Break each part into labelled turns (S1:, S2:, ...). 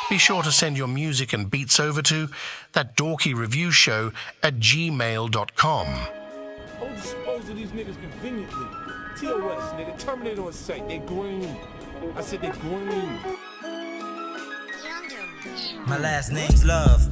S1: Be sure to send your music and beats over to ThatDorkyReviewShow at gmail.com.
S2: I'll dispose of these niggas conveniently. TOS, nigga, terminate on sight. They green. I said they green.
S3: My last name's Love,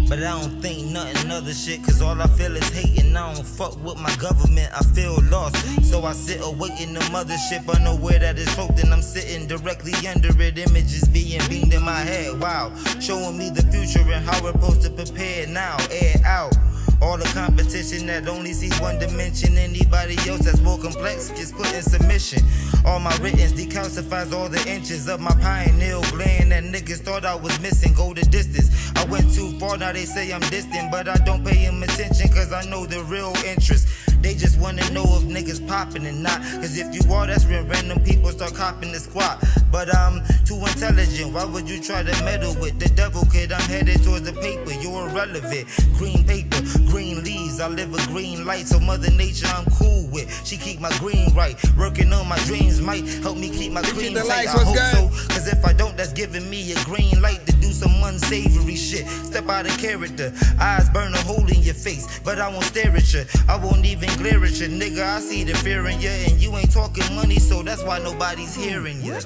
S3: but I don't think nothing other shit, cause all I feel is hating. I don't fuck with my government, I feel lost. So I sit awaiting the mothership, unaware that it's cloaked and I'm sitting directly under it. Images being beamed in my head, wow. Showing me the future and how we're supposed to prepare now, air out. All the competition that only sees one dimension. Anybody else that's more complex gets put in submission. All my writtens decalcifies all the inches of my pineal gland that niggas thought I was missing. Go the distance. I went too far, now they say I'm distant, but I don't pay them attention cause I know the real interest. They just wanna know if niggas poppin' and not. Cause if you are, that's when random people start copping the squat. But I'm too intelligent, why would you try to meddle with the devil, kid? I'm headed towards the paper, you're irrelevant. Green paper, green leaves, I live a green light. So Mother Nature I'm cool with, she keep my green right. Working on my dreams might help me keep my green tight. I hope so, cause if I don't, that's giving me a green light to do some unsavory shit. Step out of character, eyes burn a hole in your face, but I won't stare at you, I won't even glare at you. Nigga, I see the fear in you, and you ain't talking money, so that's why nobody's hearing you.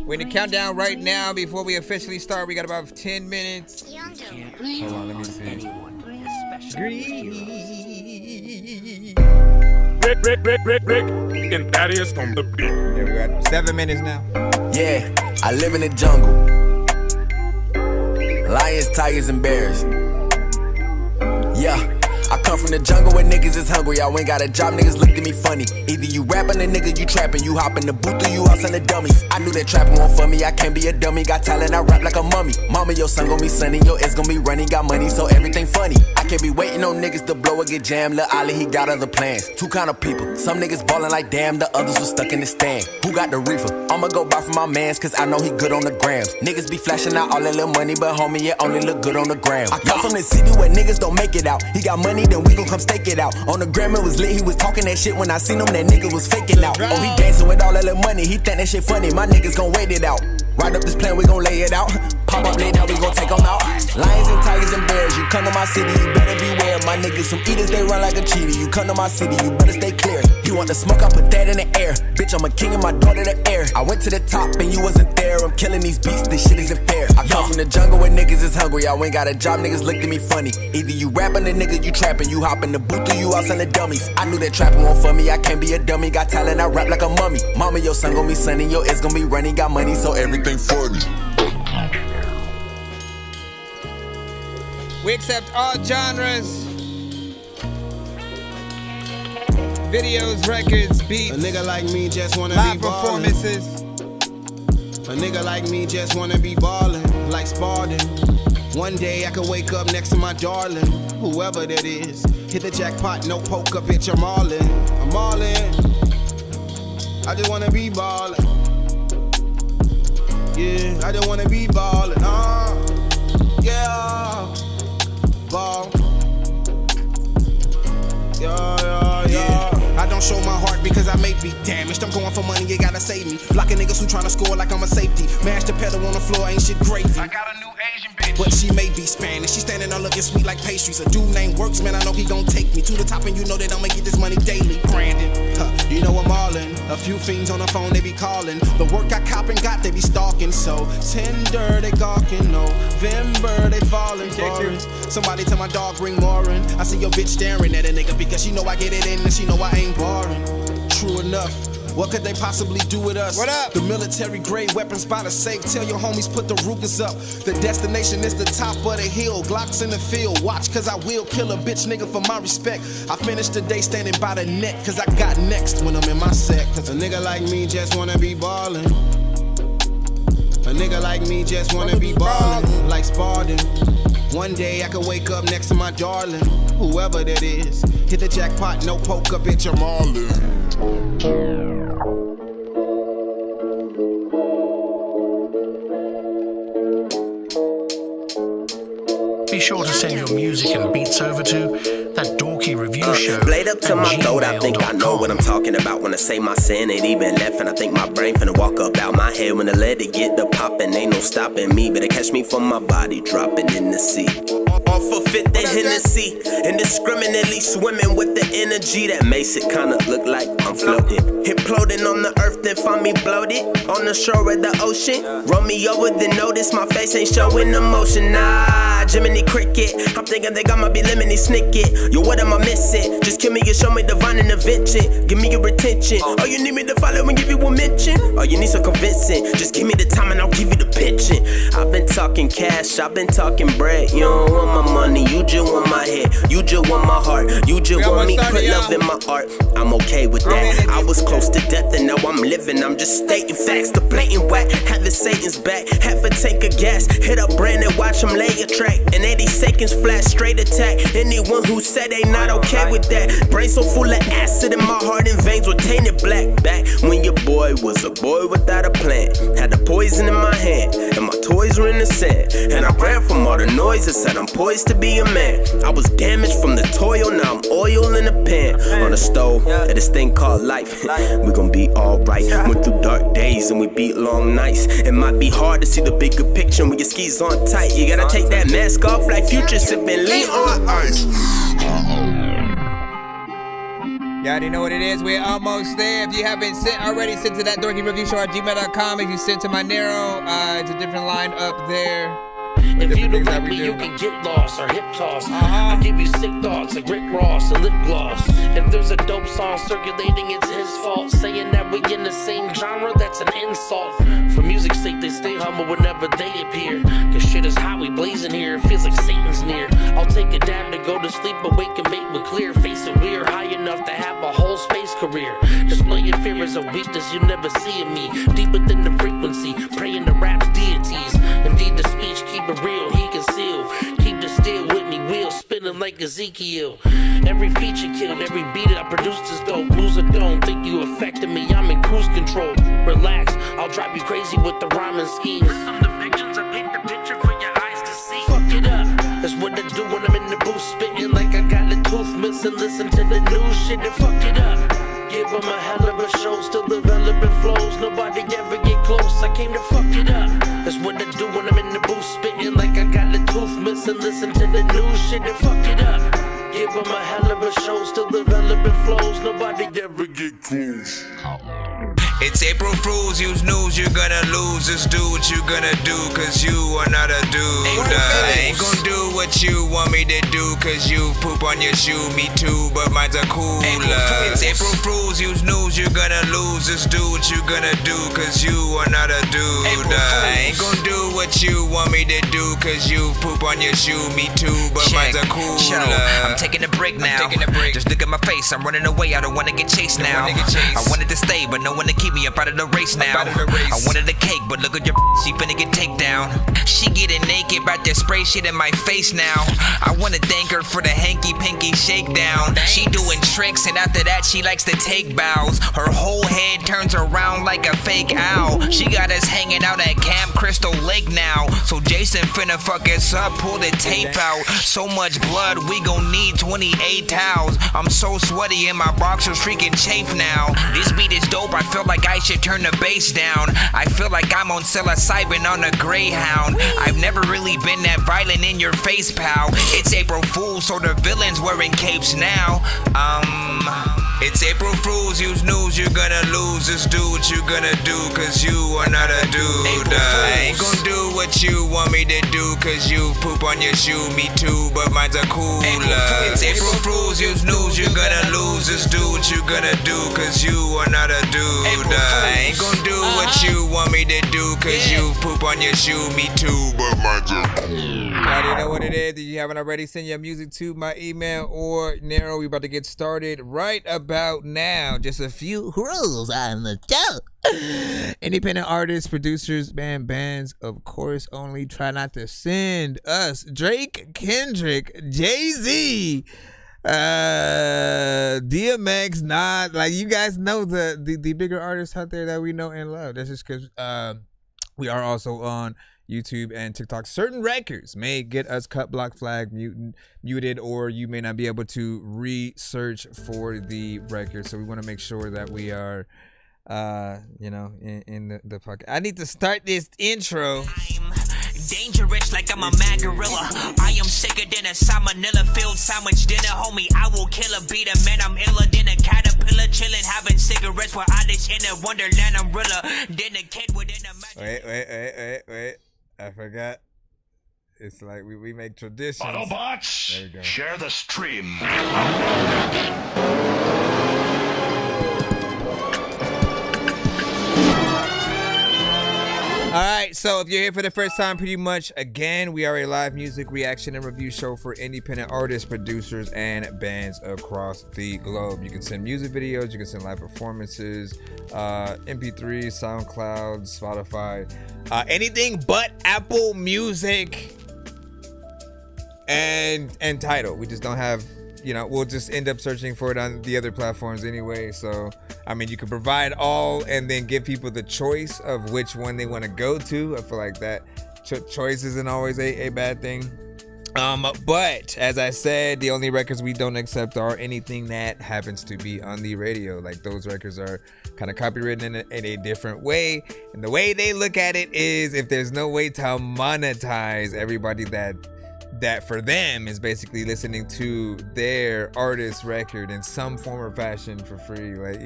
S4: We're in the countdown right now before we officially start. We got about 10 minutes.
S5: Hold on, let me see.
S4: Green.
S5: Rick, and Thaddeus on the beat.
S4: Yeah, we got 7 minutes now.
S6: Yeah, I live in the jungle. Lions, tigers, and bears. Yeah. I come from the jungle where niggas is hungry. I ain't got a job, niggas looked at me funny. Either you rapping or nigga you trapping. You hop in the booth or you out selling dummies. I knew that trapping won't for me, I can't be a dummy. Got talent, I rap like a mummy. Mama, your son gon' be sunny, your ex gon' be running. Got money, so everything funny. I can't be waiting on niggas to blow or get jammed. Lil' Ollie, he got other plans. Two kind of people, some niggas ballin' like damn, the others was stuck in the stand. Who got the reefer? I'ma go buy from my mans, cause I know he good on the grams. Niggas be flashing out all that little money, but homie, it only look good on the gram. I come from the city where niggas don't make it out. He got money, then we gon' come stake it out. On the gram it was lit, he was talking that shit. When I seen him, that nigga was faking out. Oh, he dancing with all that little money, he think that shit funny. My niggas gon' wait it out. Ride up this plan, we gon' lay it out. Pop up, lay down, we gon' take them out. Lions and tigers and bears, you come to my city, you better beware. My niggas some eaters, they run like a cheetah. You come to my city, you better stay clear. You want the smoke, I put that in the air. Bitch, I'm a king and my daughter the heir. I went to the top and you wasn't there. I'm killing these beats, this shit isn't fair. I come from the jungle where niggas is hungry. I ain't got a job, niggas looked at me funny. Either you rapping or nigga you trapping. You hop in the booth or you out selling dummies. I knew that trapping won't for me, I can't be a dummy. Got talent, I rap like a mummy. Mama, your son gon' be sunny, your ex gon' be running. Got money, so everything funny.
S4: We accept all genres. Videos, records, beats.
S7: A nigga like me just wanna
S4: live
S7: be ballin'.
S4: performances.
S7: A nigga like me just wanna be ballin', like Spartan. One day I could wake up next to my darling, whoever that is. Hit the jackpot, no poker, bitch, I'm all in. I'm all in. I just wanna be ballin'. Yeah, I just wanna be ballin'. Yeah, ball. Yeah. I don't show my heart because I may be damaged. I'm going for money, you gotta save me. Blocking niggas who tryna score like I'm a safety. Mash the pedal on the floor, ain't shit gravy. I got a new Asian bitch, but she may be Spanish. She standing there looking sweet like pastries. A dude named Works, man, I know he gon' take me to the top, and you know that I'ma get this money daily. Brandon, you know I'm all in. A few fiends on the phone, they be calling. The work I cop and got, they be stalking. So tender, they gawking. November, they falling for it. Somebody tell my dog bring more in. I see your bitch staring at a nigga because she know I get it in and she know I ain't boring. True enough. What could they possibly do with us?
S4: What up?
S7: The military grade weapons by the safe. Tell your homies put the Rugas up. The destination is the top of the hill. Glocks in the field. Watch cause I will kill a bitch nigga for my respect. I finished the day standing by the net cause I got next when I'm in my set. Cause a nigga like me just wanna be ballin'. A nigga like me just wanna be ballin', like Spartan. One day I could wake up next to my darling, whoever that is. Hit the jackpot, no poker, bitch, I'm all in.
S1: Be sure to send your music and beats over to That Dorky Review Show.
S6: Blade up to
S1: at
S6: my throat, I think I know
S1: gmail.com.
S6: what I'm talking about when I say my sin ain't even left, and I think my brain finna walk up out my head when I let it get the poppin'. Ain't no stopping me, better catch me from my body dropping in the sea. Off of Fifth and Hennessy, indiscriminately swimming with the energy that makes it kinda look like I'm floating. Imploding on the earth, then find me bloated on the shore of the ocean. Roll me over, then notice my face ain't showing emotion. Nah, Jiminy Cricket, I'm thinking they got my be lemony snicket. Yo, what am I missing? Just kill me and show me divine intervention. Give me your attention. Oh, you need me to follow and give you a mention? Oh, you need some convincing. Just give me the time and I'll give you the pension. I've been talking cash, I've been talking bread. You don't want my money, you just want my head. You just want my heart, you just want me put love in my art. I'm okay with that. I was close to death and now I'm living. I'm just stating facts, the blatant whack. Having Satan's back, have a tank of gas. Hit up Brandon, watch him lay a track. In 80 seconds flat, straight attack. Anyone who said they not okay with that. Brain so full of acid in my heart and veins were tainted black. Back when your boy was a boy without a plan. Had the poison in my hand and my toys were in the sand. And I ran from all the noise and said I'm poised to be a man. I was damaged from the toil, now I'm oil in a pan. On the stove, at this thing called life. We gon' be alright. Went through dark days and we beat long nights. It might be hard to see the bigger picture when your skis on tight. You gotta take that mask off like Future sippin' lean on ice.
S4: You already know what it is. We're almost there. If you haven't sent already, send to ThatDorkyReviewShow at gmail.com. If you sent to my Nero, it's a different line up there.
S8: If you don't like me, you can get lost or hip toss. I give you sick thoughts like Rick Ross and lip gloss. If there's a dope song circulating, it's his fault. Saying that we in the same genre, that's an insult. For music's sake, they stay humble whenever they appear. Cause shit is hot, we blazing here. It feels like Satan's near. I'll take a dab to go to sleep, awake and make with clear. Face it, we're high enough to have a whole space career. Displaying fear is a weakness you never see in me. Deep within the frequency, praying to rap's deities. Indeed, the speech keep it real, he conceal. Keep the steel with me, wheel spinning like Ezekiel. Every feature killed, every beat I produced is dope. Loser don't think you affected me, I'm in cruise control. Relax, I'll drive you crazy with the rhyming schemes. With some depictions, I paint the picture for your eyes to see. Fuck it up, that's what I do when I'm in the booth, spitting like I got a tooth missing. Listen to the new shit and fuck it up. Give them a hell of a show, still developing flows. Nobody ever get close, I came to fuck it up. That's what I do when I'm in the booth, spitting like I got a tooth missing. Listen to the new shit and fuck it up. Give them a hell of a show, still developing flows. Nobody ever get close.
S9: It's April Fools, use news, you're gonna lose. Just do what you gonna do, cause you are not a dude. I ain't gonna do what you want me to do, cause you poop on your shoe. Me too, but mine's a cooler. It's April Fools, use news, you're gonna lose. Just do what you gonna do, cause you are not a dude. I ain't gonna do what you want me to do, cause you poop on your shoe. Me too, but mine's a cooler.
S10: I'm taking a break now. Just look at my face, I'm running away, I don't wanna get chased now. I wanted to stay, but no one to keep me up out of the race now. I wanted a cake, but look at your she finna get take down. She getting naked, about to spray shit in my face now. I wanna thank her for the hanky pinky shakedown. She doing tricks, and after that she likes to take bows. Her whole head turns around like a fake owl. She got us hanging out at Camp Crystal Lake now. So Jason finna fuck us up, pull the tape out. So much blood, we gon' need 28 towels. I'm so sweaty and my boxers freaking chafe now. This beat is dope, I feel like I should turn the bass down. I feel like I'm on psilocybin on a Greyhound. I've never really been that violent in your face, pal. It's April Fool's, so the villain's wearing capes now.
S9: It's April Fools, use news, you're gonna lose. Just do what you gonna do, cause you are not a dude. I ain't gonna do what you want me to do, cause you poop on your shoe. Me too, but mine's a cooler. It's April Fools, use news, you're gonna lose. Just do what you gonna do, cause you are not a dude. I ain't gonna do what you want me to do, cause you poop on your shoe. Me too, but mine's a cooler.
S4: You already know what it is. If you haven't already, send your music to my email or Nero. We about to get started right about now. Just a few rules on the show. Independent artists, producers, bands, of course, only try not to send us Drake, Kendrick, Jay-Z, DMX, not like you guys know the bigger artists out there that we know and love. That's just because we are also on YouTube and TikTok. Certain records may get us cut, block, flag, muted, or you may not be able to research for the record. So we want to make sure that we are, in the podcast. I need to start this intro.
S10: Dangerous like I'm a mad gorilla. I am sicker than a salmonella filled sandwich dinner, homie. I will kill a beat a man. I'm iller than a caterpillar, chilling, having cigarettes while I dish in a wonderland umbrella. Then a kid within a magic.
S4: Wait. I forgot. It's like we make traditions.
S11: Autobots,
S4: there we go.
S11: Share the stream.
S4: All right, so if you're here for the first time, pretty much, again, we are a live music reaction and review show for independent artists, producers, and bands across the globe. You can send music videos, you can send live performances, MP3, SoundCloud, Spotify, anything but Apple Music and Tidal. We just don't have, we'll just end up searching for it on the other platforms anyway. So, I mean, you can provide all and then give people the choice of which one they want to go to. I feel like that choice isn't always a bad thing. But as I said, the only records we don't accept are anything that happens to be on the radio. Like, those records are kind of copywritten in a different way. And the way they look at it is, if there's no way to monetize everybody that for them is basically listening to their artist record in some form or fashion for free, like,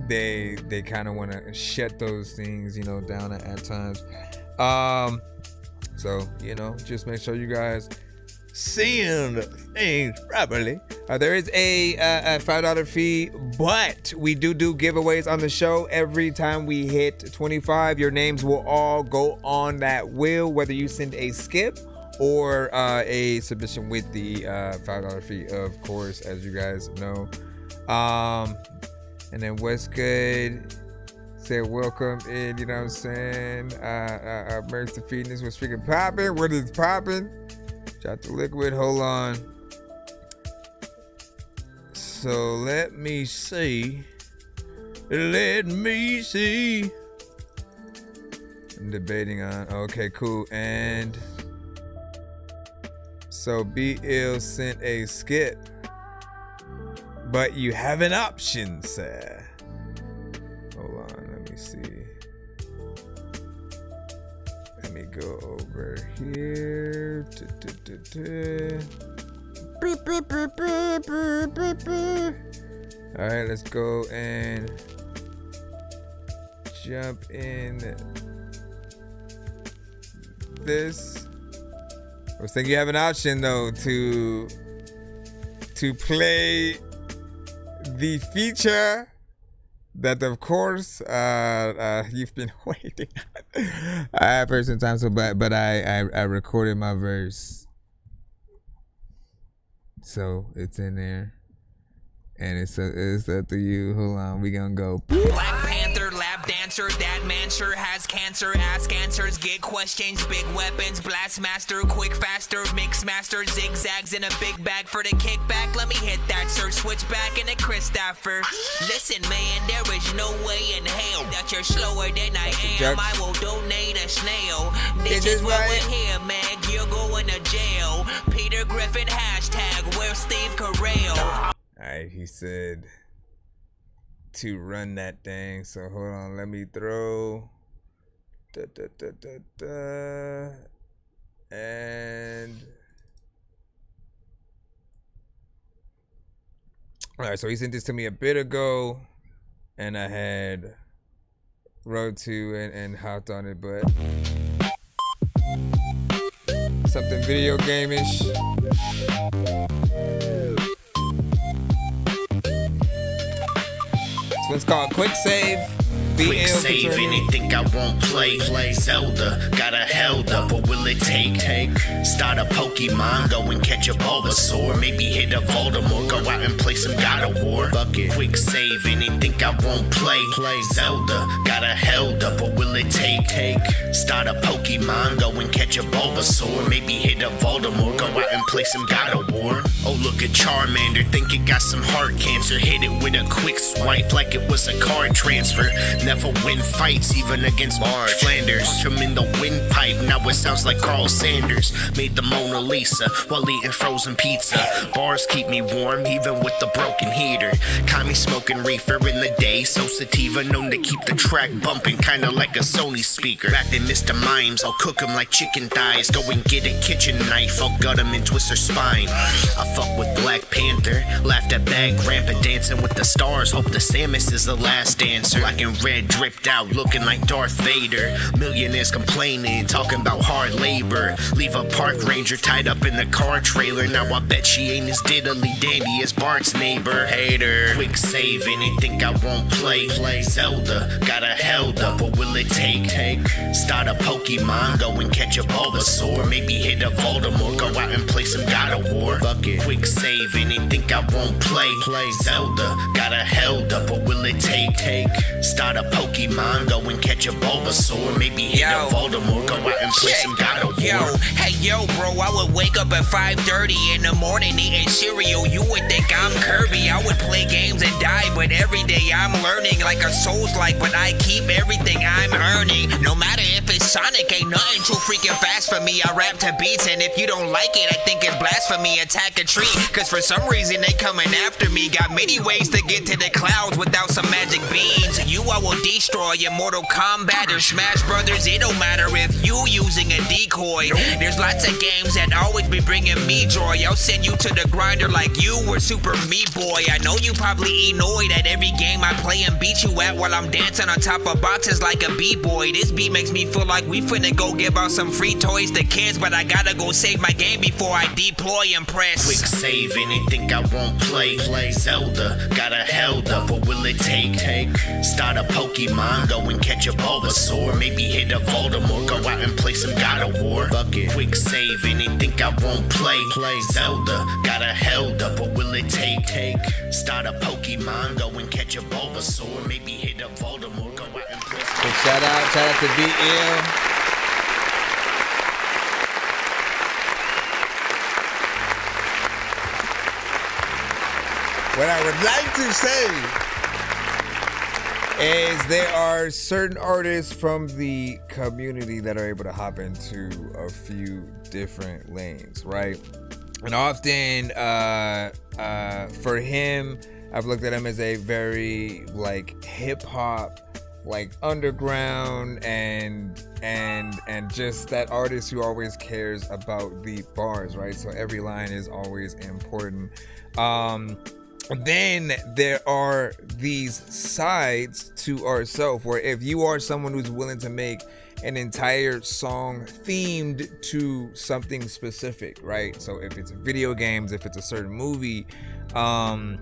S4: they kind of want to shut those things, down at times. So, just make sure you guys send things properly. There is a $5 fee, but we do giveaways on the show. Every time we hit 25, your names will all go on that wheel, whether you send a skip or a submission with the $5 fee, of course, as you guys know. And then what's good? Say welcome in, you know what I'm saying? Mercy Fitness was freaking popping. What is popping? Shot the liquid. Hold on. So let me see. I'm debating on. Okay, cool. And so BL sent a skip, but you have an option, sir. Hold on, let me see. Let me go over here. All right, let's go and jump in this. I was thinking you have an option though to play the feature that, of course, you've been waiting. I have heard sometimes, but I recorded my verse, so it's in there, and it's up to you. Hold on, we gonna go.
S10: Black Panther, lap dancer, that man sure has cancer. Ask answers, get questions, big weapons, blast master, quick faster, mix master, zigzags in a big bag for the kickback. Let me hit that search switch back in a Christopher. Listen, man, there is no way in hell that you're slower than I am. I will donate a snail. This is what we're here, man. You're going to jail. Peter Griffin hashtag where's Steve Carell?
S4: Alright, he said to run that thing. So hold on, let me throw and alright, so he sent this to me a bit ago and I had wrote to and hopped on it, but something video game-ish. It's called Quick Save.
S12: Quick save, anything I won't play. Zelda, got a held up, what will it take? Start a Pokemon, go and catch a Bulbasaur. Maybe hit a Voldemort, go out and play some God of War. Fuck it. Quick save, anything I won't play. Zelda, got a held up, what will it take? Start a Pokemon, go and catch a Bulbasaur. Maybe hit a Voldemort, go out and play some God of War. Oh, look at Charmander, think it got some heart cancer. Hit it with a quick swipe like it was a card transfer. Never win fights, even against Marge Flanders. Him in the windpipe, now it sounds like Carl Sanders. Made the Mona Lisa while eating frozen pizza. Bars keep me warm, even with the broken heater. Caught me smoking reefer in the day, so sativa known to keep the track bumping, kinda like a Sony speaker. Back then Mr. Mimes, I'll cook him like chicken thighs. Go and get a kitchen knife, I'll gut him and twist her spine. I fuck with Black Panther, laughed at Bad Grandpa dancing with the stars. Hope the Samus is the last dancer. Black and red dripped out, looking like Darth Vader. Millionaires complaining, talking about hard labor. Leave a park ranger tied up in the car trailer. Now I bet she ain't as diddly dandy as Bart's neighbor. Hater, quick save, and they think I won't play. Zelda, got a held up, what will it take? Start a Pokemon, go and catch a Bulbasaur. Maybe hit a Voldemort, go out and play some God of War. Fuck it, quick save, and they think I won't play. Zelda, got a held up, what will it take? Start a Pokemon, go and catch a Bulbasaur. Maybe hit a Voldemort, go out and play some God of War.
S10: Hey yo, bro, I would wake up at 5:30 in the morning eating cereal. You would think I'm Kirby, I would play games and die, but every day I'm learning like a Souls-like, but I keep everything I'm earning. No matter if it's Sonic, ain't nothing too freaking fast for me. I rap to beats, and if you don't like it, I think it's blasphemy. Attack a tree, cause for some reason they coming after me. Got many ways to get to the clouds without some magic beans. You I will destroy in Mortal Kombat or Smash Brothers. It don't matter if you using a decoy. There's lots of games that always be bringing me joy. I'll send you to the grinder like you were Super Meat Boy. I know you probably annoyed at every game I play and beat you at while I'm dancing on top of boxes like a B-boy. This beat makes me feel like we finna go give out some free toys to kids, but I gotta go save my game before I deploy and press.
S12: Quick save, and they think I won't play. Zelda, got a held up, what will it take? Start a Pokemon, go and catch a Bulbasaur. Maybe hit a Voldemort, go out and play some God of War. Fuck it, quick save, and they think I won't play. Zelda, got a held up, what will it take? Start a Pokemon, go and catch a Bulbasaur. Maybe hit a Voldemort, go out and play some.
S4: So shout out to BL. What I would like to say is there are certain artists from the community that are able to hop into a few different lanes, right? And often for him, I've looked at him as a very like hip hop, like underground and just that artist who always cares about the bars, right? So every line is always important. Then there are these sides to ourselves where if you are someone who's willing to make an entire song themed to something specific, right? So if it's video games, if it's a certain movie, when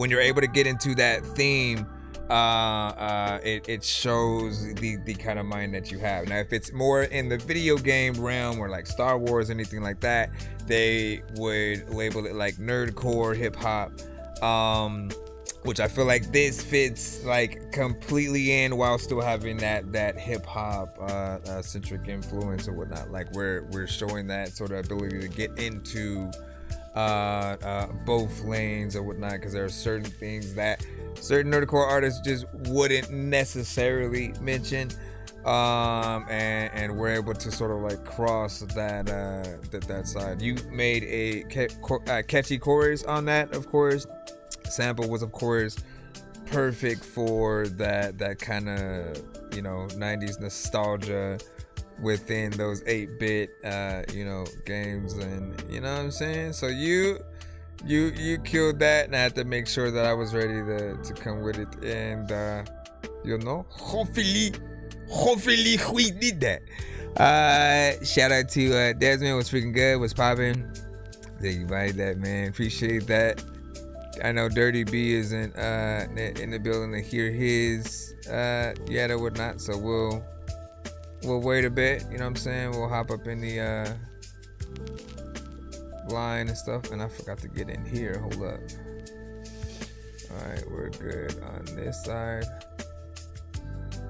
S4: you're able to get into that theme, it shows the kind of mind that you have. Now, if it's more in the video game realm or like Star Wars, anything like that, they would label it like nerdcore hip hop, which I feel like this fits like completely in while still having that hip hop centric influence and whatnot. Like we're showing that sort of ability to get into both lanes or whatnot, because there are certain things that certain nerdcore artists just wouldn't necessarily mention, and we're able to sort of like cross that side. You made a catchy chorus on that, of course. Sample was of course perfect for that kind of 90s nostalgia within those 8-bit games, and you know what I'm saying. So you killed that, and I had to make sure that I was ready to come with it, and hopefully we did that. Shout out to Desmond, was freaking good, was popping. Thank you by that, man, appreciate that. I know Dirty B is in the building to hear his yet or whatnot, so we'll wait a bit, you know what I'm saying. We'll hop up in the line and stuff, and I forgot to get in here. Hold up. Alright, we're good on this side.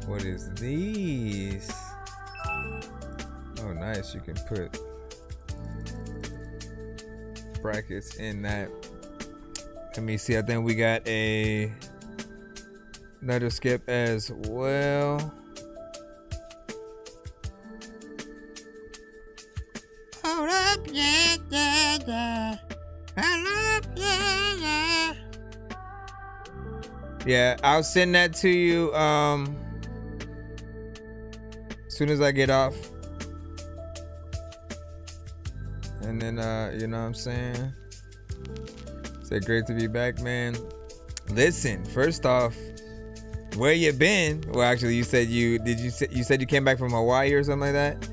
S4: What is these? Oh, nice. You can put brackets in that. Let me see. I think we got a Let her skip as well. Hold up, yeah, yeah, yeah. Hold up, yeah, yeah. Yeah, I'll send that to you as soon as I get off. And then you know what I'm saying? Say great to be back, man. Listen, first off, where you been? Well, actually, you said you came back from Hawaii or something like that.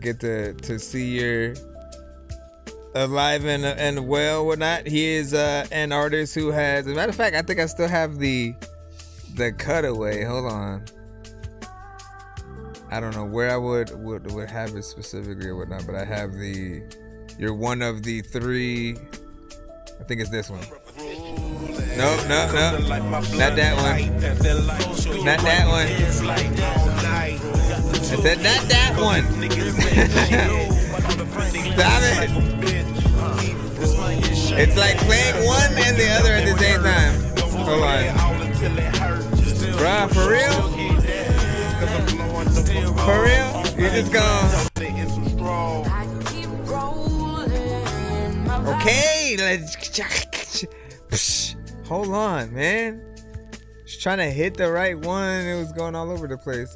S4: Get to see your alive and well, whatnot. He is an artist who has. As a matter of fact, I think I still have the cutaway. Hold on. I don't know where I would have it specifically or whatnot, but I have the. You're one of the three. I think it's this one. No, not that one. Not that one. I said not that one. Stop it. It's like playing one and the other at the same time. Hold on. Bruh, for real? For real? You just gonna... Okay, let's... Hold on, man. Just trying to hit the right one. It was going all over the place.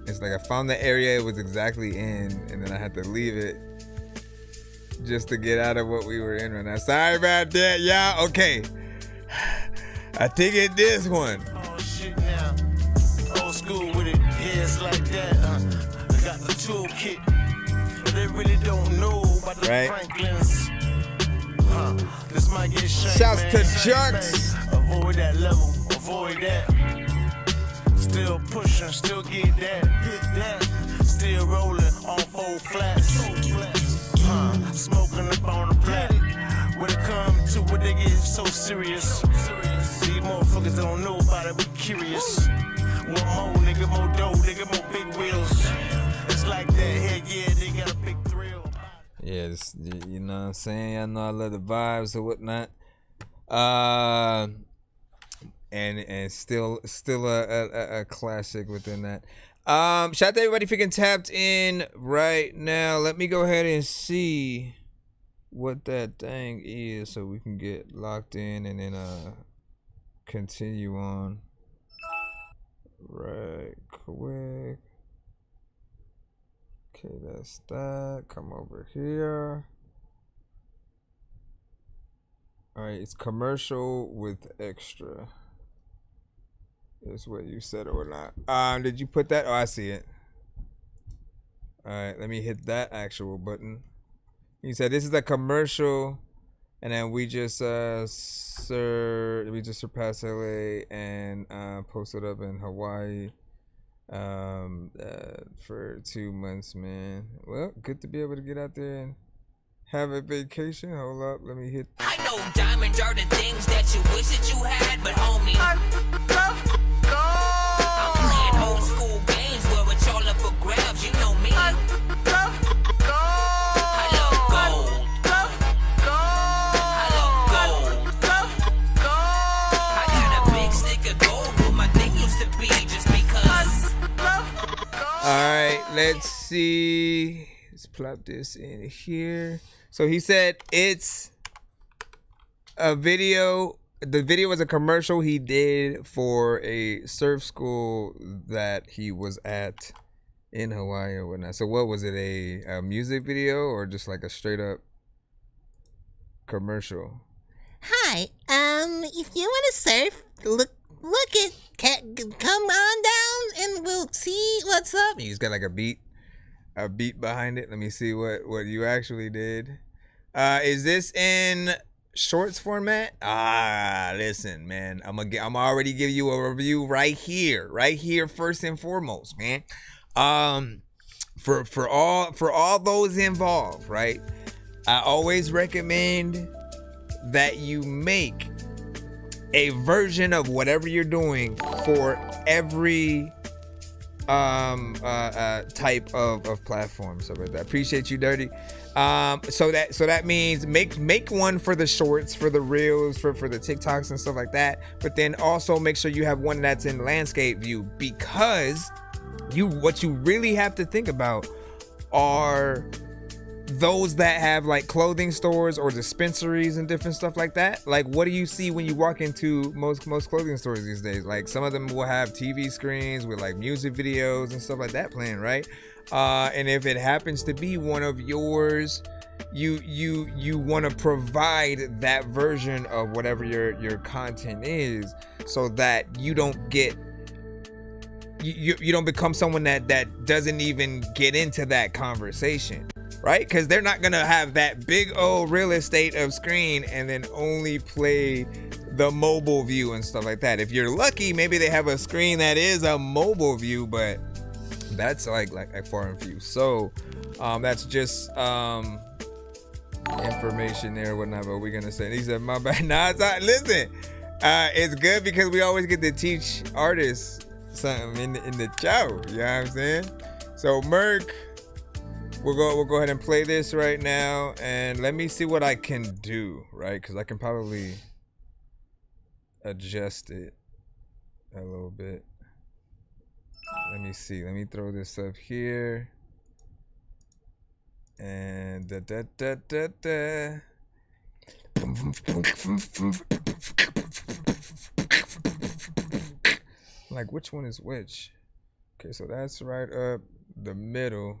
S4: It's like I found the area it was exactly in, and then I had to leave it just to get out of what we were in right now. Sorry about that, y'all. Okay. I think it's this one.
S2: Oh shit now. Old school with it. Yeah, it's like that. I got the toolkit. They really don't know about the Franklins. This might get shanked.
S4: Shouts to Jerks.
S2: Avoid that level. Avoid that. Still pushing, still get that. Still rolling on 4 flats. Smoking up on the planet. When it comes to what they get so serious. These motherfuckers don't know about it, we curious. One more, nigga, more dough, nigga, more big wheels. It's like that, heck yeah, they got a big thrill.
S4: Yeah, you know what I'm saying? I know I love the vibes or whatnot. And still a classic within that. Shout out to everybody freaking tapped in right now. Let me go ahead and see what that thing is so we can get locked in and then continue on right quick. Okay, that's that. Come over here. All right, it's commercial with extra. Is what you said or not. Did you put that? Oh, I see it. All right, let me hit that actual button. You said this is a commercial, and then we just surpassed LA and posted up in Hawaii for 2 months, man. Well, good to be able to get out there and have a vacation. Hold up, let me hit.
S10: I know diamonds are the things that you wish that you had, but homie, I'm playing old school games where it's all up for grabs. You know me. I love gold. I love gold. I got a big stick of gold where my thing used to be just because.
S4: All right, let's see. Let's plop this in here. So he said it's a video. The video was a commercial he did for a surf school that he was at in Hawaii or whatnot. So what was it, a music video or just like a straight up commercial?
S11: Hi, if you want to surf, look it, come on down and we'll see what's up.
S4: He's got like a beat behind it. Let me see what you actually did. Is this in shorts format? Listen, man, I'm already giving you a review right here first and foremost, man. For all those involved, right? I always recommend that you make a version of whatever you're doing for every type of platform. So I appreciate you, Dirty. So that means make one for the shorts, for the reels, for the TikToks and stuff like that. But then also make sure you have one that's in landscape view, because what you really have to think about are those that have like clothing stores or dispensaries and different stuff like that. Like, what do you see when you walk into most clothing stores these days? Like, some of them will have TV screens with like music videos and stuff like that playing, right? And if it happens to be one of yours, you want to provide that version of whatever your content is, so that you don't get you don't become someone that doesn't even get into that conversation, right? Because they're not gonna have that big old real estate of screen and then only play the mobile view and stuff like that. If you're lucky, maybe they have a screen that is a mobile view, but that's like far and few. So that's just information there, whatnot. But we're gonna say, he said, my bad. Nah, it's not. Listen, it's good because we always get to teach artists something in the show. You know what I'm saying? So Merc, we'll go ahead and play this right now, and let me see what I can do, right? Because I can probably adjust it a little bit. Let me see. Let me throw this up here. And like, which one is which? Okay, so that's right up the middle,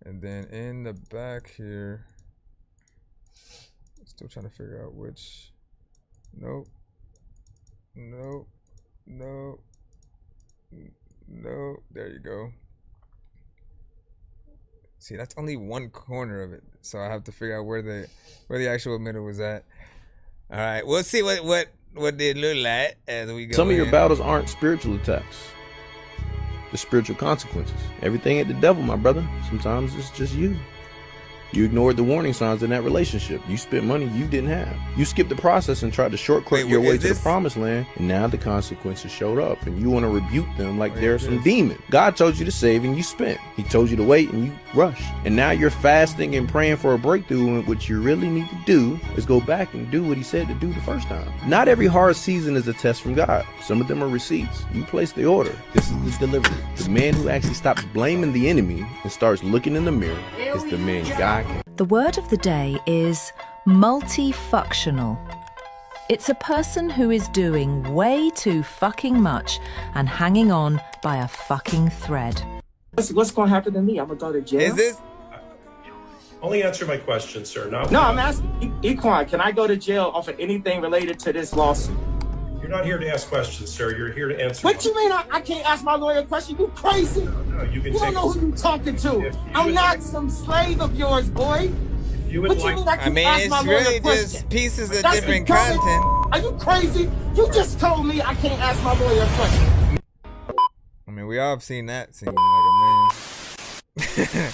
S4: and then in the back here, still trying to figure out which. Nope. There you go. See, that's only one corner of it, so I have to figure out where the actual middle was at. All right, we'll see what they look like as we go.
S13: Some of your battles aren't spiritual attacks. The spiritual consequences. Everything ain't the devil, my brother. Sometimes it's just you. You ignored the warning signs in that relationship. You spent money you didn't have. You skipped the process and tried to shortcut your way to the promised land, and now the consequences showed up, and you want to rebuke them like they're some demon. God told you to save and you spent. He told you to wait and you rushed. And now you're fasting and praying for a breakthrough, and what you really need to do is go back and do what he said to do the first time. Not every hard season is a test from God. Some of them are receipts. You place the order. This is the delivery. The man who actually stops blaming the enemy and starts looking in the mirror is the man God.
S14: The word of the day is multifunctional. It's a person who is doing way too fucking much and hanging on by a fucking thread.
S15: What's going to happen to me? I'm going to go to jail?
S4: Is this?
S16: Only answer my question, sir.
S15: No, I'm asking. Equine, can I go to jail off of anything related to this lawsuit?
S16: You're not here to ask questions, sir. You're here to answer.
S15: What you mean I can't ask my lawyer a question? You crazy?
S16: No, you can.
S15: You don't know who you talking to. I'm not some slave of yours, boy.
S16: You would like.
S4: I mean, it's really just pieces of different content.
S15: Are you crazy? You just told me I can't ask my lawyer a question.
S4: I mean, we all have seen that scene like a man.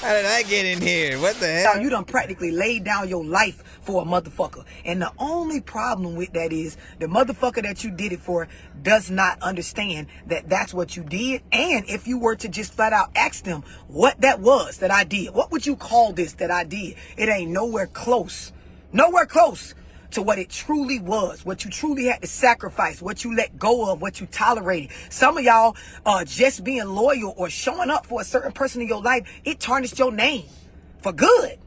S4: How did I get in here? What the hell?
S17: You done practically laid down your life for a motherfucker. And the only problem with that is the motherfucker that you did it for does not understand that that's what you did. And if you were to just flat out ask them what that was that I did, what would you call this that I did? It ain't nowhere close to what it truly was, what you truly had to sacrifice, what you let go of, what you tolerated. Some of y'all just being loyal or showing up for a certain person in your life, it tarnished your name for good.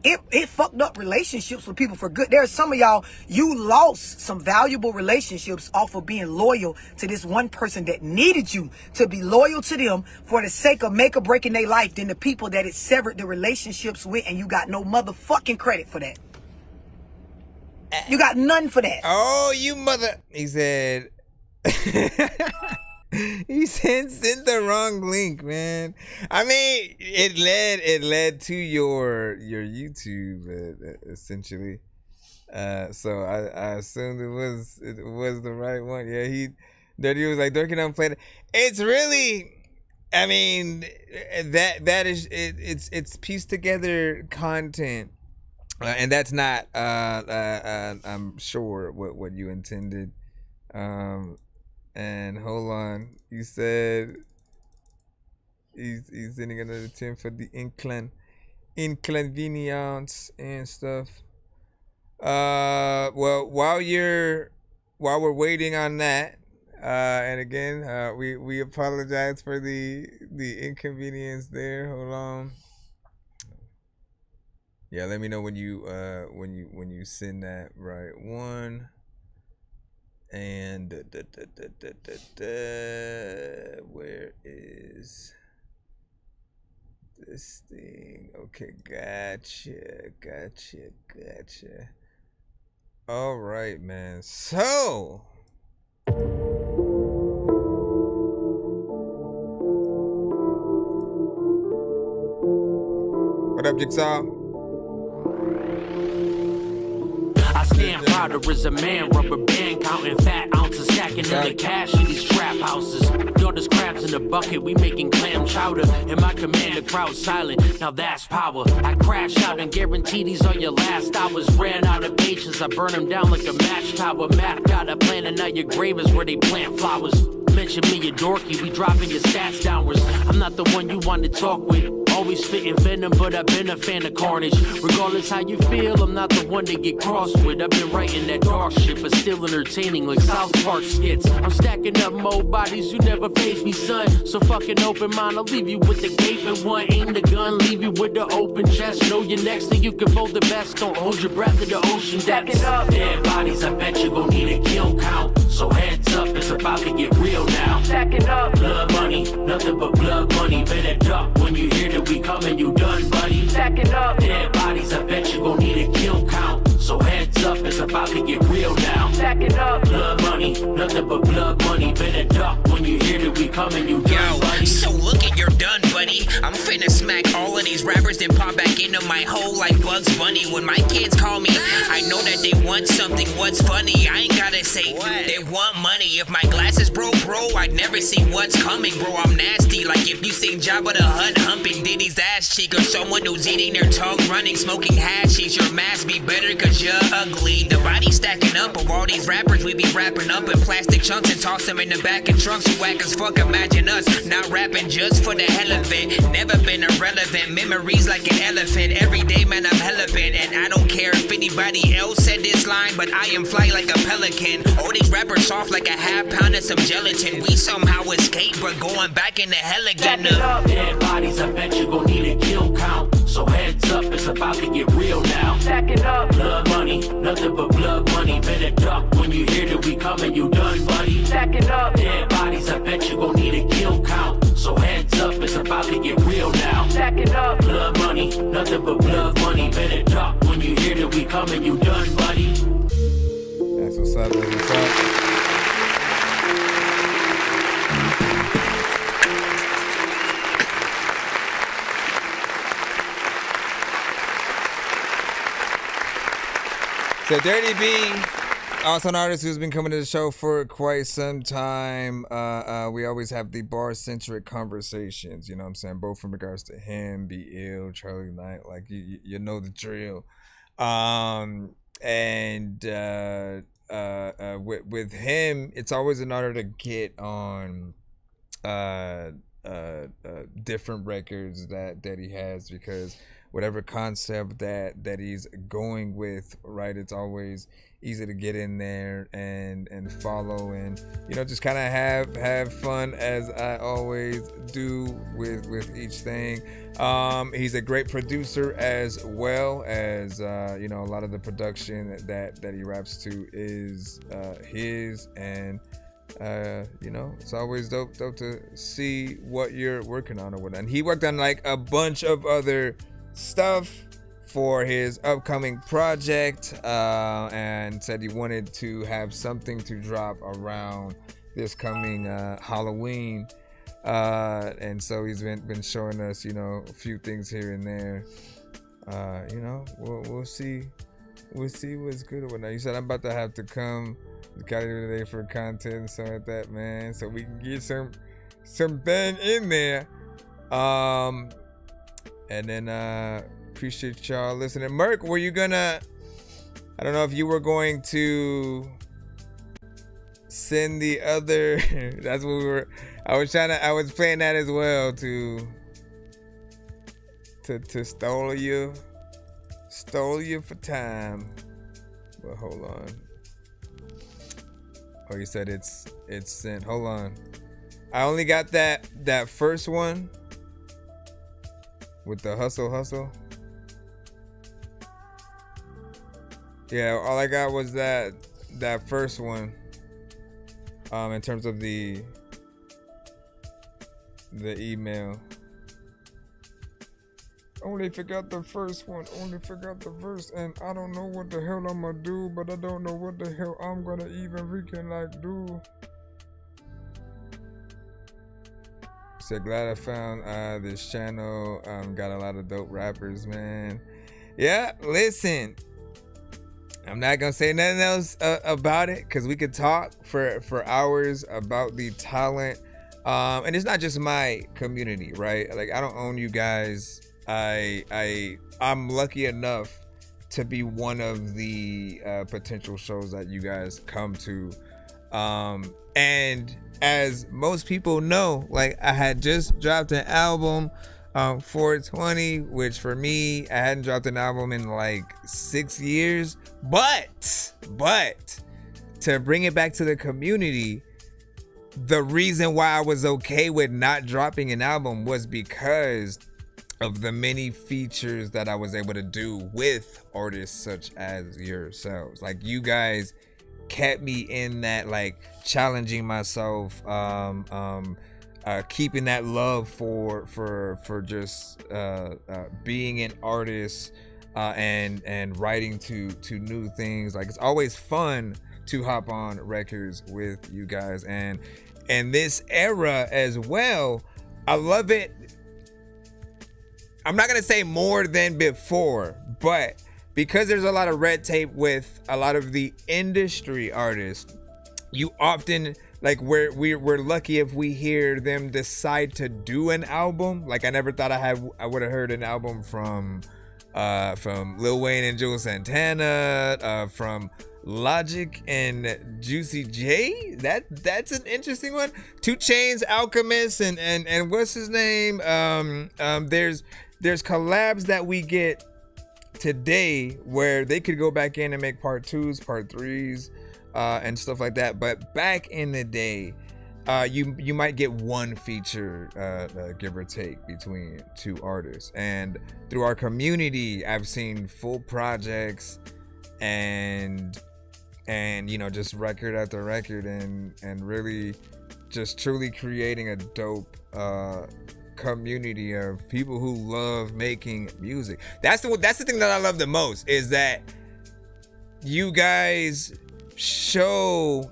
S17: It fucked up relationships with people for good. There are some of y'all, you lost some valuable relationships off of being loyal to this one person that needed you to be loyal to them for the sake of make or breaking their life than the people that it severed the relationships with, and you got no motherfucking credit for that. You got none for that.
S4: Oh, you mother. He said. He sent the wrong link, man. I mean, it led to your YouTube essentially. So I assumed it was the right one. Yeah, Dirty was like, Dorky don't play that. It's really, I mean, that is it's pieced together content. And that's not, I'm sure, what you intended. And hold on, you said he's sending another 10 for the inconvenience and stuff. Well, while we're waiting on that, and again, we apologize for the inconvenience there. Hold on. Yeah, let me know when you send that right one. And where is this thing? Okay, gotcha. All right, man. So what up, Jigsaw?
S18: I stand prouder as a man, rubber band counting fat ounces, stacking in the cash in these trap houses. Yo, there's crabs in the bucket, we making clam chowder. In my command, the crowd silent, now that's power. I crash out and guarantee these are your last hours. Ran out of patience, I burn them down like a match tower. Mapped out a plan and now your grave is where they plant flowers. Mention me, you dorky, we dropping your stats downwards. I'm not the one you want to talk with. Always spitting venom, but I've been a fan of carnage. Regardless how you feel, I'm not the one to get crossed with. I've been writing that dark shit, but still entertaining like South Park skits. I'm stacking up more bodies, you never face me, son. So fucking open mind, I'll leave you with the gaping one. Aim the gun, leave you with the open chest. Know you're next and you can fold the best. Don't hold your breath in the ocean depths. Dead bodies, I bet you gon' need a kill count. So heads up, it's about to get real now. Stacking up, blood money, nothing but blood money. Better duck when you hear that we coming, you done, buddy. Stacking up, dead bodies, I bet you gon' need a kill count. So heads up, it's about to get real now. Stacking up, blood money, nothing but blood money. Better duck when you hear that we coming, you done, buddy.
S10: So look at you're done, buddy. I'm finna smack all of these rappers and pop back into my hole like Bugs Bunny. When my kids call me, I know that they want something. What's funny? I ain't gotta say what. They want money. If my glasses broke, bro, I'd never see what's coming, bro. I'm nasty. Like if you seen Jabba the Hutt humping Diddy's ass cheek, or someone who's eating their tongue running, smoking hashies. Your mask be better cause you're ugly. The body stacking up of all these rappers we be wrapping up in plastic chunks and toss them in the back of trunks. You whack as fuck, imagine us not rapping just for the hell of it. Never been irrelevant, memories like an elephant. Every day, man, I'm hella bent, and I don't care if anybody else said this line, but I am fly like a pelican. All these rappers soft like a half pound of some gelatin. We somehow escape, but going back in the hell again.
S18: Dead bodies, I bet you gon' need a kill count. So heads up, it's about to get real now. Stacking up, blood money, nothing but blood money. Better duck when you hear that we coming, you done, buddy. Stacking up, dead bodies, I bet you gon' need a kill count. So heads up, it's about to get real now. Stacking up, blood money, nothing but blood money. Better duck when you hear that we coming, you done, buddy.
S4: That's what's up, that's what's up. So Dirty B, also an artist who's been coming to the show for quite some time. We always have the bar-centric conversations, you know what I'm saying? Both in regards to him, Be Ill, Charlie Knight, like you know the drill. With him, it's always an honor to get on different records that he has, because whatever concept that he's going with, right, it's always easy to get in there and follow, and you know, just kind of have fun, as I always do with each thing. He's a great producer, as well as you know, a lot of the production that he raps to is his, and you know, it's always dope to see what you're working on or whatnot. And he worked on like a bunch of other stuff for his upcoming project, and said he wanted to have something to drop around this coming Halloween, and so he's been showing us, you know, a few things here and there. You know, we'll see what's good or whatnot. You said I'm about to have to come to Cali today for content and something like that, man, so we can get something in there. And then appreciate y'all listening. Merc, were you gonna, I don't know if you were going to send the other. That's what we were. I was playing that as well to stole you for time. But hold on. Oh, you said it's sent. Hold on. I only got that first one with the hustle. Yeah, all I got was that first one. In terms of the email. Only forgot the first one. Only forgot the verse, and I don't know what the hell I'm gonna do, but I don't know what the hell I'm gonna even freaking do. So glad I found this channel. Got a lot of dope rappers, man. Yeah, listen. I'm not gonna say nothing else about it because we could talk for hours about the talent. And it's not just my community, right? Like I don't own you guys. I'm lucky enough to be one of the potential shows that you guys come to. And as most people know, like I had just dropped an album, 420, which for me, I hadn't dropped an album in like 6 years. But to bring it back to the community, the reason why I was okay with not dropping an album was because of the many features that I was able to do with artists such as yourselves. Like you guys kept me in that, like challenging myself, keeping that love for just being an artist, and writing to new things. Like it's always fun to hop on records with you guys, and this era as well. I love it. I'm not gonna say more than before, but because there's a lot of red tape with a lot of the industry artists, you often, like we're lucky if we hear them decide to do an album. Like I never thought I would have heard an album from Lil Wayne and Joe Santana, from Logic and Juicy J. That's an interesting one. 2 Chainz, Alchemist, and what's his name? There's collabs that we get today where they could go back in and make part 2s, part 3s, and stuff like that. But back in the day, you might get one feature, give or take, between 2 artists. And through our community, I've seen full projects and just record after record, and really just truly creating a dope community of people who love making music. That's the thing that I love the most, is that you guys show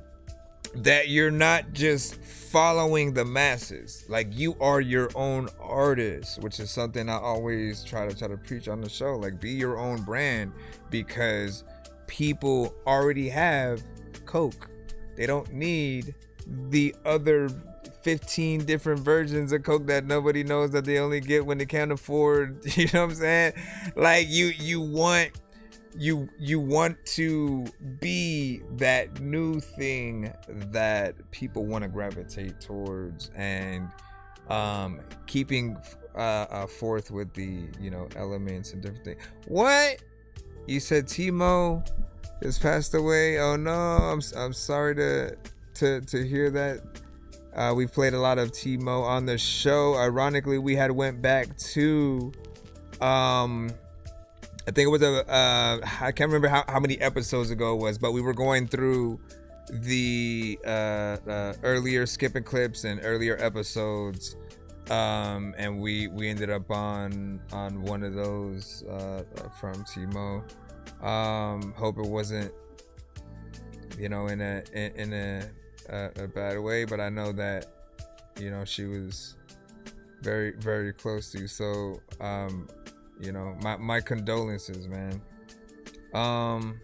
S4: that you're not just following the masses. Like you are your own artist, which is something I always try to preach on the show. Like be your own brand, because people already have Coke. They don't need the other 15 different versions of Coke that nobody knows that they only get when they can't afford. You know what I'm saying? Like you want to be that new thing that people want to gravitate towards, and keeping forth with the elements and different things. What? You said Timo just passed away? Oh no, I'm sorry to hear that. We played a lot of Timo on the show. Ironically, we had went back to I think it was I can't remember how many episodes ago it was, but we were going through the earlier skipping clips and earlier episodes, and we ended up on one of those from Timo. Hope it wasn't in a bad way, but I know that she was very, very close to you. So my condolences, man. Hold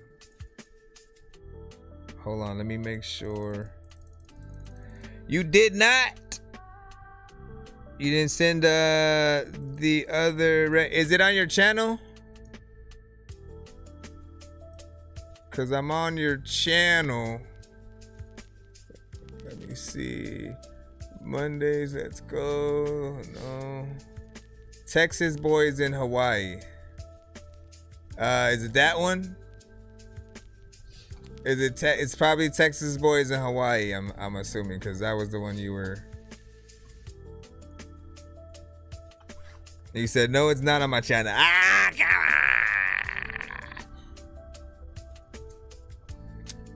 S4: on, let me make sure. You did not. You didn't send the other. Is it on your channel? Cause I'm on your channel. see. Mondays, let's go. No. Texas Boys in Hawaii. Is it that one? Is it? It's probably Texas Boys in Hawaii. I'm assuming, because that was the one you were. You said no, it's not on my channel. Ah, come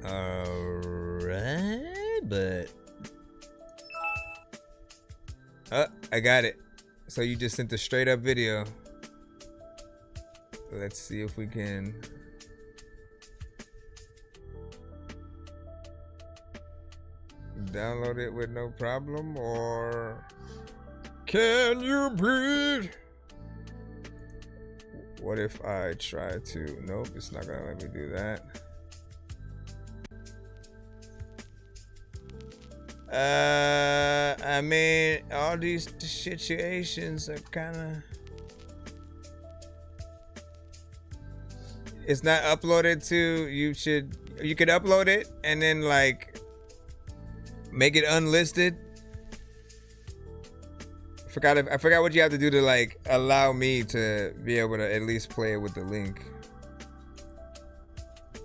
S4: on. Alright, but I got it. So you just sent a straight up video. Let's see if we can. Download it with no problem, or can you breathe? What if I try to? Nope, it's not gonna let me do that. I mean, all these situations are kind of. It's not uploaded to. You could upload it and then like make it unlisted. I forgot what you have to do to like allow me to be able to at least play it with the link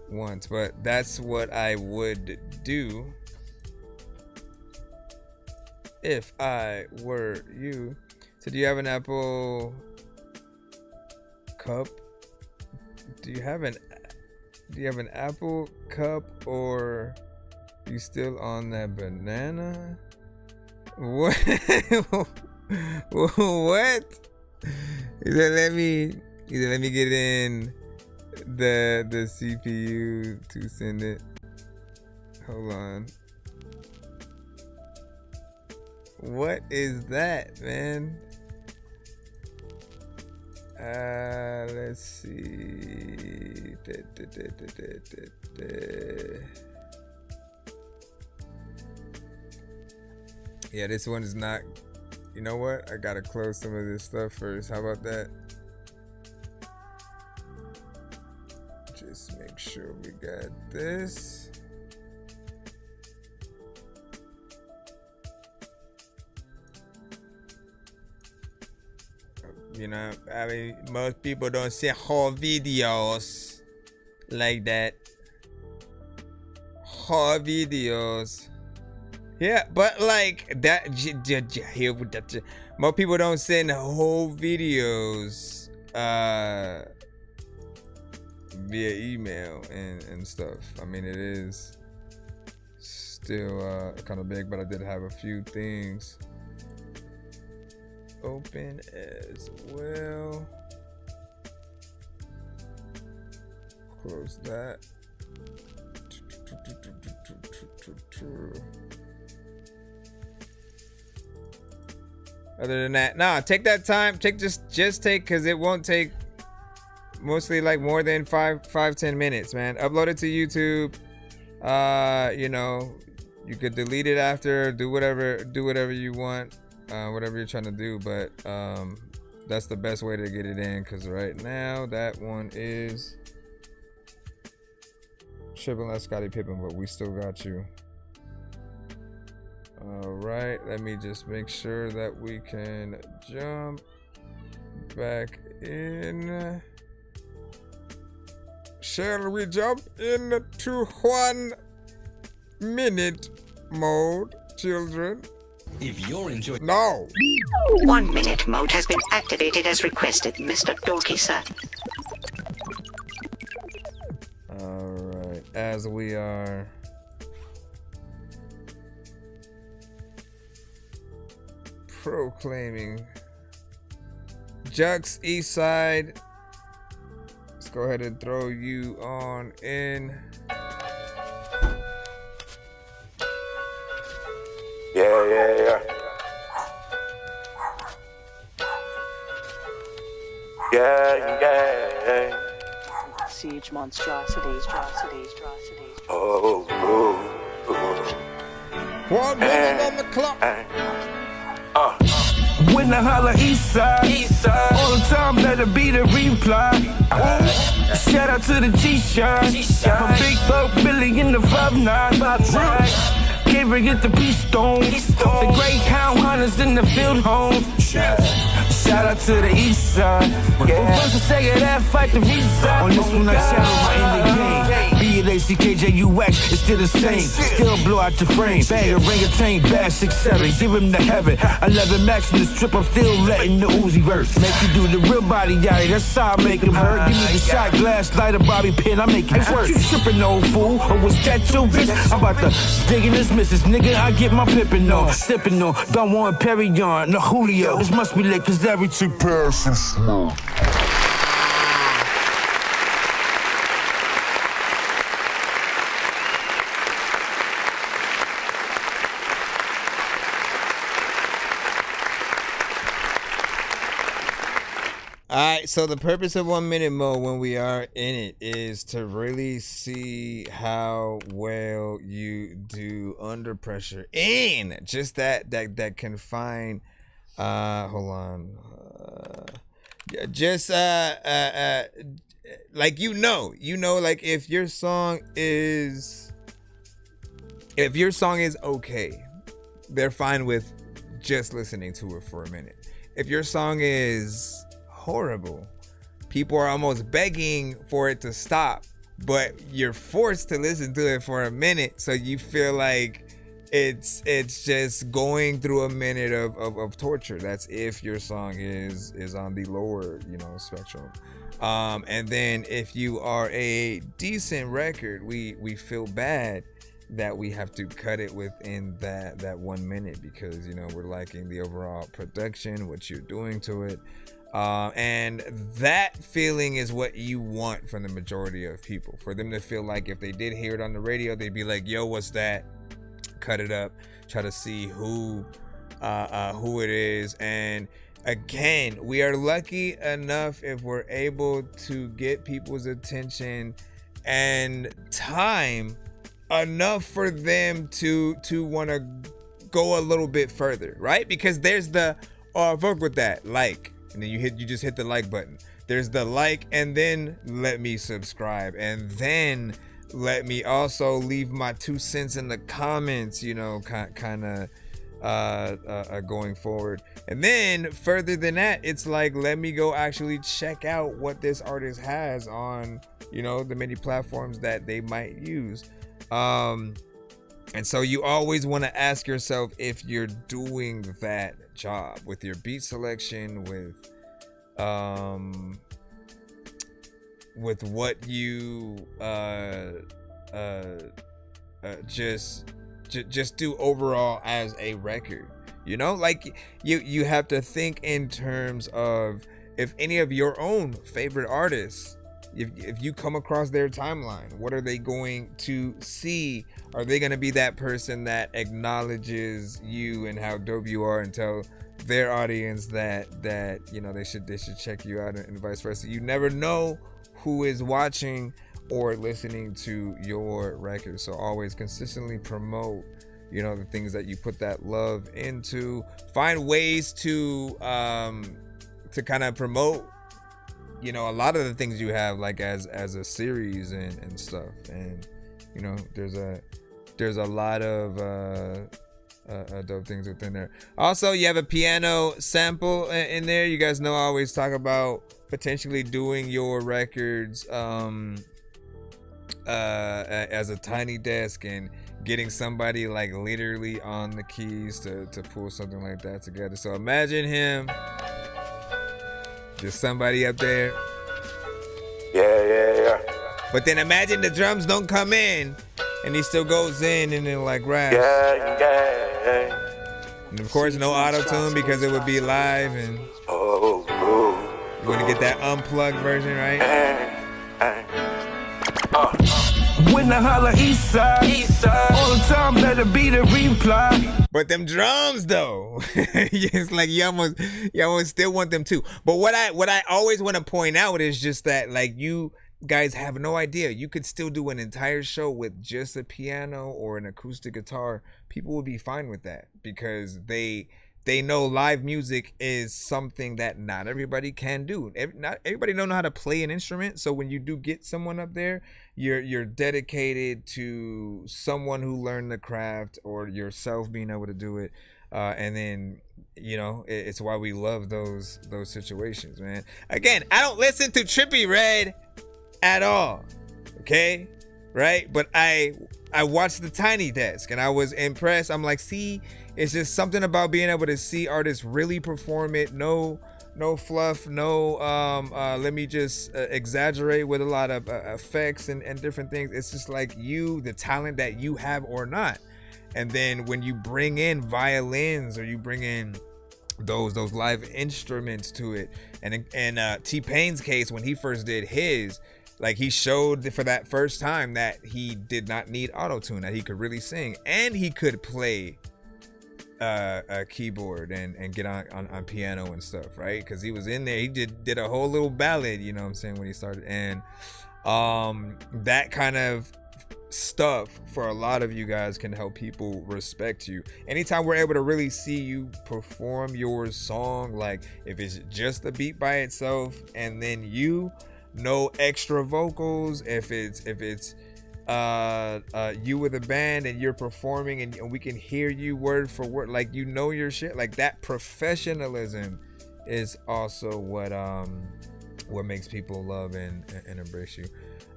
S4: once, but that's what I would do if I were you. So do you have an Apple Cup? Do you have an Apple Cup, or you still on that banana? What? What? Either let me get in the CPU to send it. Hold on. What is that, man? Let's see. Yeah, this one is not. You know what? I gotta close some of this stuff first. How about that? Just make sure we got this. You know, I mean, most people don't see whole videos like that. Whole videos. Yeah, but like that, here with that, more people don't send whole videos via email and stuff. I mean, it is still kind of big, but I did have a few things open as well. Close that. Other than that, nah, take that time. Just take, because it won't take mostly like more than 5-10 minutes, man. Upload it to YouTube. You know, you could delete it after, do whatever you want, whatever you're trying to do, but that's the best way to get it in, because right now that one is Triple S Scottie Pippen, but we still got you. All right, let me just make sure that we can jump back in. Shall we jump into 1 minute mode, children?
S19: If you're enjoying.
S4: No!
S20: 1 minute mode has been activated as requested, Mr. Dorky, sir.
S4: Alright, as we are proclaiming Jux Eastside, let's go ahead and throw you on in.
S21: Yeah.
S20: Siege monstrosities.
S21: Oh.
S4: 1 minute on the clock.
S2: When I holler east side, all the time better be the reply. Shout out to the G-Shine. From Big Boat Billy in the 5'9".
S3: gave her get the peace stone. The Greyhound hunters in the field homes. Shout out to the east side. First to say it, that fight the reside. On this one I channel my inner game. B-A-C-K-J-U-X, it's still the same. Still blow out the frame. Bang a orangutan, bash 6-7. Give him the heaven. 11 max in this trip, I'm still letting the Uzi verse. Make you do the real body, yachty, that's how I make him hurt. Give me the shot glass, light a bobby pin, I make it work. You tripping, old fool, or was that your bitch? I'm about to dig in this missus, nigga, I get my pippin' on. Sippin' on, don't want Perignon, no Julio. This must be lit, cause every two pairs some smoke.
S4: Alright, so the purpose of 1 minute mode when we are in it is to really see how well you do under pressure in just that confined hold on. Just like like if your song is okay, they're fine with just listening to it for a minute. If your song is horrible, people are almost begging for it to stop, but you're forced to listen to it for a minute, so you feel like it's just going through a minute of torture. That's if your song is on the lower spectrum. And then if you are a decent record, we feel bad that we have to cut it within that 1 minute because we're liking the overall production, what you're doing to it. And that feeling is what you want from the majority of people, for them to feel like if they did hear it on the radio, they'd be like, yo, what's that? Cut it up, try to see who it is. And again, we are lucky enough if we're able to get people's attention and time enough for them to want to go a little bit further, right? Because there's the fuck with that, like, and then you just hit the like button. There's the like, and then let me subscribe, and then let me also leave my 2 cents in the comments, kind of going forward. And then further than that, it's like, let me go actually check out what this artist has on, the many platforms that they might use. And so you always want to ask yourself if you're doing that job with your beat selection, with what you just do overall as a record. Like you have to think in terms of if any of your own favorite artists, if you come across their timeline, what are they going to see? Are they going to be that person that acknowledges you and how dope you are and tell their audience that they should check you out, and vice versa? You never know who is watching or listening to your record, so always consistently promote the things that you put that love into. Find ways to kind of promote a lot of the things you have, like as a series and stuff. And there's a lot of dope things within there. Also, you have a piano sample in there. You guys know I always talk about potentially doing your records as a tiny desk and getting somebody like literally on the keys to pull something like that together. So imagine him, just somebody up there.
S21: Yeah.
S4: But then imagine the drums don't come in and he still goes in and then like raps.
S21: Yeah.
S4: And of course no auto-tune because it would be live, and you want to get that unplugged version, right?
S3: When I holler east side, all the time better be the reply.
S4: But them drums though, it's like you almost still want them too. But what I always want to point out is just that, like, you guys have no idea. You could still do an entire show with just a piano or an acoustic guitar. People would be fine with that because they they know live music is something that not everybody can do. Not everybody don't know how to play an instrument. So when you do get someone up there, you're dedicated to someone who learned the craft or yourself being able to do it. And then, you know, it's why we love those situations, man. Again, I don't listen to Trippie Redd at all. Okay? Right? But I watched the Tiny Desk and I was impressed. I'm like, see, it's just something about being able to see artists really perform it. No fluff, let me just exaggerate with a lot of effects and different things. It's just like the talent that you have or not. And then when you bring in violins or you bring in those live instruments to it, and T-Pain's case, when he first did his, like, he showed for that first time that he did not need auto-tune, that he could really sing and he could play a keyboard and get on piano and stuff, right? Because he was in there, he did a whole little ballad, you know what I'm saying, when he started. And that kind of stuff for a lot of you guys can help people respect you. Anytime we're able to really see you perform your song, like if it's just the beat by itself and then no extra vocals, if it's you with a band and you're performing and we can hear you word for word, like, you know your shit, like that professionalism is also what makes people love and embrace you.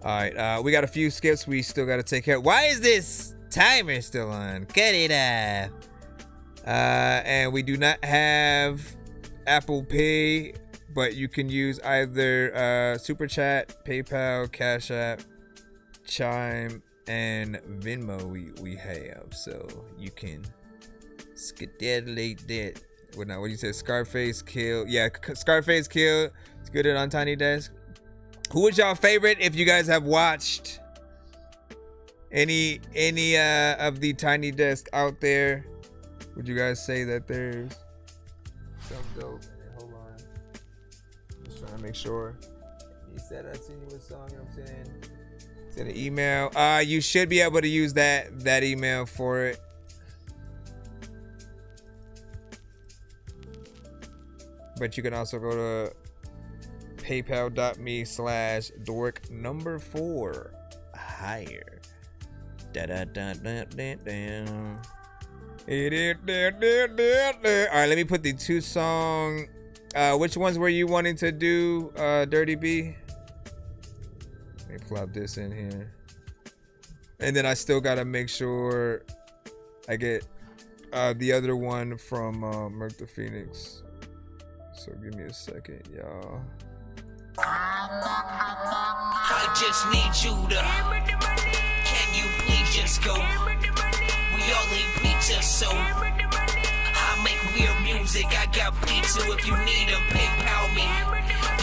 S4: All right, we got a few skips we still got to take care of. Why is this timer still on? Cut it off. And we do not have Apple Pay, but you can use either Super Chat, PayPal, Cash App, Chime, and Venmo we have. So you can skedaddle that. What do you say? Scarface Kill. Yeah, Scarface Kill. It's good on Tiny Desk. Who is y'all favorite? If you guys have watched any of the Tiny Desk out there, would you guys say that there's some dope? Hold on, just trying to make sure. He said I seen you a song. You know what I'm saying? Send an email. You should be able to use that email for it. But you can also go to paypal.me/dork4 higher. Alright, let me put the 2 song. Which ones were you wanting to do, Dirty B? Let me plop this in here. And then I still gotta make sure I get the other one from Merc the Phoenix. So give me a second, y'all.
S10: I just need you to. Can you please just go? We all eat pizza, so I make weird music. I got pizza if you need them. PayPal me.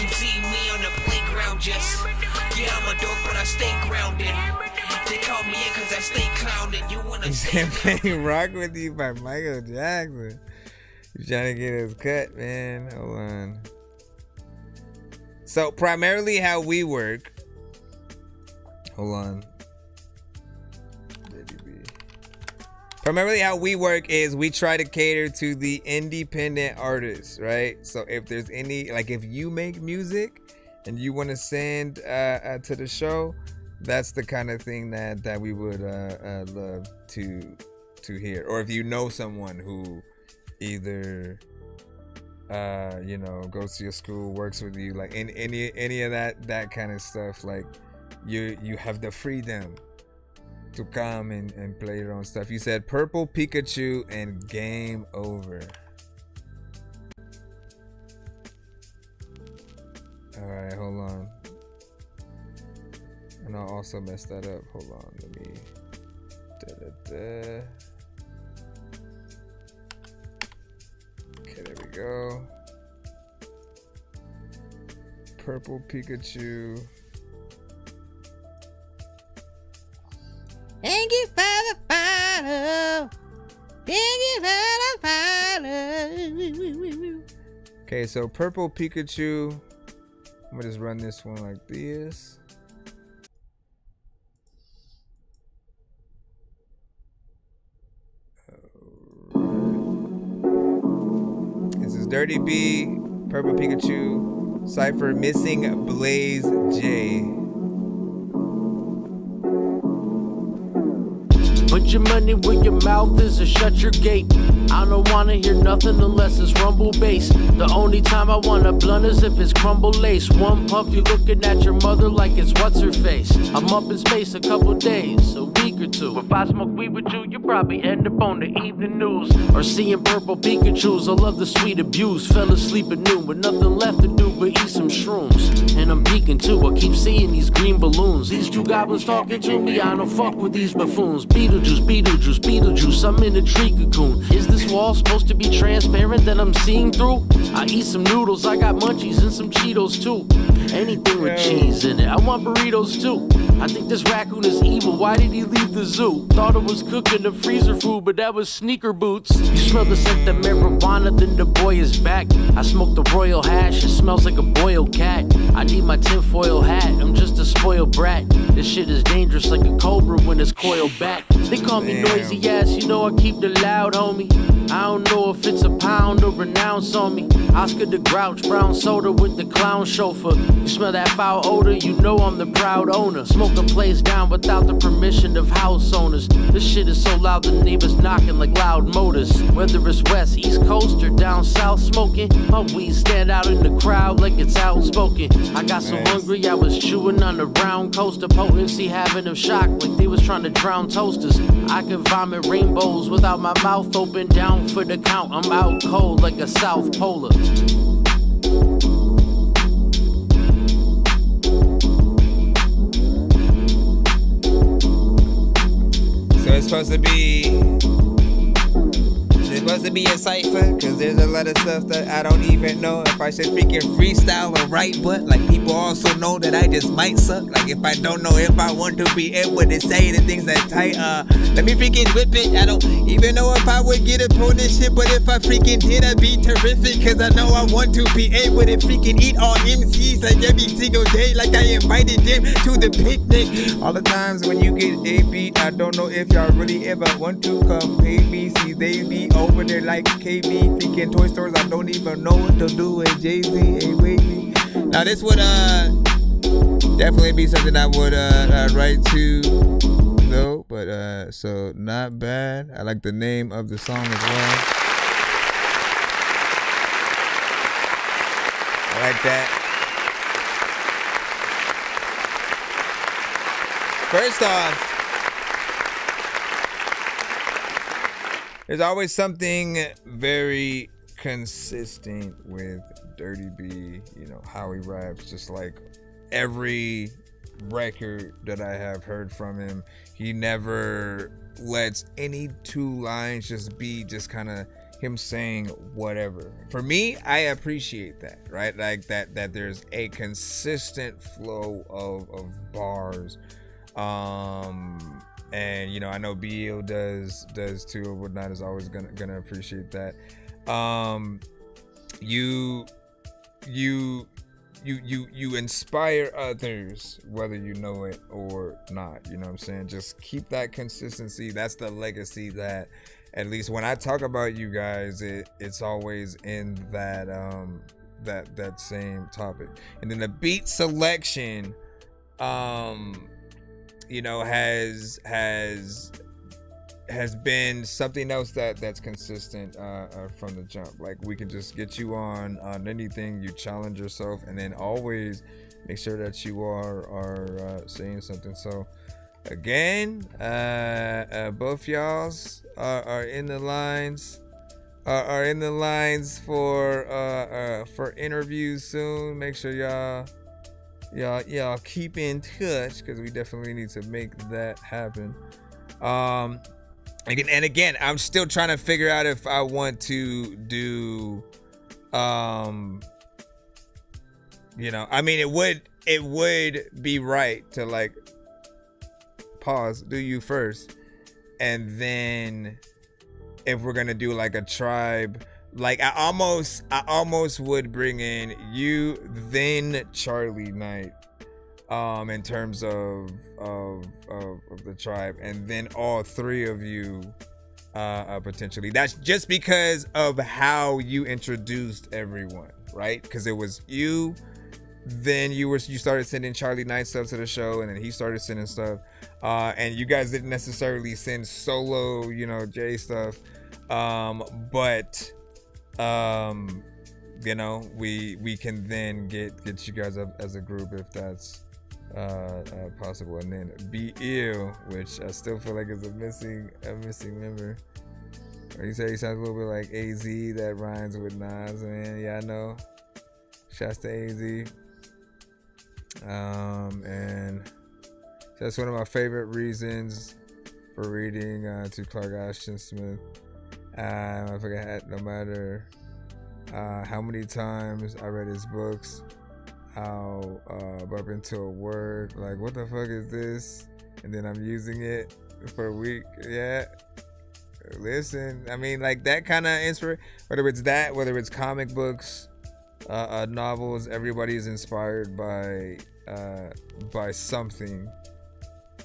S10: You see me on the playground, just I'm a dork, but I stay grounded. They call me in cause I stay clowned. You wanna
S4: stay playing Rock With You by Michael Jackson. He's trying to get his cut, man. Hold on. So primarily how we work. Hold on. Primarily how we work is we try to cater to the independent artists, right? So if there's any, like if you make music and you want to send to the show, that's the kind of thing that we would love to hear. Or if you know someone who either goes to your school, works with you, like in any of that kind of stuff, like you have the freedom to come and play your own stuff. You said Purple Pikachu and Game Over. All right, hold on. And I also messed that up. Hold on, let me. Okay, there we go. Purple Pikachu.
S11: Thank you for the follow. Thank you for the follow.
S4: Okay, so Purple Pikachu. I'm gonna just run this one like this. is Dirty B, Purple Pikachu, Cypher, Missing Blaze J.
S18: Put your money where your mouth is or shut your gate. I don't wanna hear nothing unless it's rumble bass. The only time I wanna blunt is if it's crumble lace. One puff, you looking at your mother like it's what's her face. I'm up in space a couple days, a week or two. If I smoke weed with you, you probably end up on the evening news or seeing purple Pikachus. I love the sweet abuse. Fell asleep at noon with nothing left to do but eat some shrooms. And I'm peeking too. I keep seeing these green balloons. These two goblins talking to me. I don't fuck with these buffoons. Beetlejuice, Beetlejuice, Beetlejuice. I'm in a tree cocoon. Is this wall supposed to be transparent that I'm seeing through? I eat some noodles. I got munchies and some Cheetos too. Anything with cheese in it. I want burritos too. I think this raccoon is evil. Why did he leave the zoo? Thought it was cooking the freezer food, but that was sneaker boots. You smell the scent of marijuana, then the boy is back. I smoke the royal hash, it smells like a boiled cat. I need my tinfoil hat, I'm just a spoiled brat. This shit is dangerous like a cobra when it's coiled back. They call me noisy ass, you know I keep the loud, homie. I don't know if it's a pound or an ounce on me. Oscar the Grouch, brown soda with the clown chauffeur. You smell that foul odor, you know I'm the proud owner. Smoke a place down without the permission of house owners. This shit is so loud the neighbors knocking like loud motors. Whether it's west, east coast, or down south smoking, my weed stand out in the crowd like it's outspoken. I got so hungry I was chewing on the round coaster. Potency having them shocked like they was trying to drown toasters. I could vomit rainbows without my mouth open. Down for the count, I'm out cold like a South Polar.
S4: So it's supposed to be a cipher, cause there's a lot of stuff that I don't even know if I should freaking freestyle or write, but like people also know that I just might suck. Like if I don't know if I want to be able to say the things that tight, let me freaking whip it. I don't even know if I would get up on this shit, but if I freaking did, I'd be terrific, cause I know I want to be able to freaking eat all MCs like every single day, like I invited them to the picnic. All the times when you get a beat, I don't know if y'all really ever want to come pay me. See, they be over there like KB, freaking toy stores. I don't even know what to do with Jay-Z. Hey, wavy. Now this would definitely be something I would write to though, but so not bad. I like the name of the song as well. I like that. First off, there's always something very consistent with Dirty B, you know, how he raps. Just like every record that I have heard from him, he never lets any two lines just be just kind of him saying whatever. For me, I appreciate that, right? Like that there's a consistent flow of bars. And you know, I know BL does too, or whatnot, is always gonna appreciate that. You inspire others whether you know it or not. You know what I'm saying? Just keep that consistency. That's the legacy that, at least when I talk about you guys, it's always in that that same topic. And then the beat selection, you know, has been something else that's consistent from the jump. Like we can just get you on anything, you challenge yourself, and then always make sure that you are saying something. So again, both y'all's are in the lines. Are in the lines for interviews soon. Make sure y'all keep in touch, because we definitely need to make that happen. Again, I'm still trying to figure out if I want to do, you know, I mean, it would be right to like pause, do you first, and then if we're gonna do like a tribe, like I almost would bring in you, then Charlie Knight, in terms of the tribe, and then all three of you potentially. That's just because of how you introduced everyone, right? Because it was you, then you started sending Charlie Knight stuff to the show, and then he started sending stuff, and you guys didn't necessarily send solo, Jay stuff, but we can then get you guys up as a group if that's possible. And then Be Ill, which I still feel like is a missing member. Or you say he sounds a little bit like AZ, that rhymes with Nas, man. Yeah, I know. Shouts to AZ. And that's one of my favorite reasons for reading to Clark Ashton Smith. I forgot, no matter how many times I read his books, I'll bump into a word like, what the fuck is this? And then I'm using it for a week. Yeah. Listen, I mean, like that kind of inspiration, whether it's comic books, novels, everybody's inspired by something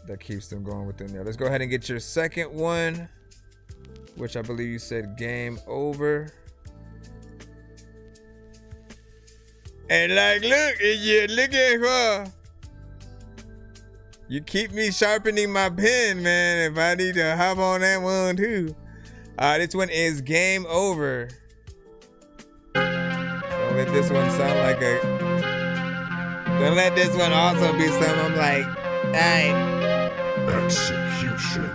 S4: that keeps them going within there. Let's go ahead and get your second one, which I believe you said Game Over. And like, look at her. You keep me sharpening my pen, man, if I need to hop on that one too. This one is Game Over. Don't let this one sound like don't let this one also be something I'm like,
S5: Execution.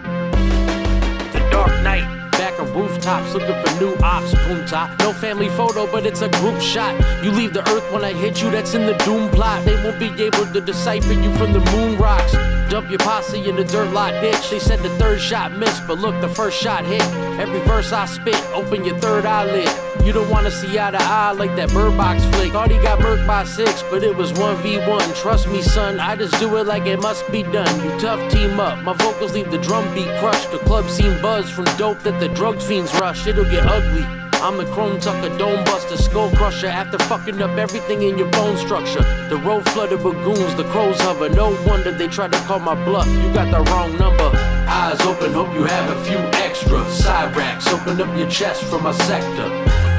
S18: The Dark Knight. Back on rooftops looking for new ops, punta. No family photo, but it's a group shot. You leave the earth when I hit you, that's in the doom plot. They won't be able to decipher you from the moon rocks. Dump your posse in the dirt lot ditch. They said the third shot missed, but look, the first shot hit. Every verse I spit, open your third eyelid. You don't wanna see eye to eye like that Bird Box flick. Thought he got murked by 6, but it was 1v1. Trust me, son, I just do it like it must be done. You tough, team up. My vocals leave the drum beat crushed. The club scene buzz from dope that the drug fiends rush. It'll get ugly. I'm the chrome tucker, dome buster, skull crusher. After fucking up everything in your bone structure. The road flooded with goons, the crows hover. No wonder they tried to call my bluff. You got the wrong number. Eyes open, hope you have a few extra. Side racks, open up your chest from my sector.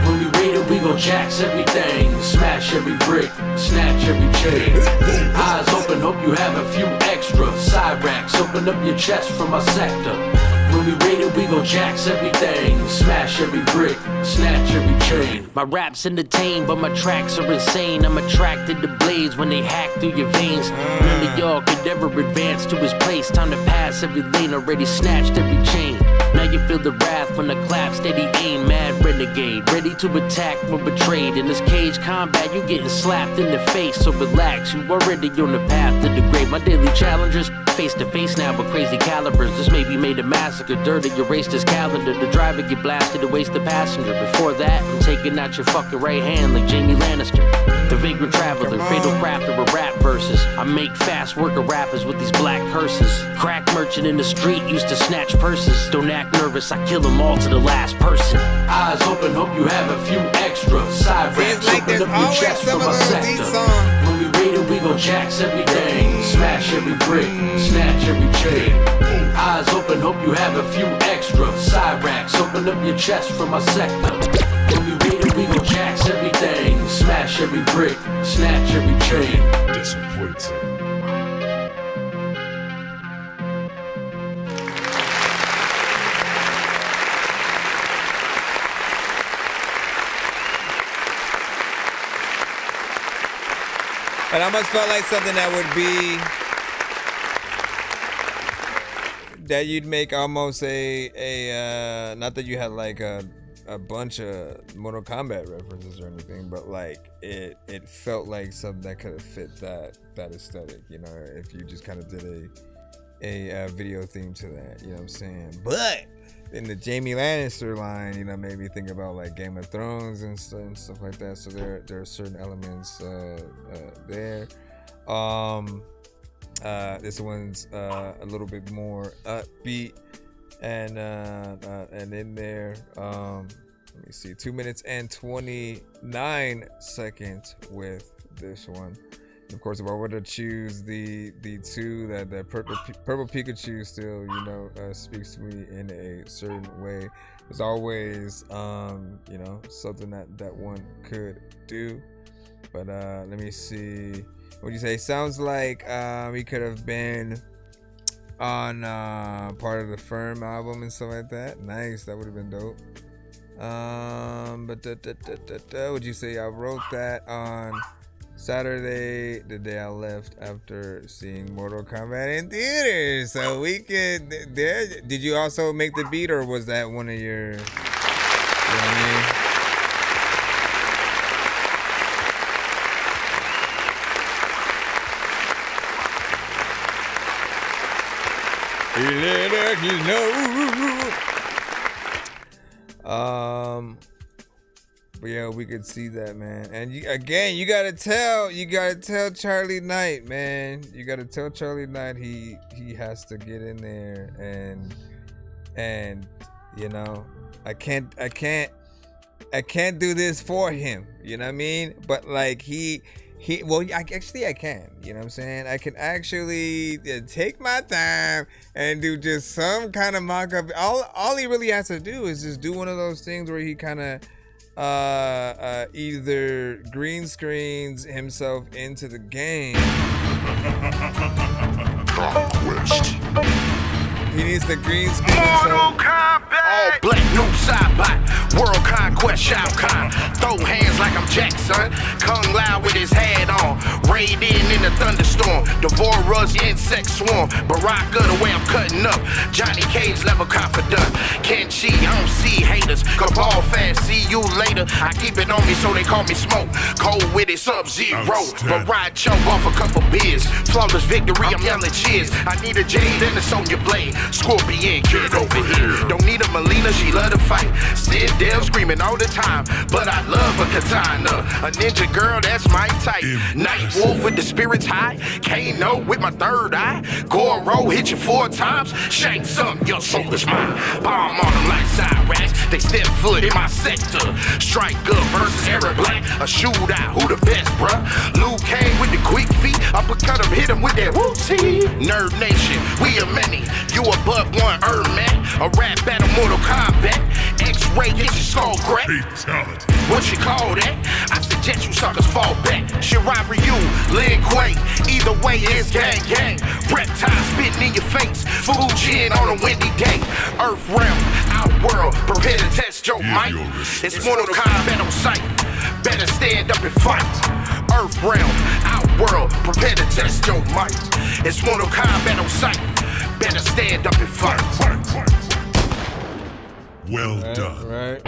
S18: When we raid it, we gon' jacks everything. Smash every brick, snatch every chain. Eyes open, hope you have a few extra. Side racks, open up your chest from my sector. When we raid it, we gon' jacks everything. Smash every brick, snatch every chain. My raps entertain, but my tracks are insane. I'm attracted to blades when they hack through your veins. None of y'all could ever advance to his place. Time to pass every lane, already snatched every chain. Now you feel the wrath when the clap steady aim. Mad renegade, ready to attack when betrayed. In this cage combat, you getting slapped in the face. So relax, you already on the path to degrade. My daily challengers, face to face now with crazy calibers. This may be made a massacre, dirty, erase this calendar. The driver get blasted to waste the passenger. Before that, I'm taking out your fucking right hand like Jamie Lannister. The vagrant traveler, fatal crafter of rap verses. I make fast work of rappers with these black curses. Crack merchant in the street used to snatch purses. Don't act nervous, I kill them all to the last person. Eyes open, hope you have a few extra. Side racks, open up your chest from my sector. When we raid it, we gon' jacks everything. Smash every brick, snatch every chain. Eyes open, hope you have a few extra. Side racks, open up your chest from my sector. When we raid it, we gon' jacks everything. Smash every brick, snatch every chain.
S5: Disappointing.
S4: And I almost felt like something that would be that you'd make almost a not that you had like a bunch of Mortal Kombat references or anything, but like it felt like something that could have fit that aesthetic, if you just kind of did a video theme to that, you know what I'm saying? But in the Jamie Lannister line, made me think about like Game of Thrones and stuff like that. So there are certain elements there. This one's a little bit more upbeat and in there. Let me see, 2 minutes and 29 seconds with this one. Of course, if I were to choose the two, that purple Pikachu still, you know, speaks to me in a certain way. There's always, you know, something that one could do. But let me see. What do you say? Sounds like he could have been on part of the Firm album and stuff like that. Nice, that would have been dope. But would you say I wrote that on Saturday, the day I left after seeing Mortal Kombat in theaters? So we could. Did you also make the beat, or was that one of your? You know what I mean? But yeah, we could see that, man. And you gotta tell Charlie Knight, man. You gotta tell Charlie Knight he has to get in there and you know, I can't do this for him. You know what I mean? But like I can, you know what I'm saying? I can actually take my time and do just some kind of mock-up. All he really has to do is just do one of those things where he kind of either green screens himself into the game. He needs to green screen himself.
S7: All black, new side-bot, world conquest, Shao Kahn. Throw hands like I'm Jackson. Kung Lao with his hat on. Raid in a thunderstorm. Devourers, insect swarm. Baraka, the way I'm cutting up. Johnny Cage level confident. Kenchi, I don't see haters. Cabal fast, see you later. I keep it on me so they call me Smoke. Cold with it, Sub-Zero. But ride choke off a couple beers. Flawless victory, I'm yelling cheers. I need a Jade and a Sonya Blade. Scorpion kid over here. Don't need a Melina, she love to fight. Sid Dale screaming all the time, but I love a katana. A ninja girl, that's my type. Night Wolf with the spirits high. Kano with my third eye. Goro hit you 4 times. Shank some, your soul is mine. Bomb on them like Cyrax. They step foot in my sector. Strike up versus Eric Black. A shootout, who the best, bruh? Liu Kang with the quick feet. Uppercut him, hit him with that whoopsie. Nerd Nation, we are many. You a but one man. A rap battle, Mortal Kombat. X-ray, get your skull cracked. Fatality. What you call that? I suggest you suckers fall back. Shirai Ryu, Lin Kuei. Either way, it's gang gang. Reptile spitting in your face. Fujin on a windy day. Earth realm, outworld. Prepare to test your might. It's Mortal Kombat on sight. Better stand up and fight. Earth realm, outworld. Prepare to test your might. It's Mortal Kombat on sight. Better stand up and fight.
S5: Well done.
S4: Right.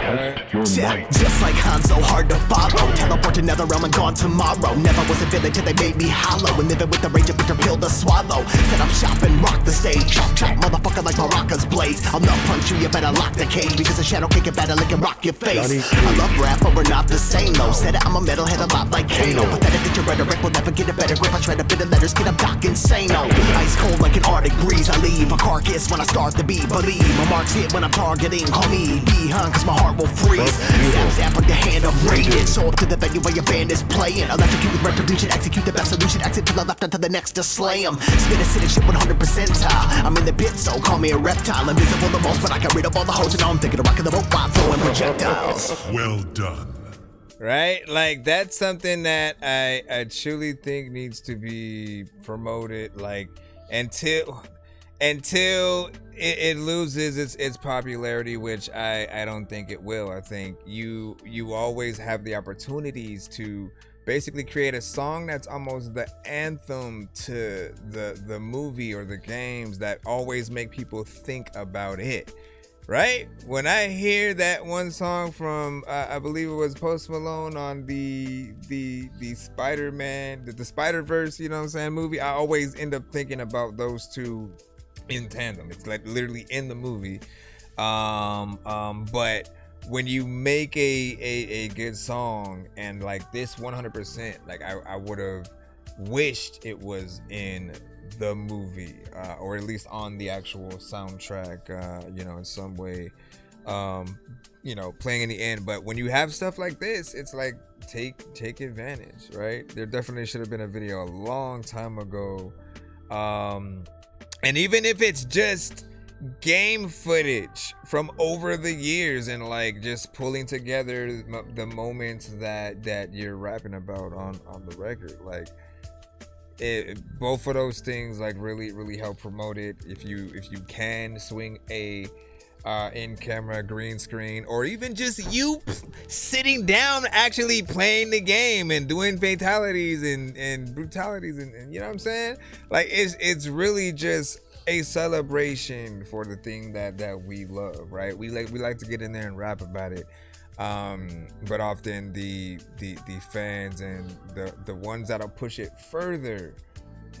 S22: Yeah, just like Hanzo, hard to follow. Teleport to another realm and gone tomorrow. Never was a villain till they made me hollow. And living with the rage of bitter pill to swallow. Set up shop and rock the stage. Chop, chop, motherfucker like Baraka's blades. I'll not punch you, you better lock the cage. Because the shadow kick it better, like can rock your face. I love rap, but we're not the same though. Said it, I'm a metalhead a lot like Kano. Pathetic that your rhetoric will never get a better grip. I shred a bit of letters, get up doc insane-o. Ice cold like an Arctic breeze. I leave a carcass when I start the beat. Believe my marks hit when I'm targeting. Call me B-hun, cause my heart will freeze. Zap zap like the hand of radiant. Show up to the venue where your band is playing. Electrocute with retribution, execute the best solution. Exit to the left until the next to slay him. Spin a sitting shit 100%. I'm in the pit, so call me a reptile. Invisible the most, but I can read up all the hoes. And now I'm thinking of rocking the boat while throwing projectiles.
S5: Well done.
S4: Right? Like, that's something that I truly think needs to be promoted. Like, until it loses its popularity, which I don't think it will. I think you always have the opportunities to basically create a song that's almost the anthem to the movie or the games that always make people think about it. Right? When I hear that one song from I believe it was Post Malone on the Spider-Man, the Spider-Verse, you know what I'm saying, movie, I always end up thinking about those two in tandem. It's like literally in the movie. But when you make a good song, and like this 100%, like I would have wished it was in the movie, or at least on the actual soundtrack, you know, in some way. you know, playing in the end. But when you have stuff like this, it's like take advantage, right? There definitely should have been a video a long time ago. And even if it's just game footage from over the years and like just pulling together the moments that you're rapping about on the record, like both of those things like really help promote it. If you can swing a in-camera green screen, or even just you sitting down actually playing the game and doing fatalities and brutalities and you know what I'm saying, like it's really just a celebration for the thing that we love, right? We like to get in there and rap about it, but often the fans and the ones that'll push it further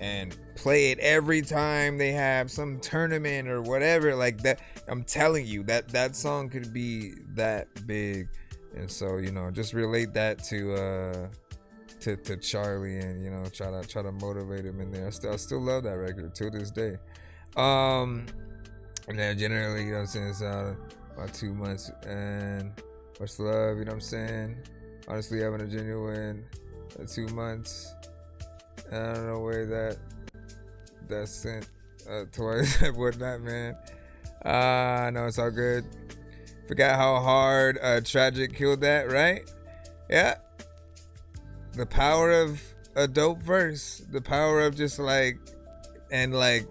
S4: and play it every time they have some tournament or whatever like that, I'm telling you that song could be that big. And so, you know, just relate that to Charlie, and you know, try to motivate him in there. I still love that record to this day. And then generally, you know what I'm saying, it's about 2 months, and much love, you know what I'm saying. Honestly, having a genuine 2 months. I don't know where that sent towards whatnot, man. I know it's all good. Forgot how hard Tragic killed that, right? Yeah. The power of a dope verse, the power of just like, and like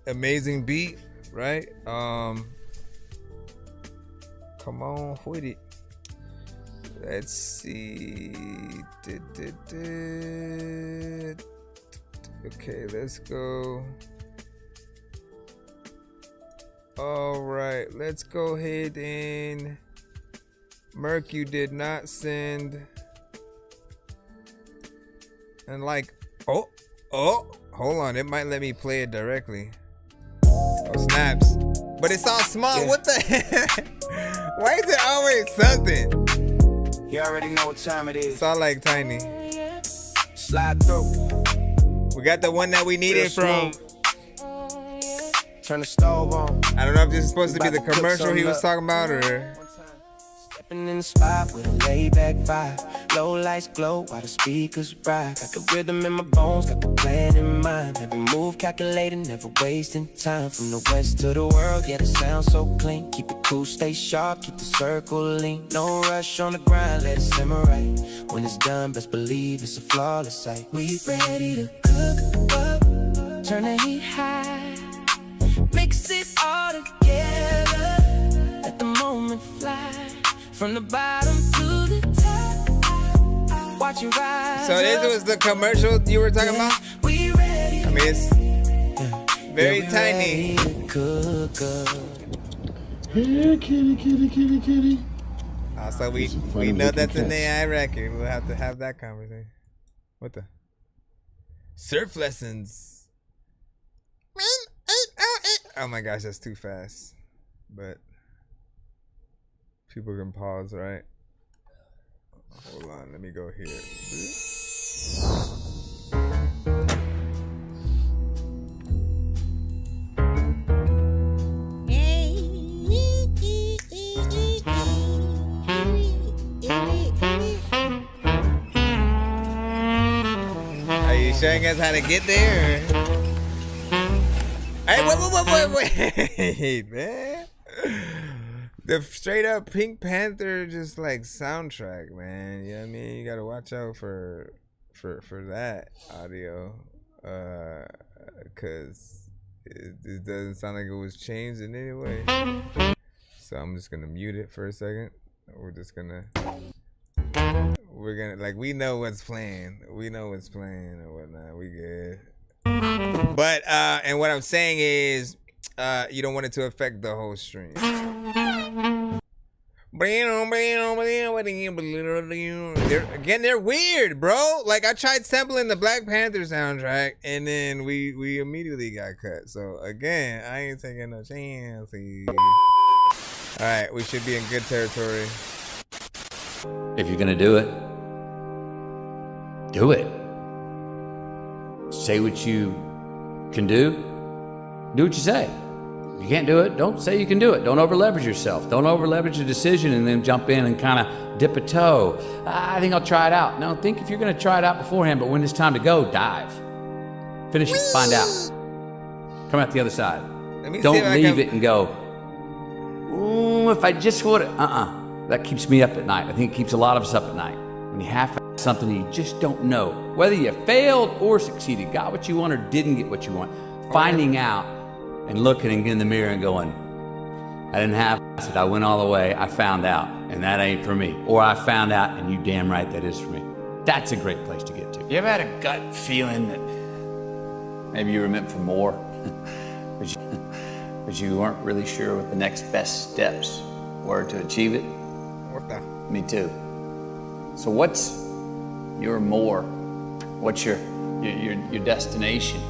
S4: amazing beat, right? Come on with it. Let's see. Okay, let's go. All right, let's go ahead and Merc, you did not send. And like, oh, hold on, it might let me play it directly. Oh, snaps. But it's all small. Yeah. What the heck? Why is it always something?
S3: You already know what time it is.
S4: It's all like tiny.
S3: Slide through.
S4: We got the one that we needed from.
S3: Turn the stove on.
S4: I don't know if this is supposed to be the commercial he was talking about or.
S3: Stepping in the spot with a laid back vibe. Low lights glow while the speakers rock. Got the rhythm in my bones, got the plan in mind. Every move calculated, never wasting time. From the west to the world, yeah, the sound so clean. Keep it cool, stay sharp, keep the circle lean. No rush on the grind, let it simmer right. When it's done, best believe it's a flawless sight. We ready to cook up, turn the heat high. Mix it all together, let the moment fly. From the bottom to the top, watch it rise.
S4: So this was the commercial you were talking about?
S3: We ready.
S4: I mean, it's very tiny.
S13: Hey, kitty.
S4: Also, we know that's an AI record. We'll have to have that conversation. What the? Surf lessons. Oh my gosh, that's too fast. But people can pause, right? Hold on, let me go here. Are you showing us how to get there? Hey, wait, man. The straight up Pink Panther just like soundtrack, man. You know what I mean? You gotta watch out for that audio. Cause it doesn't sound like it was changed in any way. So I'm just gonna mute it for a second. We're gonna like, we know what's playing. We know what's playing or whatnot. We good. But and what I'm saying is you don't want it to affect the whole stream. They're weird, bro. Like, I tried sampling the Black Panther soundtrack and then we immediately got cut. So again, I ain't taking no chances. Alright, we should be in good territory.
S1: If you're gonna do it, do it. Say what you can do what you say. You can't do it, don't say you can do it. Don't over leverage yourself. Don't over leverage a decision and then jump in and kind of dip a toe. I think I'll try it out. No, think if you're gonna try it out beforehand, but when it's time to go, dive. Finish it, find out. Come out the other side. Don't leave it and go, ooh, if I just would, that keeps me up at night. I think it keeps a lot of us up at night. When you half something you just don't know, whether you failed or succeeded, got what you want or didn't get what you want, finding out and looking in the mirror and going, I didn't have it, I went all the way, I found out, and that ain't for me. Or I found out, and you damn right that is for me. That's a great place to get to.
S6: You ever had a gut feeling that maybe you were meant for more, but you weren't really sure what the next best steps were to achieve it?
S4: What the?
S6: Me too. So what's your more? What's your destination?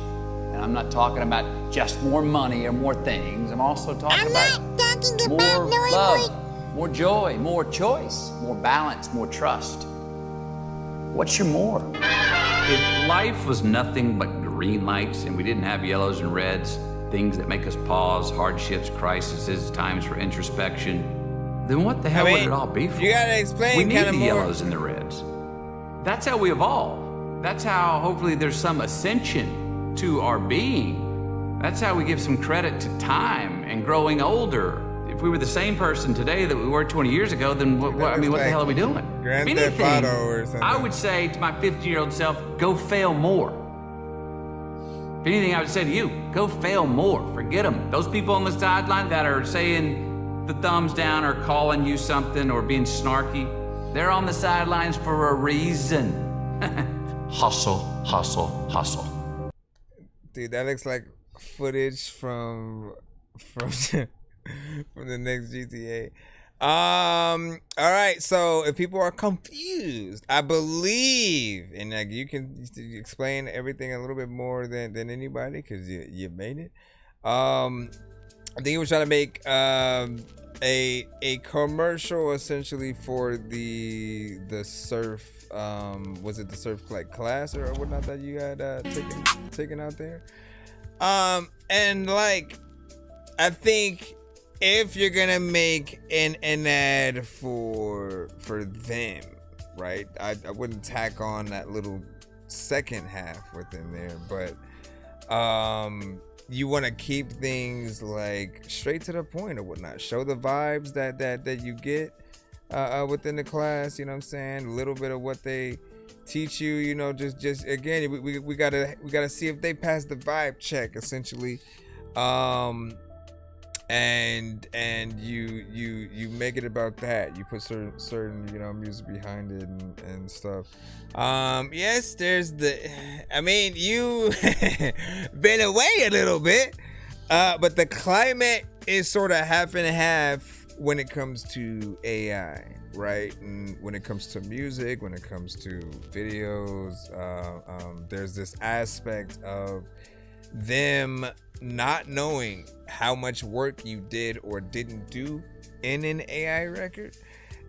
S6: And I'm not talking about just more money or more things. I'm also talking about more love, more joy, more choice, more balance, more trust. What's your more?
S1: If life was nothing but green lights and we didn't have yellows and reds, things that make us pause, hardships, crises, times for introspection, then what the hell would it all be for?
S4: You gotta explain
S1: we need
S4: kind of
S1: the
S4: more.
S1: yellows and the reds. That's how we evolve. That's how hopefully there's some ascension to our being. That's how we give some credit to time and growing older. If we were the same person today that we were 20 years ago, then what the hell are we doing?
S4: Grand
S1: If
S4: Theft
S1: anything,
S4: Auto or something.
S1: I would say to my 50-year-old self, go fail more. If anything, I would say to you, go fail more. Forget them. Those people on the sideline that are saying the thumbs down or calling you something or being snarky, they're on the sidelines for a reason. Hustle, hustle, hustle.
S4: Dude, that looks like footage from the next GTA. All right, so if people are confused, I believe, and like you can explain everything a little bit more than anybody because you made it. I think he was trying to make a commercial essentially for the surf. Was it the surf like class or whatnot that you had taken out there? And like, I think if you're gonna make an ad for them, right? I wouldn't tack on that little second half within there, but you want to keep things like straight to the point or whatnot. Show the vibes that you get within the class, you know what I'm saying? A little bit of what they teach you, you know, just again, we gotta see if they pass the vibe check essentially. And you make it about that. You put certain you know music behind it and stuff. Yes, there's you been away a little bit, but the climate is sort of half and half when it comes to AI, right? And when it comes to music, when it comes to videos, there's this aspect of them not knowing how much work you did or didn't do in an AI record,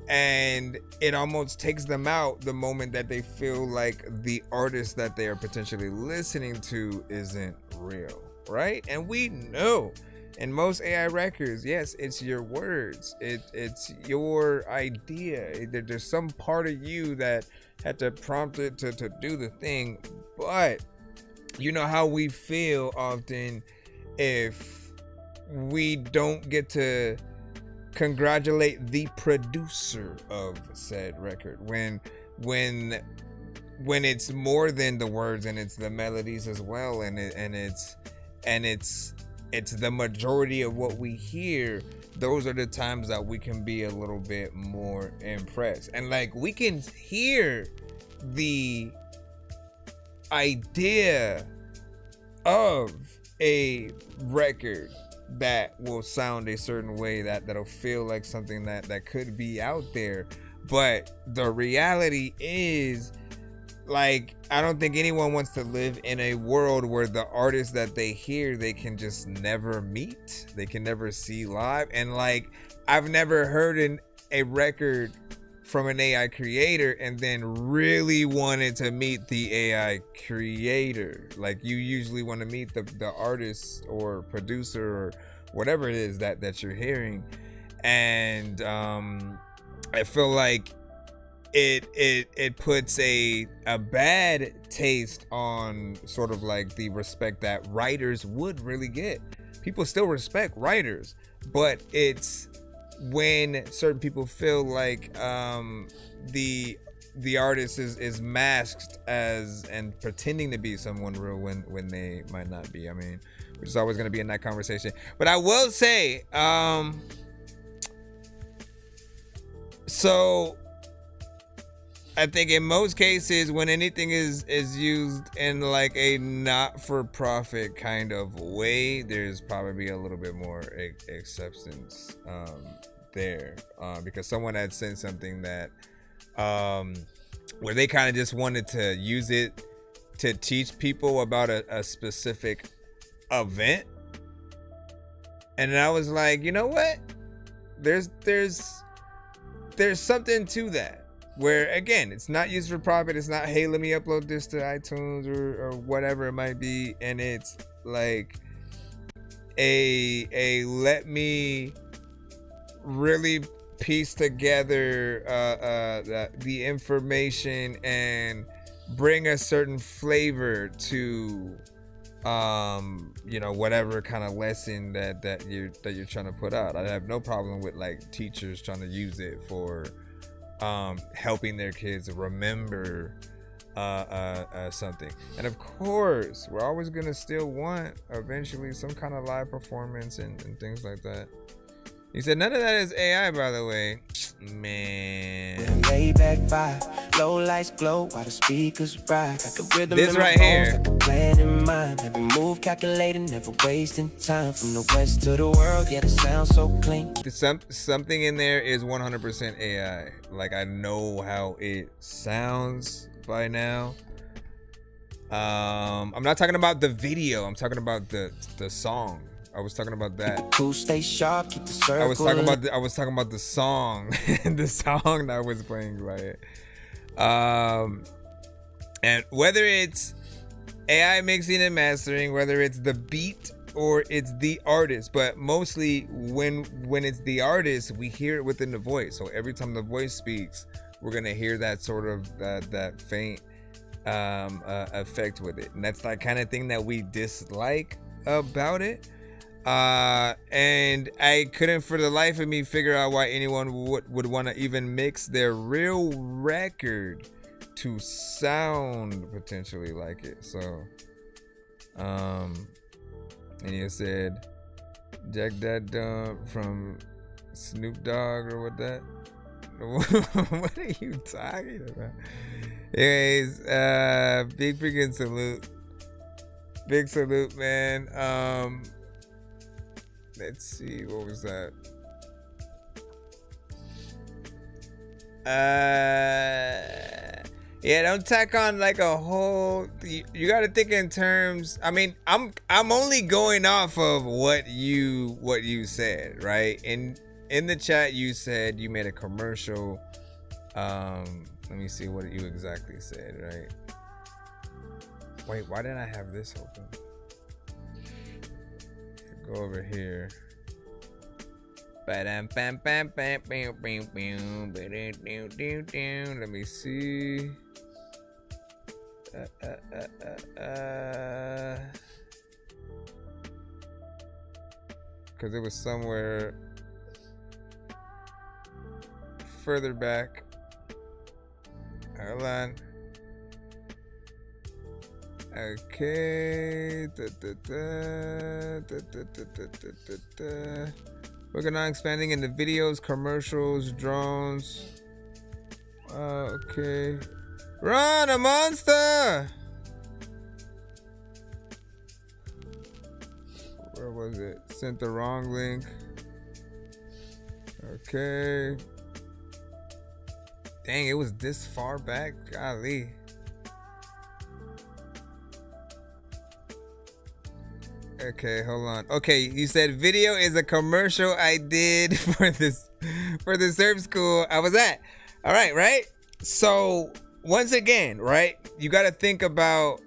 S4: and it almost takes them out the moment that they feel like the artist that they are potentially listening to isn't real, right? And we know in most AI records, yes, it's your words, it's your idea. There's some part of you that had to prompt it to do the thing, but you know how we feel often if we don't get to congratulate the producer of said record when it's more than the words and it's the melodies as well, and it's the majority of what we hear. Those are the times that we can be a little bit more impressed, and like we can hear the idea of a record that will sound a certain way, that'll feel like something that could be out there, but the reality is, like, I don't think anyone wants to live in a world where the artists that they hear they can just never meet, they can never see live. And like, I've never heard a record from an AI creator and then really wanted to meet the AI creator. Like, you usually want to meet the artist or producer whatever it is that you're hearing. And I feel like it puts a bad taste on sort of like the respect that writers would really get. People still respect writers, but it's when certain people feel like the artist is masked as and pretending to be someone real when they might not be. I mean, which is always going to be in that conversation. But I will say, so I think in most cases when anything is used in like a not-for-profit kind of way, there's probably a little bit more acceptance there, because someone had sent something that where they kind of just wanted to use it to teach people about a specific event, and I was like, you know what, there's something to that, where again, it's not used for profit. It's not, hey, let me upload this to iTunes or whatever it might be, and it's like a let me really piece together the information and bring a certain flavor to whatever kind of lesson that you're trying to put out. I have no problem with like teachers trying to use it for helping their kids remember something. And of course, we're always gonna still want eventually some kind of live performance and things like that. He said none of that is AI, by the way. Man.
S3: Layback vibe, low lights glow while the speakers rock. Like a rhythm
S4: this
S3: in
S4: right
S3: my
S4: here.
S3: bones, like a plan in mind. Every move calculated, never wasting time. From the west to the world, yeah, it sounds so clean.
S4: Something in there is 100% AI. Like, I know how it sounds by now. I'm not talking about the video. I'm talking about the song. I was talking about that.
S3: Cool, stay sharp, keep the circle.
S4: I was talking about the song, the song that was playing by it. And whether it's AI mixing and mastering, whether it's the beat or it's the artist, but mostly when it's the artist, we hear it within the voice. So every time the voice speaks, we're gonna hear that sort of that faint effect with it, and that's that kind of thing that we dislike about it. And I couldn't for the life of me figure out why anyone would want to even mix their real record to sound potentially like it. So and he said Jack that dump from Snoop Dogg or what that what are you talking about? Anyways, big freaking salute, big salute, man. Let's see, what was that? Yeah, don't tack on like a whole. You got to think in terms. I mean, I'm only going off of what you said, right? In the chat, you said you made a commercial. Let me see what you exactly said, right? Wait, why didn't I have this open? Go over here. Let me see. Because it was somewhere further back. Hold on. Okay. Working on expanding into videos, commercials, drones. Okay. Run, a monster! Where was it? Sent the wrong link. Okay. Dang, it was this far back? Golly. Okay, hold on. Okay, you said video is a commercial I did for the surf school I was at. All right, right? So once again, right? You got to think about,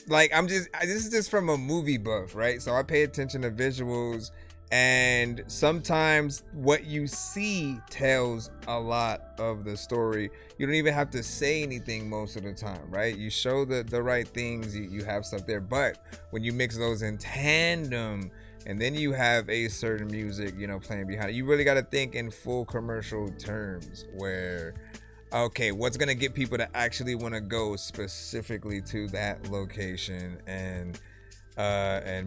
S4: like, this is just from a movie buff, right? So I pay attention to visuals And sometimes what you see tells a lot of the story. You don't even have to say anything most of the time, right? You show the right things, you have stuff there. But when you mix those in tandem, and then you have a certain music, you know, playing behind it, you really got to think in full commercial terms where, okay, what's going to get people to actually want to go specifically to that location and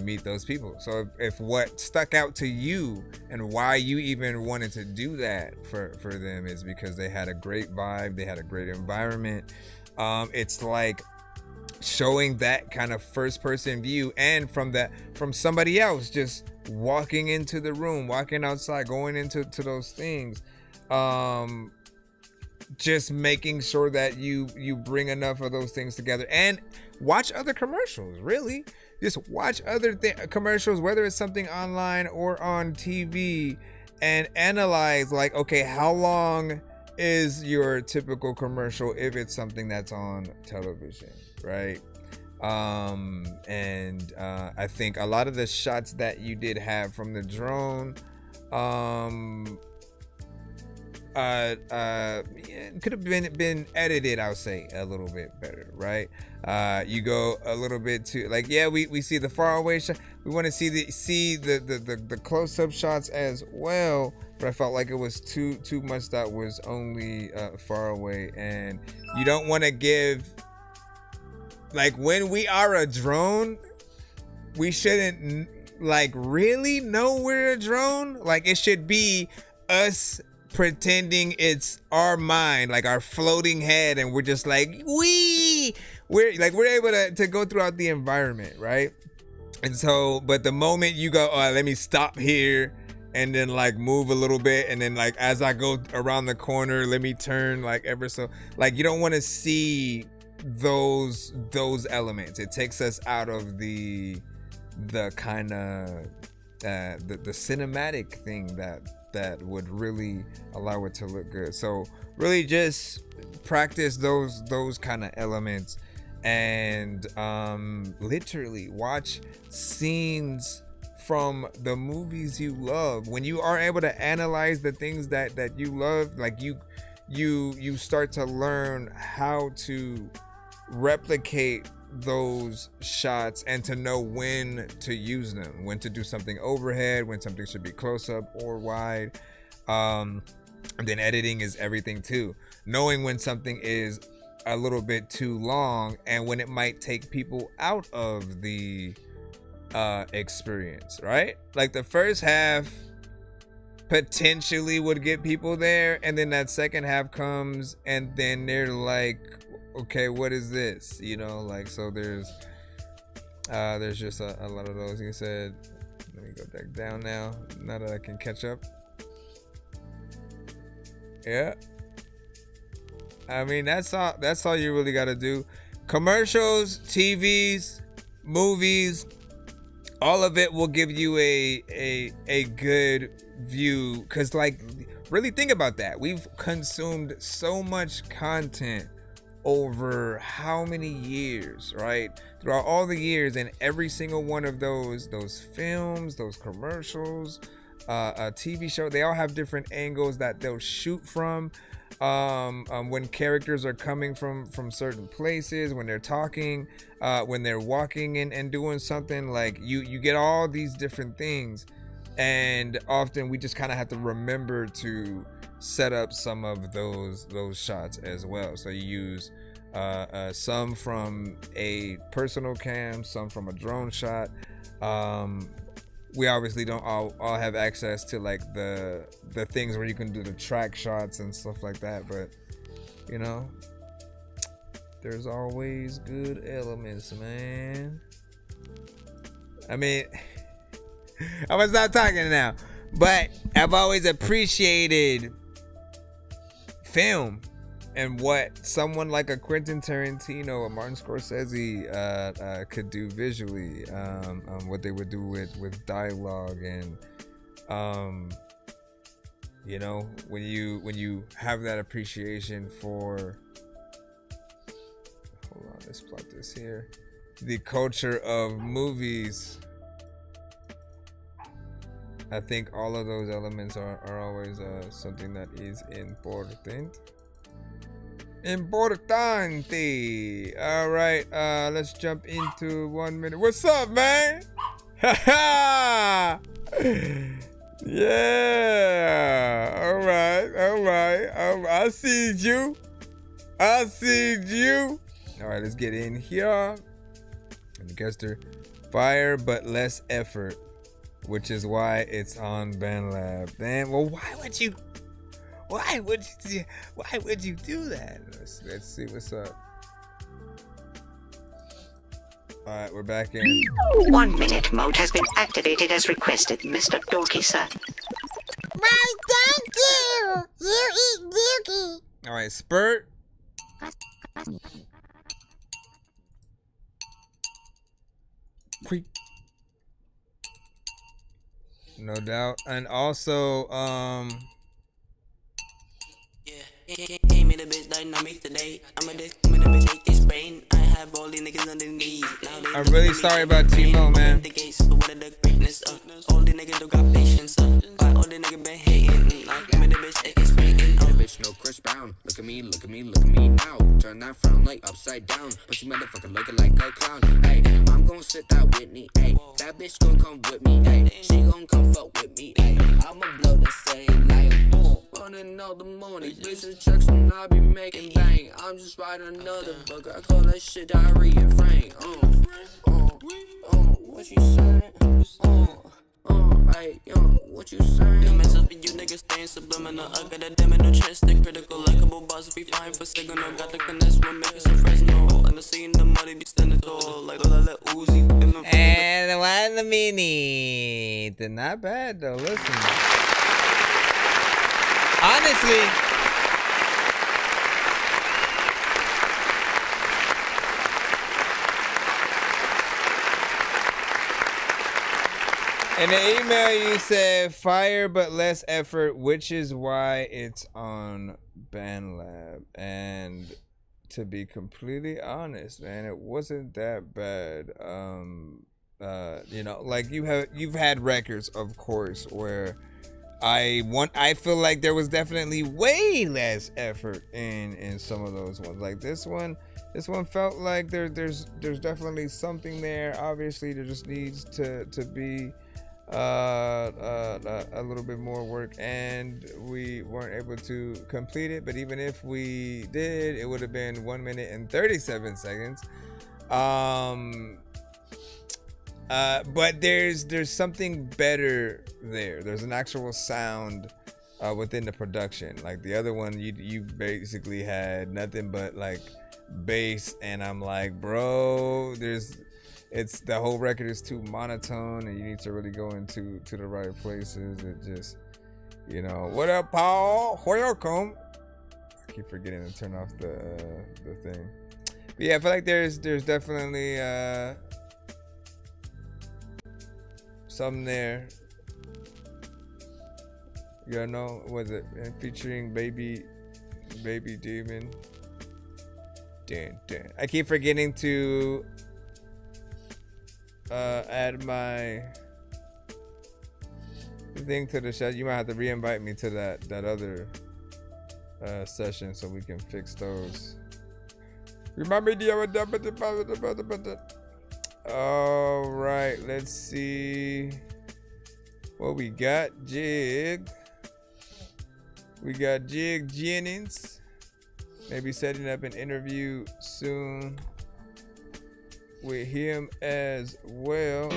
S4: meet those people. So if what stuck out to you and why you even wanted to do that for them is because they had a great vibe, they had a great environment, it's like showing that kind of first person view, and from somebody else just walking into the room, walking outside, going into those things, just making sure that you bring enough of those things together. And watch other commercials, really. Just watch other commercials, whether it's something online or on TV, and analyze, like, okay, how long is your typical commercial if it's something that's on television, right? I think a lot of the shots that you did have from the drone, could have been edited, I'll say, a little bit better, right? You go a little bit too, like, yeah, we see the far away shot, we want to see the close-up shots as well, but I felt like it was too much that was only far away. And you don't want to give, like, when we are a drone, we shouldn't like really know we're a drone. Like, it should be us pretending it's our mind, like our floating head, and we're just like, we're able to go throughout the environment, right? And so, but the moment you go, oh, let me stop here and then like move a little bit, and then like as I go around the corner, let me turn like ever so, like, you don't want to see those elements. It takes us out of the kind of the cinematic thing that would really allow it to look good. So really just practice those kind of elements, and literally watch scenes from the movies you love. When you are able to analyze the things that you love, like you start to learn how to replicate those shots and to know when to use them, when to do something overhead, when something should be close up or wide. And then editing is everything too. Knowing when something is a little bit too long and when it might take people out of the experience, right? Like the first half potentially would get people there, and then that second half comes and then they're like, okay, what is this? You know, like, so there's just a lot of those. You said, let me go back down now that I can catch up. Yeah, I mean, that's all you really got to do. Commercials, TVs, movies, all of it will give you a good view, because, like, really think about that. We've consumed so much content over how many years, right? Throughout all the years, and every single one of those films, those commercials, a TV show, they all have different angles that they'll shoot from. When characters are coming from certain places, when they're talking, when they're walking and doing something, like you get all these different things, and often we just kind of have to remember to set up some of those shots as well. So you use some from a personal cam, some from a drone shot. We obviously don't all have access to like the things where you can do the track shots and stuff like that, but you know, there's always good elements, man. I mean, I'm gonna stop talking now, but I've always appreciated film and what someone like a Quentin Tarantino or Martin Scorsese could do visually, what they would do with dialogue, and you know, when you have that appreciation for, hold on, let's plot this here, the culture of movies. I think all of those elements are always something that is important. Importante. All right, let's jump into 1 minute. What's up, man? Yeah. All right. I see you. All right, let's get in here. And guess fire but less effort, which is why it's on BandLab. Then, well, why would you do that? Let's see what's up. All right, we're back in.
S20: 1 minute mode has been activated as requested, Mr. Dorky, sir.
S11: My thank you. You eat Dorky.
S4: All right, spurt. No doubt, and also
S8: Came in a bit dynamic today. I'm a bitch, take this brain. I have all these niggas underneath.
S4: I'm really sorry about Timo, man.
S8: The case, what are the greatness of all the niggas don't got patience. Why all the niggas been hating? Like, I'm in a bitch, take this brain.
S9: Bitch, no Chris Brown. Look at me now. Turn that frown like upside down. But you motherfucker looking like a clown. Hey, I'm gonna sit that Whitney. Hey, that bitch gonna come with me. Hey, she gonna come fuck with me. Hey, I'ma blow the same like running all the morning. Bitches checks when I be making bang. I'm just writing another book. I call that shit diarrhea Frank. What you saying? Hey, what you saying?
S8: You mess up and you niggas staying subliminal. I got a damn in the chest, they critical. Likeable boss if we flying for signal. Got the finesse, we'll make it some Fresno. And I see in the money be standing tall. Like all that Uzi.
S4: And 1 minute. Not bad though. Listen. Honestly, in the email you said fire but less effort, which is why it's on BandLab. And to be completely honest, man, it wasn't that bad. You know, like you've had records, of course, where I feel like there was definitely way less effort in some of those ones. Like this one felt like there's definitely something there. Obviously, there just needs to be a little bit more work, and we weren't able to complete it. But even if we did, it would have been 1 minute and 37 seconds. But there's something better there. There's an actual sound within the production. Like the other one, you basically had nothing but like bass, and I'm like, bro, it's the whole record is too monotone, and you need to really go into the right places. It just, you know, what up, Paul? Welcome. I keep forgetting to turn off the thing. But yeah, I feel like there's definitely something there. You know, was it featuring Baby Demon? Damn. I keep forgetting to add my thing to the chat. You might have to re-invite me to that other session so we can fix those. Remember the all right, let's see what we got. We got Jig Jennings, maybe setting up an interview soon with him as well.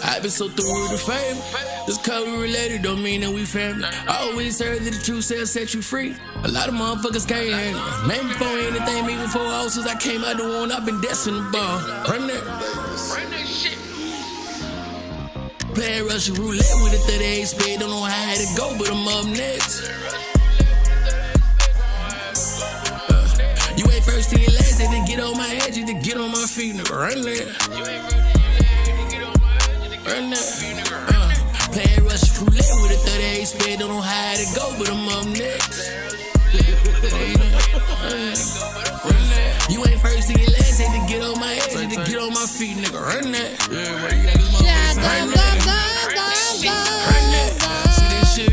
S23: I've been so through with the fame. This cause we related don't mean that we family. I always heard that the truth shall set you free. A lot of motherfuckers can't handle it. Man, before anything, me before houses, I came out the one, I've been destined the ball. Run that shit. Playing Russian roulette with a 38 spade. Don't know how I had to go, but I'm up next. You ain't first to your last, and to get on my edge, and to get on my feet, nigga. Run that. Run that. Playing Russian roulette 38 spit, don't know how to go, but I'm up next. You ain't first to get last, ain't to get on my ass, ain't to get on my feet, nigga. Run that. Yeah, where you got this motherfucker? Run that. See this shit?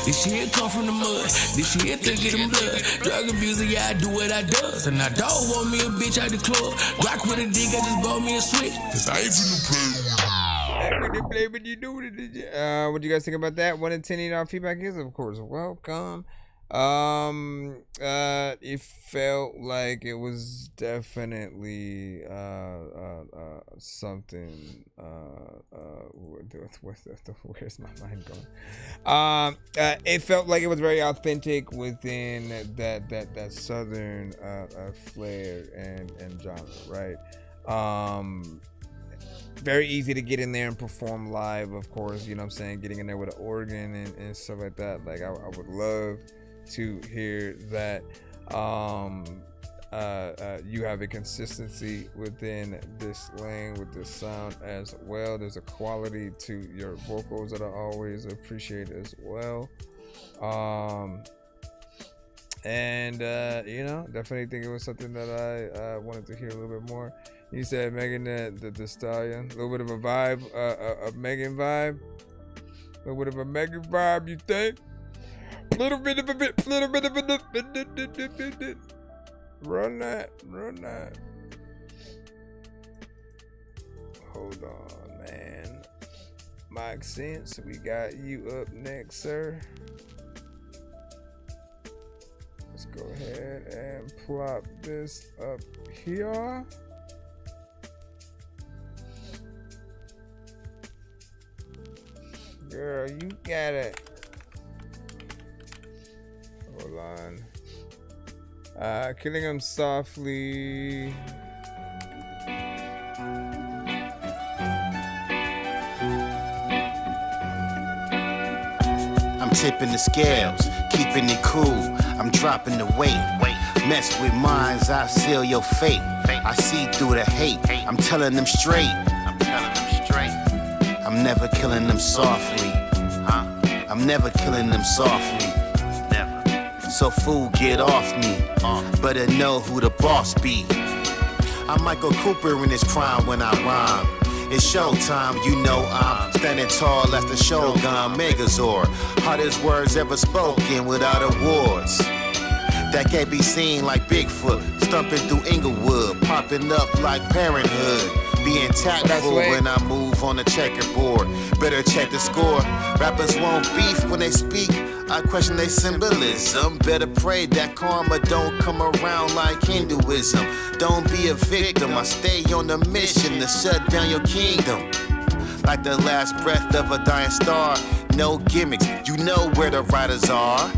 S23: This shit come from the mud. This shit thick in the blood. Drug abuser, yeah, I do what I does. And I don't want me a bitch out the club. Rock with a dick, I just bought me a switch. Cause I ain't finna play with you.
S4: I couldn't play with you, dude. What do you guys think about that? 1 in 10 our feedback is, of course, welcome. It felt like it was definitely something. Where's my mind going? It felt like it was very authentic within that southern flair and genre, right? Very easy to get in there and perform live, of course. You know what I'm saying? Getting in there with an organ and stuff like that. Like I would love to hear that you have a consistency within this lane with this sound as well. There's a quality to your vocals that I always appreciate as well. Definitely think it was something that I wanted to hear a little bit more. You said Megan the Stallion, a little bit of a vibe, a Megan vibe, a little bit of a Megan vibe. You think? Little bit of a bit. Run that. Hold on, man. Mike Sense, we got you up next, sir. Let's go ahead and plop this up here. Girl, you got it. Hold on. Killing him softly.
S12: I'm tipping the scales, keeping it cool. I'm dropping the weight. Mess with minds, I seal your fate. I see through the hate. I'm telling them straight. I'm never killing them softly. I'm never killing them softly. So fool, get off me. Better know who the boss be. I'm Michael Cooper in his prime when I rhyme. It's showtime, you know I'm standing tall as the Shogun Megazord. Hardest words ever spoken without awards. That can't be seen like Bigfoot, stumping through Inglewood, popping up like Parenthood. Being tactful when I move on the checkerboard. Better check the score. Rappers won't beef when they speak. I question their symbolism. Better pray that karma don't come around like Hinduism. Don't be a victim. I stay on the mission to shut down your kingdom. Like the last breath of a dying star. No gimmicks. You know where the riders are.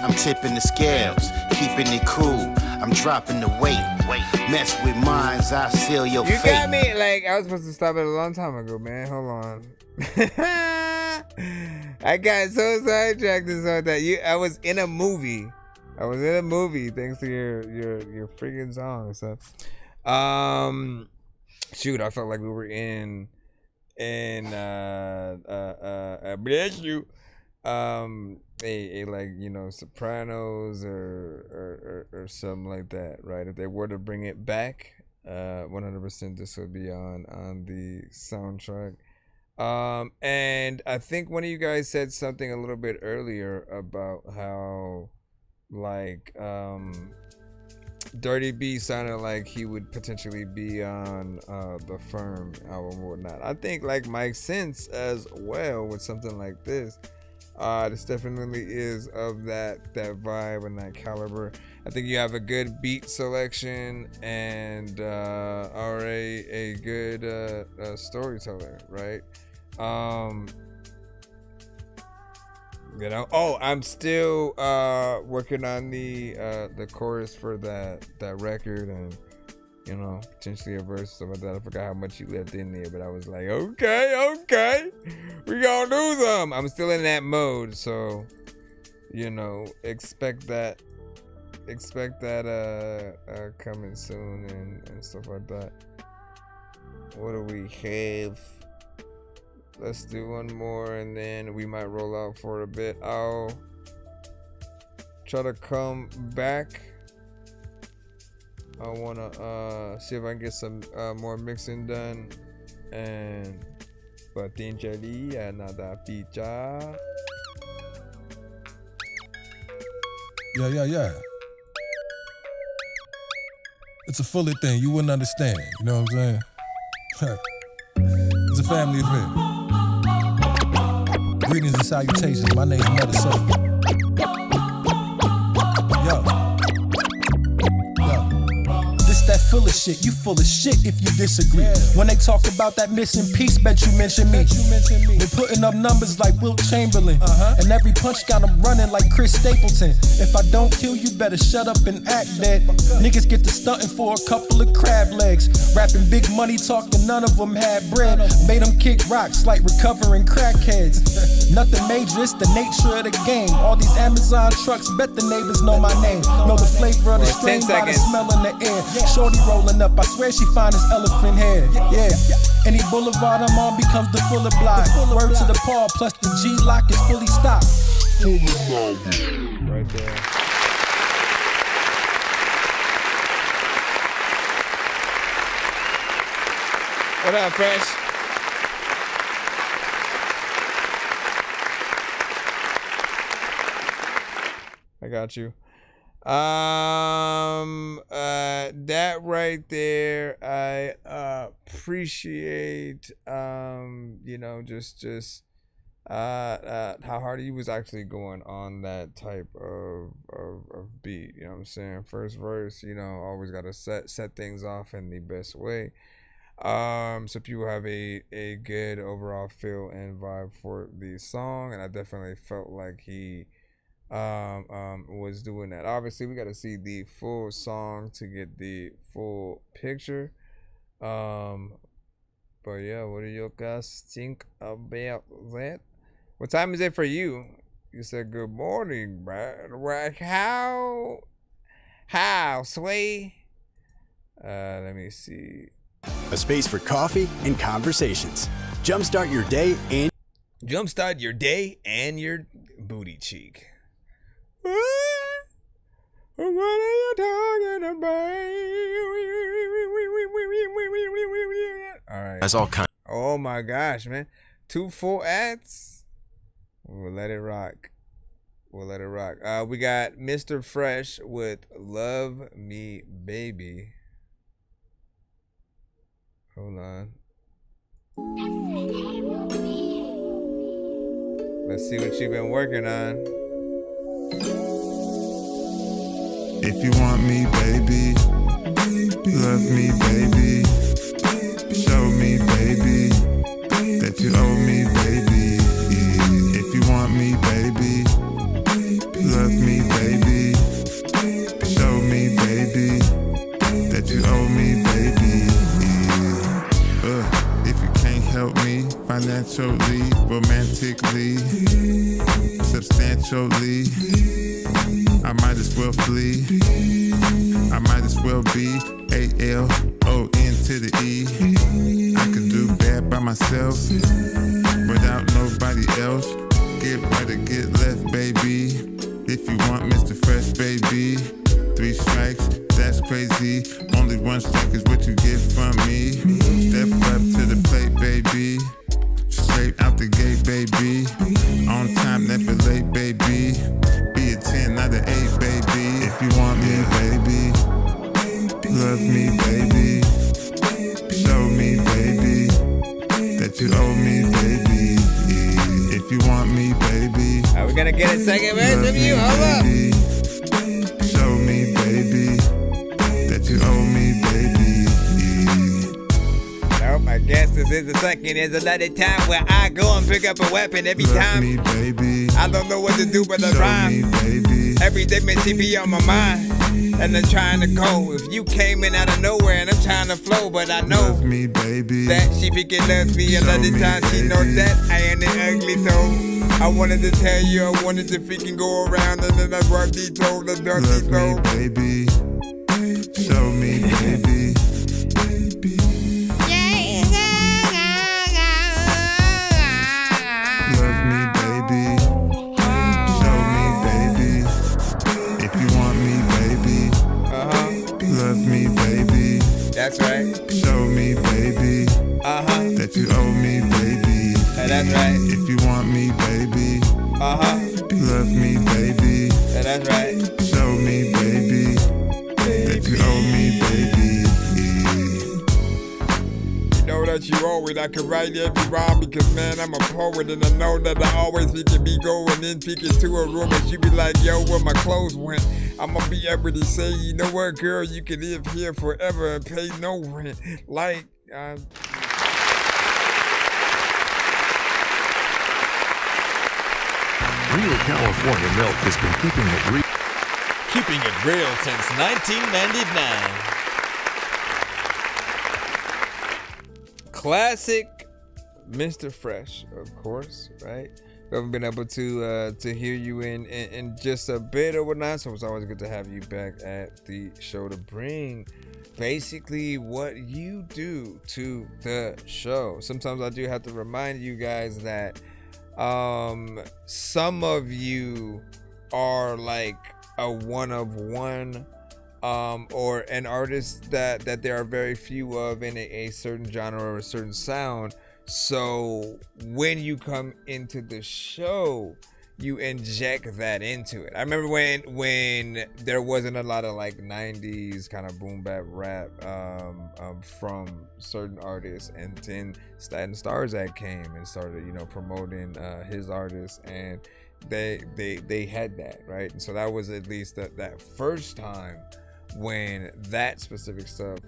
S12: I'm tipping the scales, keeping it cool. I'm dropping the weight. Mess with minds, I seal your fate.
S4: You got me. Like, I was supposed to stop it a long time ago, man. Hold on. I got so sidetracked and stuff that I was in a movie. Thanks to your freaking song and stuff. Shoot, I felt like we were in bless you. A like, you know, Sopranos or something like that, right? If they were to bring it back, 100% this would be on the soundtrack. And I think one of you guys said something a little bit earlier about how like Dirty B sounded like he would potentially be on the Firm album or whatnot. I think like Mike Sense as well with something like this. This definitely is of that vibe and that caliber. I think you have a good beat selection and are a good storyteller, right? You know. Oh, I'm still working on the chorus for that record, and you know, potentially a verse, some of that. I forgot how much you left in there, but I was like, okay, we gonna do some. I'm still in that mode, so you know, expect that coming soon and stuff like that. What do we have? Let's do one more and then we might roll out for a bit. I'll try to come back. I wanna see if I can get some more mixing done. And potentially another feature.
S14: Yeah. It's a fully thing. You wouldn't understand. You know what I'm saying? It's a family event. Greetings and salutations. My name's Mother Soul. Yo. This that full of shit. You full of shit if you disagree. When they talk about that missing piece, bet you mention me. They putting up numbers like Wilt Chamberlain. And every punch got them running like Chris Stapleton. If I don't kill you, better shut up and act dead. Niggas get to stunting for a couple of crab legs. Rapping big money talking, none of them had bread. Made them kick rocks like recovering crackheads. Nothing major, it's the nature of the game. All these Amazon trucks, bet the neighbors know my name. Know the flavor of the strain by the smell in the air. Shorty rolling up, I swear she fine as elephant hair. Yeah. Any boulevard I'm on becomes the fuller block. Word to the paw, plus the G-lock is fully stocked.
S4: Right there. What up, Fresh? I got you. That right there, I appreciate just how hard he was actually going on that type of beat. You know what I'm saying? First verse, always gotta set things off in the best way. So people have a good overall feel and vibe for the song, and I definitely felt like he was doing that. Obviously, we got to see the full song to get the full picture. But yeah, what do you guys think about that? What time is it for you? You said good morning, bro. How, Sway? Let me see.
S15: A space for coffee and conversations. Jumpstart your day and
S4: your booty cheek. What are you talking about? All right.
S15: That's all kind.
S4: Oh my gosh, man. 2 full ads. We'll let it rock. We got Mr. Fresh with Love Me Baby. Hold on. Let's see what you've been working on.
S16: If you want me, baby, love me, baby, show me, baby, that you owe me, baby. If you want me, baby, love me, baby, show me, baby, that you owe me, baby. If you can't help me financially, romantically, substantially, I might as well flee. I might as well be A-L-O-N to the E. I could do bad by myself without nobody else. Get right or get left, baby. If you want Mr. Fresh, baby. 3 strikes, that's crazy. Only 1 strike is what you get from me. Step up to the plate, baby. Straight out the gate, baby. On time, never late, baby. Be a 10, not an 8, baby. If you want me, baby, love me, baby. Show me, baby, that you owe me, baby. If you want me, baby.
S4: Are we gonna get a second verse of you? Hold up.
S16: Show me, baby, that you owe me, baby.
S4: Nope, I guess this is the second. There's another time where I go and pick up a weapon every time.
S16: Me, baby.
S4: I don't know what to do but the rhyme. Every day, man, she be on my mind. And I'm trying to go. If you came in out of nowhere and I'm trying to flow, but I know
S16: me, baby.
S4: that she freaking loves me. Another time she knows that I ain't an ugly toe. I wanted to tell you, I wanted to freaking go around and then I brought the toe, the dirty toe.
S16: Love me, baby. Show me, baby.
S4: That's right.
S16: Show me, baby, that you owe me, baby.
S4: That's right.
S16: If you want me, baby, love me, baby.
S4: That's right.
S16: Show me, baby, that you owe me, baby.
S4: You know that you owe it. I can write every rhyme because, man, I'm a poet. And I know that I always think it be going in, peek into a room and she be like, yo, where my clothes went. I'ma be able to say, you know what, girl, you can live here forever and pay no rent. Like,
S2: Real California milk has been keeping it real.
S4: Keeping it real since 1999. Classic Mr. Fresh, of course, right? We haven't been able to hear you in just a bit or whatnot, so it's always good to have you back at the show to bring basically what you do to the show. Sometimes I do have to remind you guys that some of you are like a one of one, or an artist that there are very few of in a certain genre or a certain sound. So when you come into the show, you inject that into it. I remember when there wasn't a lot of like 90s kind of boom bap rap from certain artists, and then Staten Stars Act came and started, you know, promoting his artists, and they had that, right? And so that was at least that first time when that specific stuff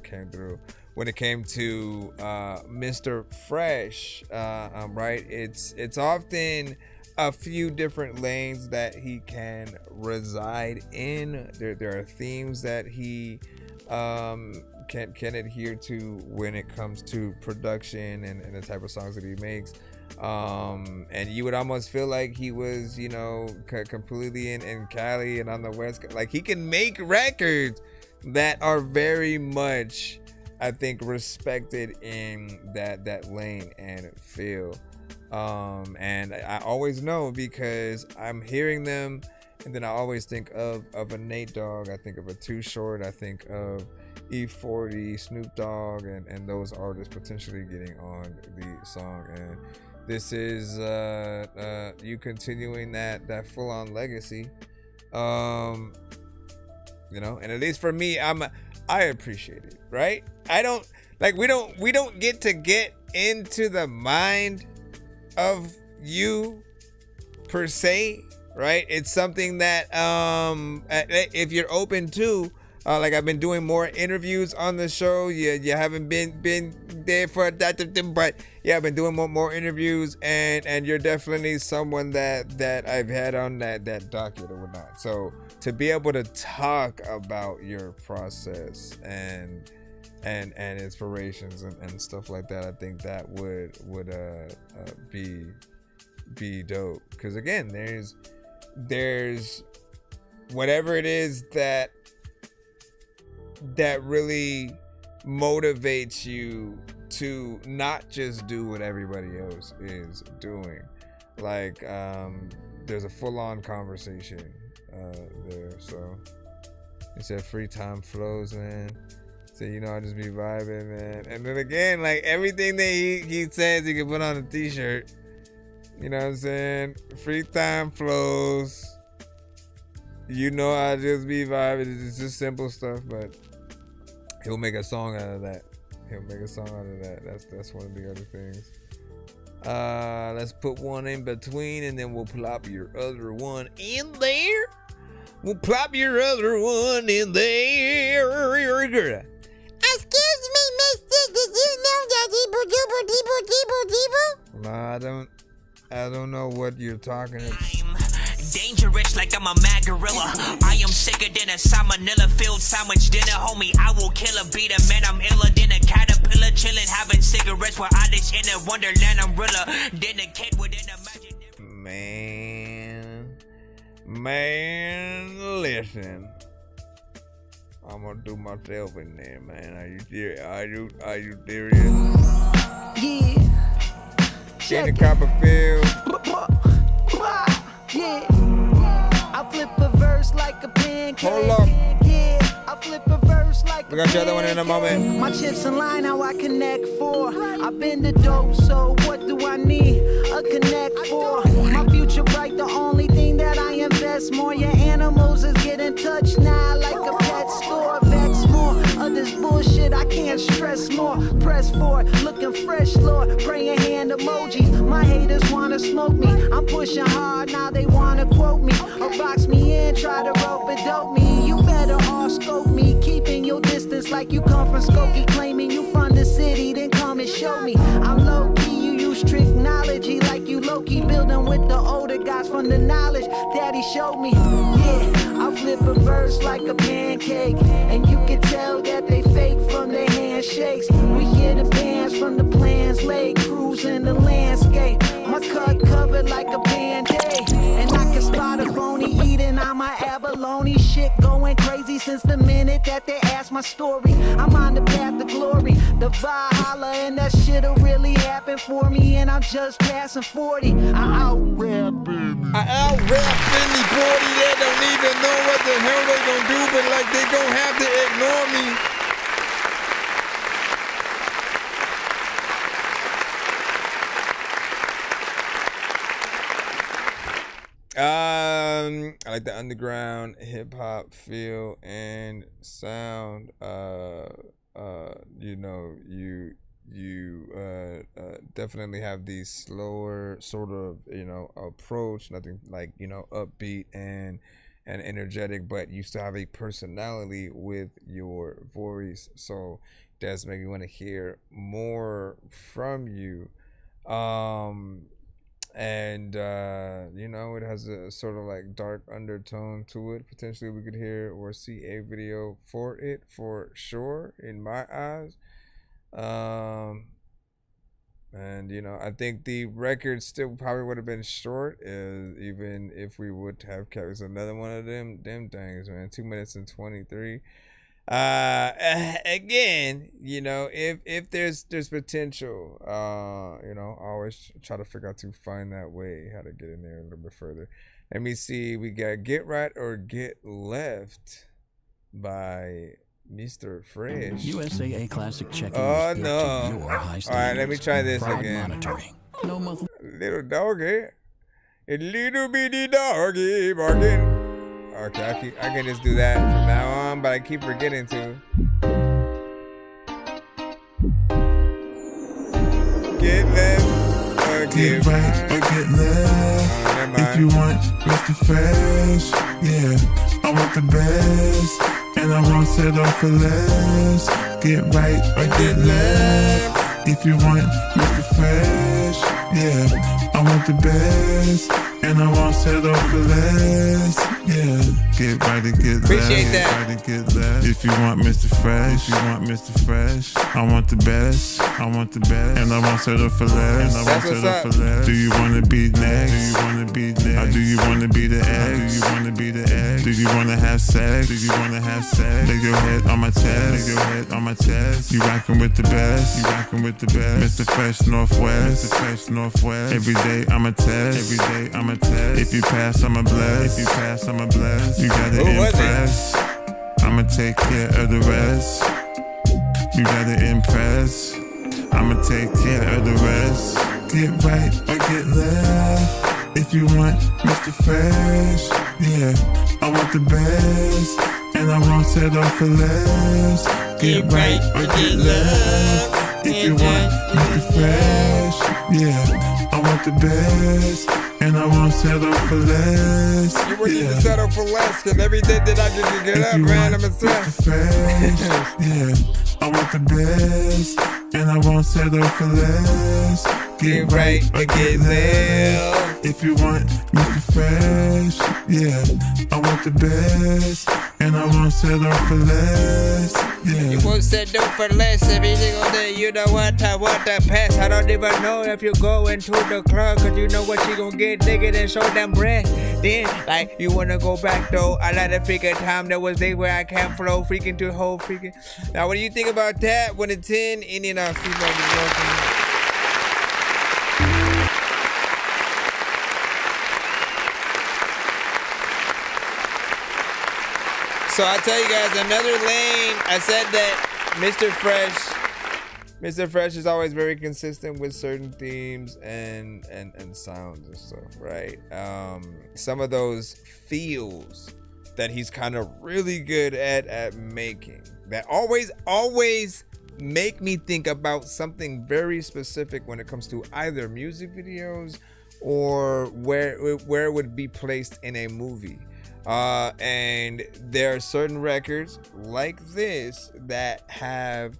S4: came through. When it came to Mr. Fresh, right, it's often a few different lanes that he can reside in. There are themes that he can adhere to when it comes to production and the type of songs that he makes. And you would almost feel like he was, you know, completely in Cali and on the West Coast. Like, he can make records that are very much, I think, respected in that lane and feel. And I always know because I'm hearing them, and then I always think of a Nate Dogg, I think of a Too Short, I think of E40, Snoop Dogg, and those artists potentially getting on the song. And this is you continuing that full-on legacy, you know. And at least for me, I appreciate it, right? I don't like, we don't get to get into the mind of you per se, right? It's something that if you're open to, like, I've been doing more interviews on the show. You haven't been there for that, but yeah, I've been doing more interviews, and you're definitely someone that I've had on that docket or whatnot. So to be able to talk about your process and inspirations and stuff like that, I think that would be dope. Because again, there's whatever it is that really motivates you to not just do what everybody else is doing. Like, there's a full-on conversation there. So he said free time flows, man. So, you know, I just be vibing, man. And then again, like, everything that he says, he can put on a t-shirt. You know what I'm saying? Free time flows. You know, I just be vibing. It's just simple stuff, but he'll make a song out of that. That's one of the other things. Let's put one in between, and then we'll plop your other one in there.
S11: Excuse me, mister, did you know that
S4: No, I don't know what you're talking about.
S10: Dangerous like I'm a mad gorilla. I am sicker than a salmonella filled sandwich dinner, homie. I will kill a beat a man. I'm iller than a caterpillar, chilling, having cigarettes while I dish in a wonderland umbrella. Then a kid within a magic.
S4: Man, listen. I'm gonna do myself in there, man. Are you serious?
S3: Yeah.
S4: Jenny Copperfield.
S3: Yeah. I flip a verse like a pancake.
S4: Hold up.
S3: Yeah. I flip a verse
S4: We got the other one in a moment.
S17: My chips in line, how I connect for. I've been the dope, so what do I need a connect for? My future bright, the only thing that I invest more. Your animals is getting touched now like a pet store. Vex more of this bullshit, I can't stress more. Press forward, looking fresh, Lord. Praying hand emojis. My haters wanna smoke me. I'm pushing hard, now they wanna quote me. Or box me in, try to rope and dope me. You better all scope me, keeping your distance like you come from Skokie. Claiming you from the city, then come and show me. I'm low key, you use technology like you low-key building with the older guys from the knowledge daddy showed me. Yeah, I flip a verse like a pancake, and you can tell that they fake from their handshakes. We hear the bands from the plans laid, cruising the landscape. My cut covered like a band-aid, and I can spot a phony eating on my abalone. Shit going crazy since the minute that they asked my story. I'm on the path to glory, the Valhalla, and that shit'll really happen for me. And I'm just passing 40. I out-rap
S4: any party that don't even know what the hell they gonna do, but like they gonna have to ignore me. I like the underground hip hop feel and sound. You know, you definitely have these slower sort of, you know, approach, nothing like, you know, upbeat and energetic, but you still have a personality with your voice, so that's make me want to hear more from you. And you know, it has a sort of like dark undertone to it. Potentially we could hear or see a video for it for sure, in my eyes. And you know, I think the record still probably would have been short, even if we would have kept. It's another one of them things, man. 2 minutes and 23. Again, you know, if there's potential, you know, I always try to figure out to find that way, how to get in there a little bit further. Let me see. We got Get Right or Get Left by Mr. Fresh.
S19: USAA Classic check.
S4: Oh no! All right, let me try this again.
S19: Monitoring. No
S4: little doggy, a little bitty doggy barking. Okay, I can just do that from now on, but I keep forgetting to. Get left or get right or get left.
S16: If you want Mr. Fresh, yeah, I want the best, and I won't settle for less. Get right or get left. If you want Mr. Fresh, yeah, I want the best, and I won't settle for less. Yeah, get right or get left.
S4: Appreciate that.
S16: Get right or get left. If you want Mr. Fresh, I want the best, and I won't settle for less. Do you wanna be next? Or do you wanna be the ex? Do you wanna have sex? Lay your head on my chest. You rockin' with the best. Mr. Fresh Northwest. Every day I'm a test. If you pass, I'm a bless. You gotta impress. I'ma take care of the rest. You gotta impress. I'ma take care of the rest. Get right or get left. If you want Mr. Fresh, yeah, I want the best, and I won't settle for less. Get right or get left. If you want Mr. Fresh, yeah, I want the best, and I won't settle for less.
S4: You wouldn't even settle for less, cause every day that I can get up, man, I'm a
S16: Mr. Fresh, yeah, I want the best, and I won't settle for less. Get right or get left. If you want Mr. Fresh, yeah, I want the best, and I won't settle for less. Yeah.
S4: You won't settle for less every single day. You know what? I want the best. I don't even know if you go into the club, cause you know what you gonna get, nigga, then show them breath. Then, like, you wanna go back though. I like to figure time there was days where I can't flow, freaking to whole freaking. Now, what do you think about that? 1 to 10, Indian or female? So I tell you guys, another lane. I said that Mr. Fresh is always very consistent with certain themes and sounds and stuff, right? Some of those feels that he's kind of really good at making that always make me think about something very specific when it comes to either music videos or where it would be placed in a movie. And there are certain records like this that have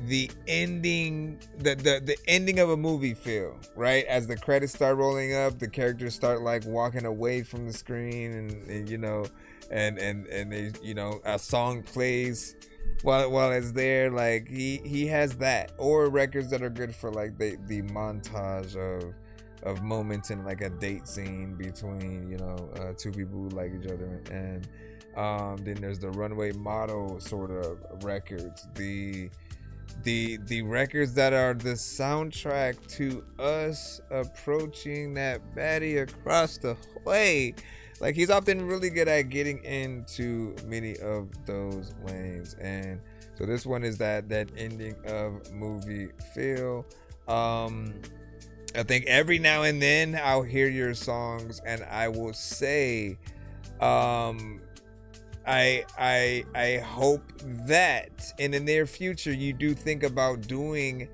S4: the ending, the ending of a movie feel, right? As the credits start rolling up, the characters start like walking away from the screen, and you know, and they, you know, a song plays while it's there. Like he has that, or records that are good for like the montage of moments in like a date scene between, you know, two people who like each other. And then there's the runway model sort of records, the records that are the soundtrack to us approaching that baddie across the way. Like, he's often really good at getting into many of those lanes. And so this one is that ending of movie feel. I think every now and then I'll hear your songs and I will say, I hope that in the near future you do think about doing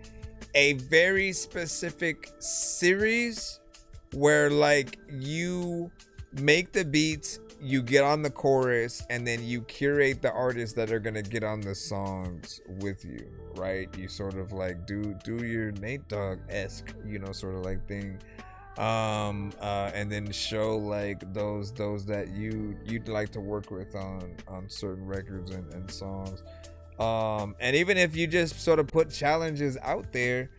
S4: a very specific series where like you make the beats, you get on the chorus, and then you curate the artists that are gonna get on the songs with you, right? You sort of like do your Nate Dogg-esque, you know, sort of like thing. And then show like those that you'd like to work with on certain records and songs. And even if you just sort of put challenges out there,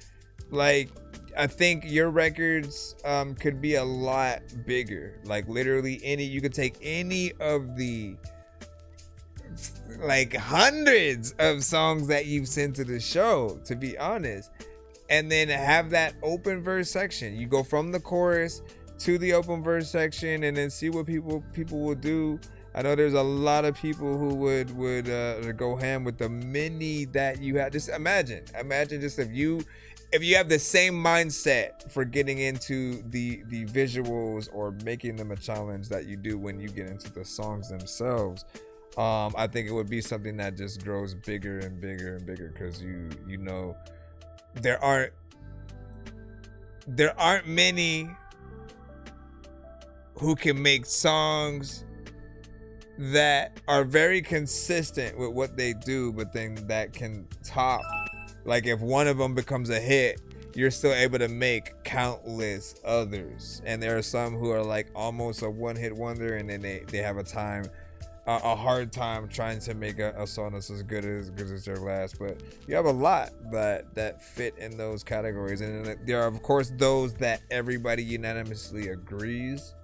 S4: like I think your records could be a lot bigger. Like literally you could take any of the like hundreds of songs that you've sent to the show, to be honest, and then have that open verse section. You go from the chorus to the open verse section and then see what people will do. I know there's a lot of people who would go ham with the many that you have. Just imagine just if you have the same mindset for getting into the visuals or making them a challenge that you do when you get into the songs themselves. I think it would be something that just grows bigger and bigger and bigger, because you know there aren't many who can make songs that are very consistent with what they do, but then that can top, like if one of them becomes a hit, you're still able to make countless others. And there are some who are like almost a one-hit wonder, and then they have a hard time trying to make a song that's as good as their last. But you have a lot that fit in those categories, and there are of course those that everybody unanimously agrees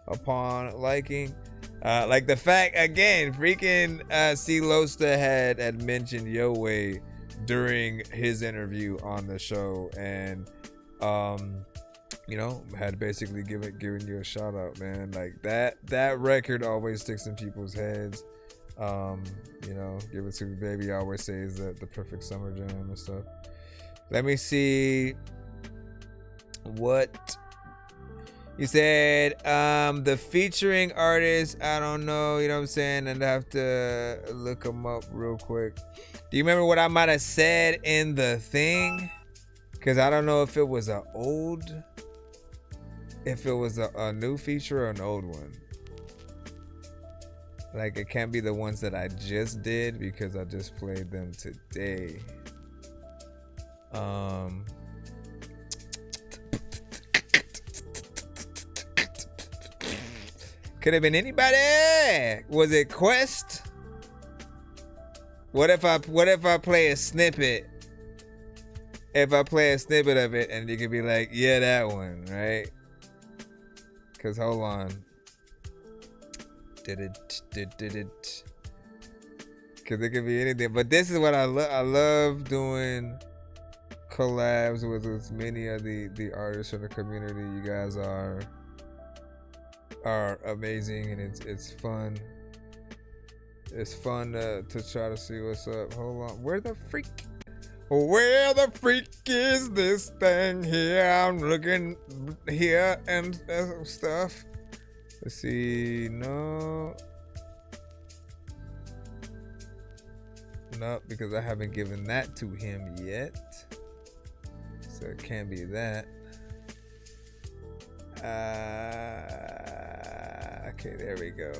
S4: upon liking, like the fact, again, freaking C. Losta had mentioned Yo Way during his interview on the show, and you know, had basically given you a shout out, man. Like that record always sticks in people's heads. You know, Give It To Me Baby, I always say is the perfect summer jam and stuff. Let me see what you said. The featuring artist, I don't know, you know what I'm saying? I'd have to look them up real quick. Do you remember what I might have said in the thing? Because I don't know if it was a new feature or an old one. Like, it can't be the ones that I just did because I just played them today. Could have been anybody. Was it Quest? What if I play a snippet? If I play a snippet of it and you could be like, yeah, that one, right? Cause hold on. Did it? Cause it could be anything. But this is what I love doing collabs with as many of the artists in the community. You guys are amazing, and it's fun. it's fun to try to see what's up. Hold on. Where the freak is this thing here? I'm looking here and stuff. Let's see. No, because I haven't given that to him yet. So it can't be that. Okay, there we go.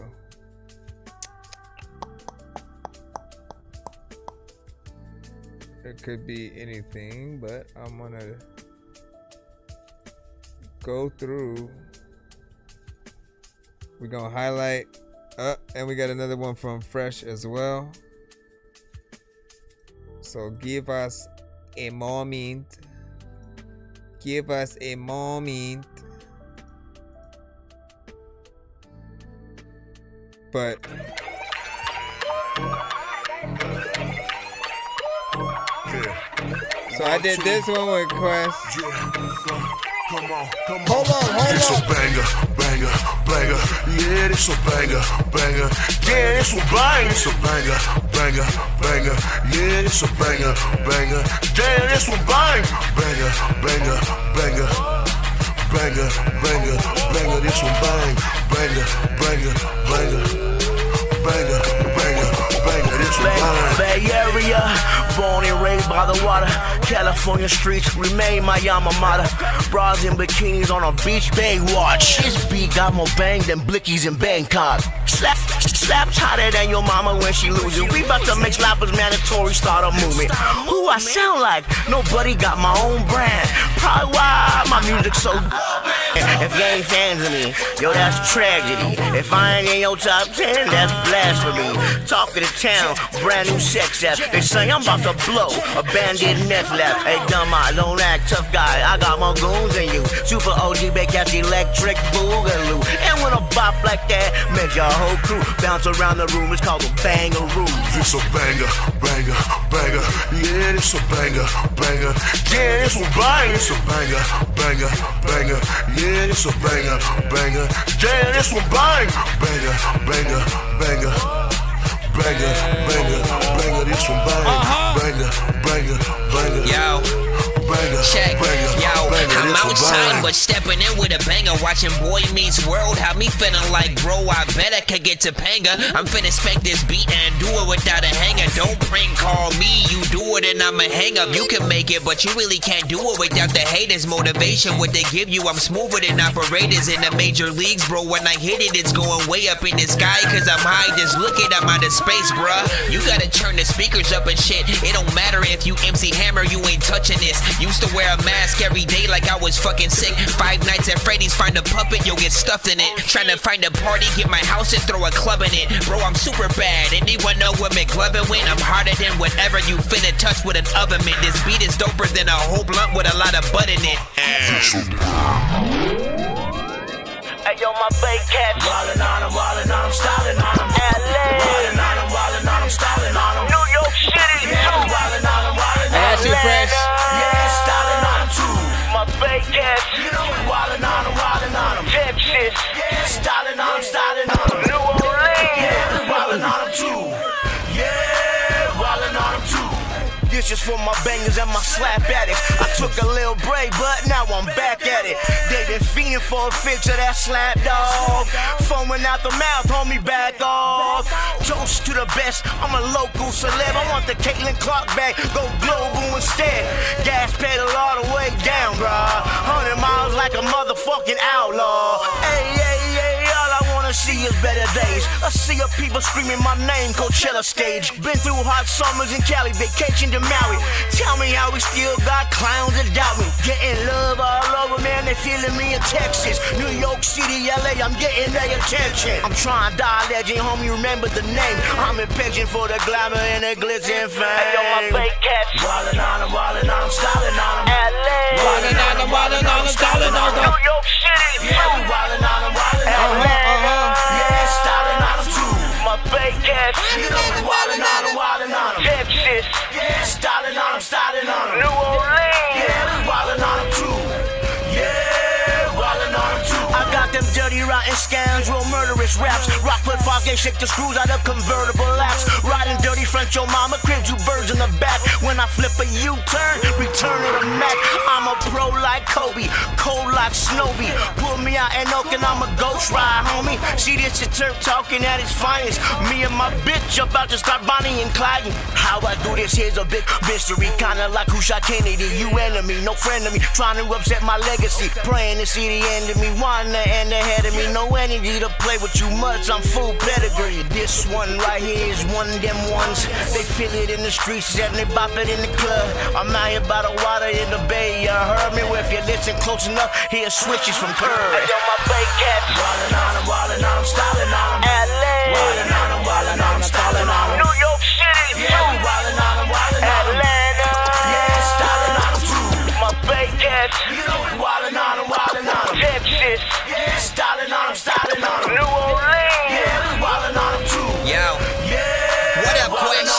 S4: It could be anything, but I'm gonna go through. We're gonna highlight and we got another one from Fresh as well. So give us a moment. Give us a moment. But so I did this one with Quest.
S2: Come on.
S4: Hold on.
S2: It's a banger. Yeah, this a banger. Yeah, this a banger. It's a banger. Yeah, this a banger. Damn, this one banger. Banger. This one banger. This one bang.
S7: Bay Area, born and raised by the water. California streets remain my alma mater. Bras in bikinis on a beach, Baywatch. This beat got more bang than blickies in Bangkok. Slaps hotter than your mama when she loses. We about to make slappers mandatory, start a movement. Who I sound like? Nobody got my own brand. Probably why my music's so If you ain't fans of me, yo, that's tragedy. If I ain't in your top 10, that's blasphemy. Talk of the town, brand new sex app. They say I'm about to blow a bandit meth lab. Hey, dumb eye, don't act tough guy. I got more goons than you. Super OG, big ass electric boogaloo. And when a bop like that, make your whole crew bounce around the room. It's called a bangaroo.
S2: This a banger. Yeah, this a banger. Yeah, this one bang. It's a banger. Yeah, this a banger. Yeah, this one bang. Banger. This one bang. Banger.
S10: Yo. Check, yo, I'm outside but stepping in with a banger. Watching Boy Meets World, have me feeling like, bro, I bet I could get to Panga. I'm finna spank this beat and do it without a hanger. Don't prank call me, you do it and I'ma hang up. You can make it, but you really can't do it without the haters. Motivation, what they give you, I'm smoother than operators in the major leagues, bro. When I hit it, it's going way up in the sky, cause I'm high, just look it, I'm out of space, bruh. You gotta turn the speakers up and shit. It don't matter if you MC Hammer, you ain't touching this. Used to wear a mask every day like I was fucking sick. 5 nights at Freddy's, find a puppet, you'll get stuffed in it. Trying to find a party, get my house and throw a club in it. Bro, I'm super bad. Anyone know what McLovin win? I'm harder than whatever you finna touch with an oven mitt. This beat is doper than a whole blunt with a lot of butt in it.
S7: Hey yo, my fake cat. Wallin' on him, styling on him. LA. Wallin' on him, styling on him. New York City, too. Wallin' on him,
S4: I got you, Fresh.
S7: Yeah, styling on him too. My fake cat. Wallin' on him. Texas. Styling on him. New Orleans. Yeah, wallin' on him too. Yeah, wallin' on him too. This is for my bangers and my slap addicts. I took a little break, but now I'm back at it. They been fiending for a fix of that slap dog. Foaming out the mouth, homie, back off. Toast to the best, I'm a local celeb. I want the Caitlin Clark back, go global instead. Gas pedal all the way down, bruh. 100 miles like a motherfucking outlaw. Hey, all I wanna see is better days. A sea of people screaming my name, Coachella stage. Been through hot summers in Cali, vacation to Maui. Tell me how we still got clowns that doubt me. Getting love all over, man, they feeling me in Texas. New York City, LA, I'm getting their attention. I'm trying to die legend, homie, remember the name. I'm impatient for the glamour and the glitz and fame. Hey, yo, my fake cats. Wallin' on him, styling on him. LA. Wallin' on him, styling on him. New York City, yeah, wallin' on him, LA. Yeah, styling on him too. My fake cats. Wallin' on him. Texas. Yeah, styling on him. New Orleans. Yeah, wallin' on him too. Yeah, wallin' on him too. I got them dirty, rotten scoundrel, murderous raps. Rock put 5 I can shake the screws out of convertible laps. Riding dirty front, your mama crib, you birds in the back. When I flip a U-turn, return to the Mac. I'm a pro like Kobe, cold like Snowy. Pull me out and Oak and I'm a ghost ride, homie. See this is Turk talking at its finest. Me and my bitch about to start Bonnie and Clyde. How I do this here's a big mystery. Kinda like who shot Kennedy. You enemy, no friend of me. Trying to upset my legacy. Praying to see the end of me. Wanting to end ahead of me. No energy to play with you much. I'm full pedigree. This one right here is one of them ones. They feel it in the streets and they bop it in the club. I'm out here by the water in the bay. You heard me? Well, if you listen close enough, hear switches from curb. Hey, yo, my bay cats. Wildin' on them, styling on them. LA. Wildin' on them, styling on them. New York City, yeah. Wildin' on them, Atlanta. Yeah, styling on them too. My bay cats. Wildin' on them. Texas. Yeah, styling on them. New Orleans. Yeah, wildin' on them too.
S10: Yo. What up, Quest?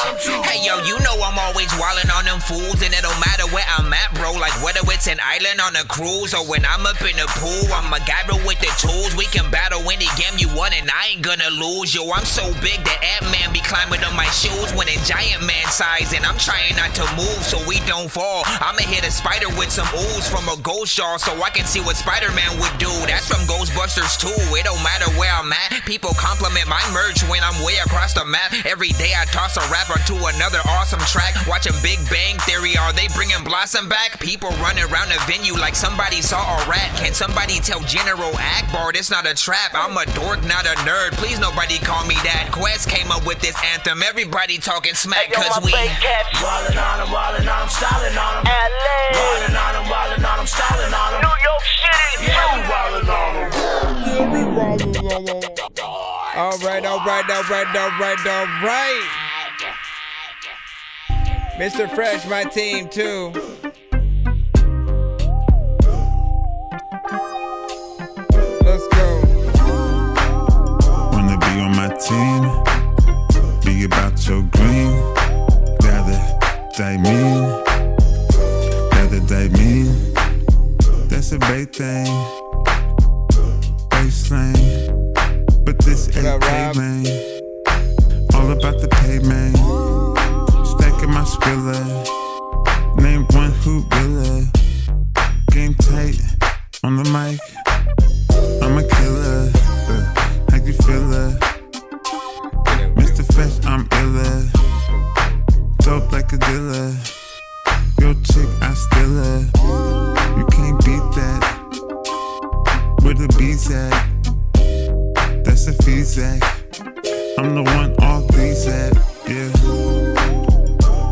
S10: Hey, yo, you know I'm always wildin' on them fools, and it don't matter where I'm at, bro. Like whether it's an island on a cruise or when I'm up in the pool, I'm a guy with the tools. We can battle any game you want, and I ain't gonna lose. Yo, I'm so big that Ant-Man be climbing on my shoes when in giant man size, and I'm trying not to move so we don't fall. I'ma hit a spider with some ooze from a ghost jar so I can see what Spider-Man would do. That's from Ghostbusters too. It don't matter where I'm at. People compliment my merch when I'm way across the map. Every day I toss a rap onto another awesome track. Watching Big Bang Theory, are they bringing Blossom back? People running around the venue like somebody saw a rat. Can somebody tell General Akbar this not a trap? I'm a dork, not a nerd. Please nobody call me that. Quest came up with this anthem. Everybody talking smack cause we
S7: wildin' on them, styling on them. LA. Wildin' on them, styling on them. New York City, yeah. Wildin' on them.
S4: All right. Mr. Fresh, my team too. Let's go.
S16: Wanna be on my team, be about your green. That mean. That's a big thing. Baseline, but this ain't pay, man. All about the pay, man. Stacking my skrilla. Name one who really. Game tight on the mic. I'm a killer. How you feel it? Mr. Fresh, I'm illa. Dope like a dealer. Your chick, I steal her. You can't beat that. Where the bees at? That's a feesack. I'm the one all these at, yeah.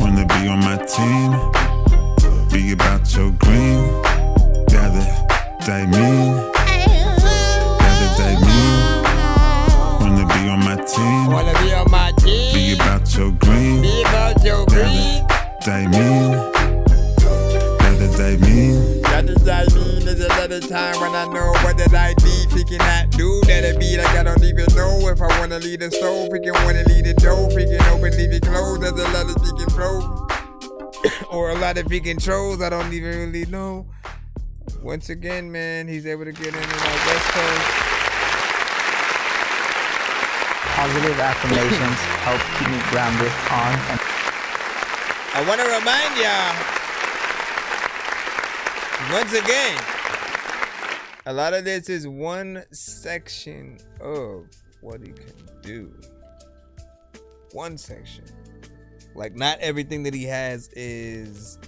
S16: Wanna be on my team, be about your green. That mean. Wanna be on my team, be about your green. That mean.
S4: There's another time when I know what that I be. Freaking that dude that'll be like I don't even know if I wanna leave the stove. Freaking wanna leave the door. Freaking open, leave it closed. There's a lot of freaking pros. Or a lot of freaking trolls I don't even really know. Once again, man, he's able to get in our West Coast.
S18: Positive affirmations help keep me grounded on.
S4: I want to remind y'all, once again, a lot of this is one section of what he can do. One section. Like, not everything that he has is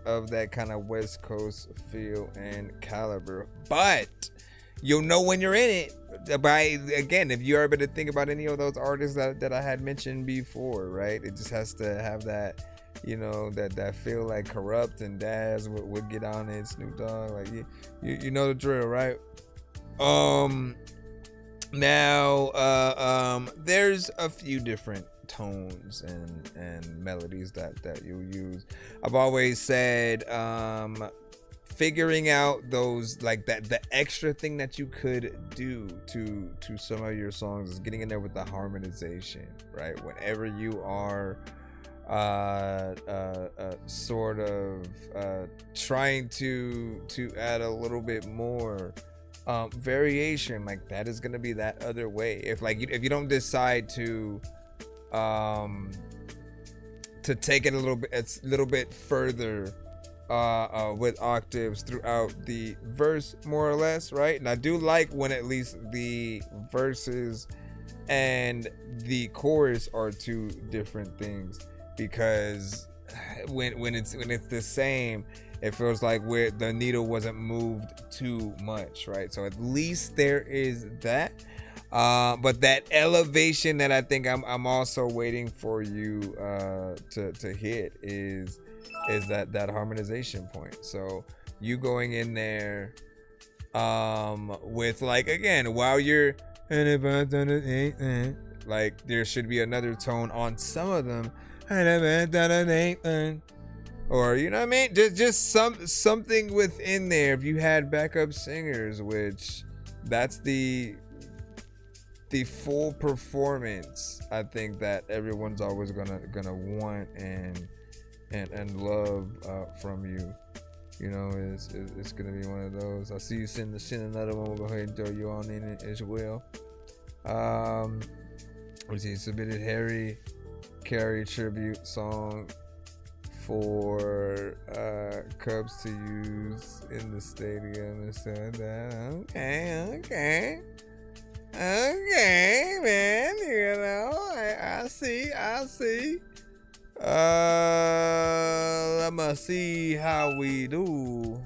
S4: of that kind of West Coast feel and caliber. But you'll know when you're in it by, again, if you're able to think about any of those artists that I had mentioned before, right? It just has to have that, you know, that feel like Corrupt and Daz would get on it, Snoop Dogg, like you know the drill, right? Now there's a few different tones and melodies that you'll use. I've always said figuring out those, like, the extra thing that you could do to some of your songs is getting in there with the harmonization, right? Whenever you are sort of trying to add a little bit more variation, like that is gonna be that other way. If if you don't decide to take it a little bit further with octaves throughout the verse, more or less, right? And I do like when at least the verses and the chorus are two different things, because when it's the same, it feels like where the needle wasn't moved too much, right? So at least there is that. But that elevation that I think I'm also waiting for you to hit is that harmonization point. So you going in there with again, while you're like, there should be another tone on some of them, or you know what I mean, just something within there. If you had backup singers, which that's the full performance, I think that everyone's always gonna want and love from you. You know, it's gonna be one of those. I see you send another one. We'll go ahead and throw you on in it as well. We see submitted Harry Carey tribute song for Cubs to use in the stadium and said that. Okay, man. You know, I see. Let me see how we do.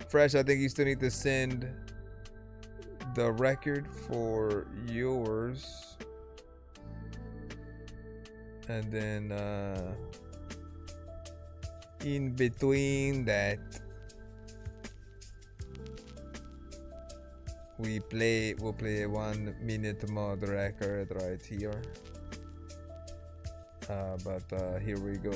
S4: Fresh, I think you still need to send the record for yours. And then in between that, we'll play 1 minute more the record right here. But here we go.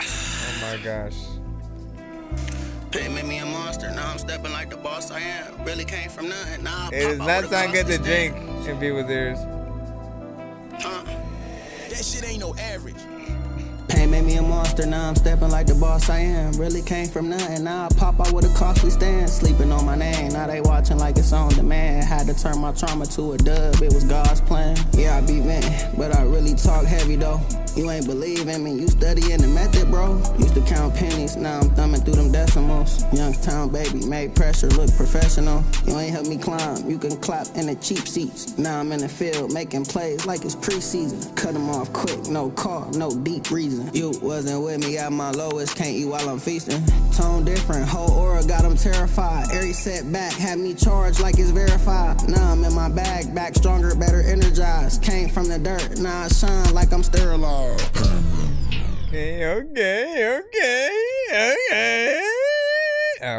S4: Oh my gosh.
S5: They made me a monster, now I'm stepping like the boss I am. Really came from nothing, now I
S4: It is not time good to drink in people's ears.
S5: That shit ain't no average. Pain made me a monster, now I'm stepping like the boss I am. Really came from nothing, now I pop out with a costly stand. Sleeping on my name, now they watching like it's on demand. Had to turn my trauma to a dub, it was God's plan. Yeah, I be venting, but I really talk heavy though. You ain't believe in me, you studying the method, bro. Used to count pennies, now I'm thumbing through them decimals. Youngstown baby, made pressure look professional. You ain't help me climb, you can clap in the cheap seats. Now I'm in the field, making plays like it's preseason. Cut them off quick, no call, no deep reason. You wasn't with me at my lowest, can't eat while I'm feasting. Tone different, whole aura got them terrified. Every setback had me charged like it's verified. Now I'm in my bag, back stronger, better energized. Came from the dirt, now I shine like I'm sterilized.
S4: Okay.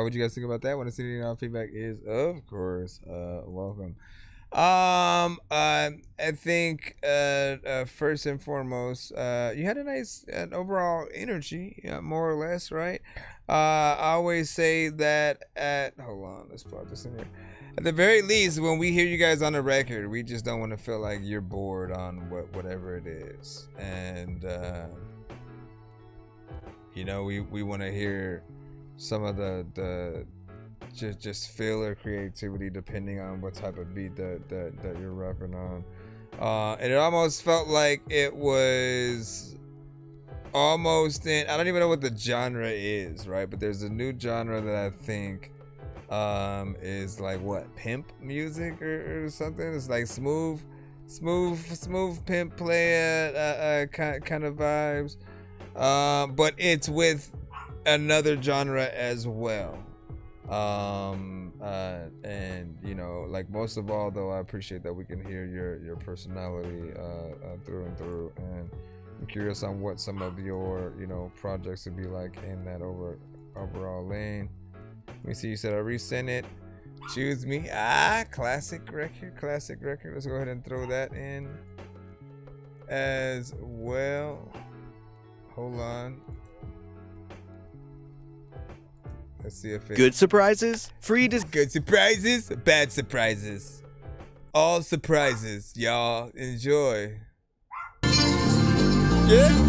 S4: What you guys think about that? Want to see any feedback? Is of course welcome. I think first and foremost, you had a nice overall energy, more or less, right? I always say that hold on, let's put this in here. At the very least, when we hear you guys on the record, we just don't want to feel like you're bored on whatever it is, and you know, we want to hear some of the just filler creativity depending on what type of beat that you're rapping on. And it almost felt like it was almost in, I don't even know what the genre is, right? But there's a new genre that I think is like what, pimp music or something. It's like smooth pimp play kind of vibes, but it's with another genre as well. And you know, like most of all though, I appreciate that we can hear your personality through and through, and I'm curious on what some of your, you know, projects would be like in that overall lane. Let me see, you said I resent it. Choose me. Classic record. Let's go ahead and throw that in as well. Hold on. Let's see if it...
S21: Good surprises? Free
S4: good surprises? Bad surprises? all surprises, y'all. Enjoy. Yeah.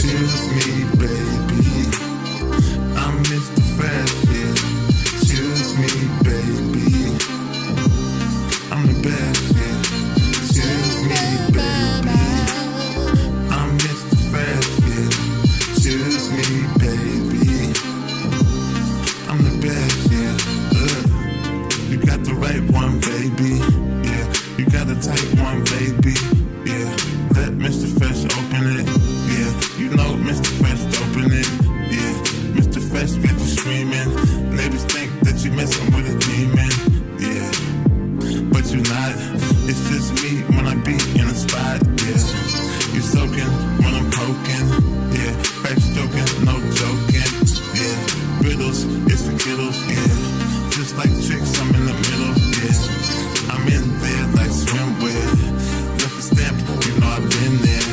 S16: Choose me, baby. I'm Mr. Fashion. Choose me, baby. I'm the best, yeah. Choose me, baby. I'm Mr. Fashion. Choose me, baby. I'm the best, yeah. You got the right one, baby. Yeah, you got the tight one, baby. Yeah, let Mr. Fresh open it. Yeah, you know Mr. Fresh open it. Yeah, Mr. Fresh got you screaming. Neighbors think that you messing with a demon. Yeah, but you not. It's just me when I be in a spot. Yeah, you soaking when I'm poking. Yeah, back stroking, no joking. Yeah, riddles, it's the kiddles. Yeah, just like tricks, I'm in the middle. Yeah, I'm in there like swimwear. Left a stamp, you know I've been there.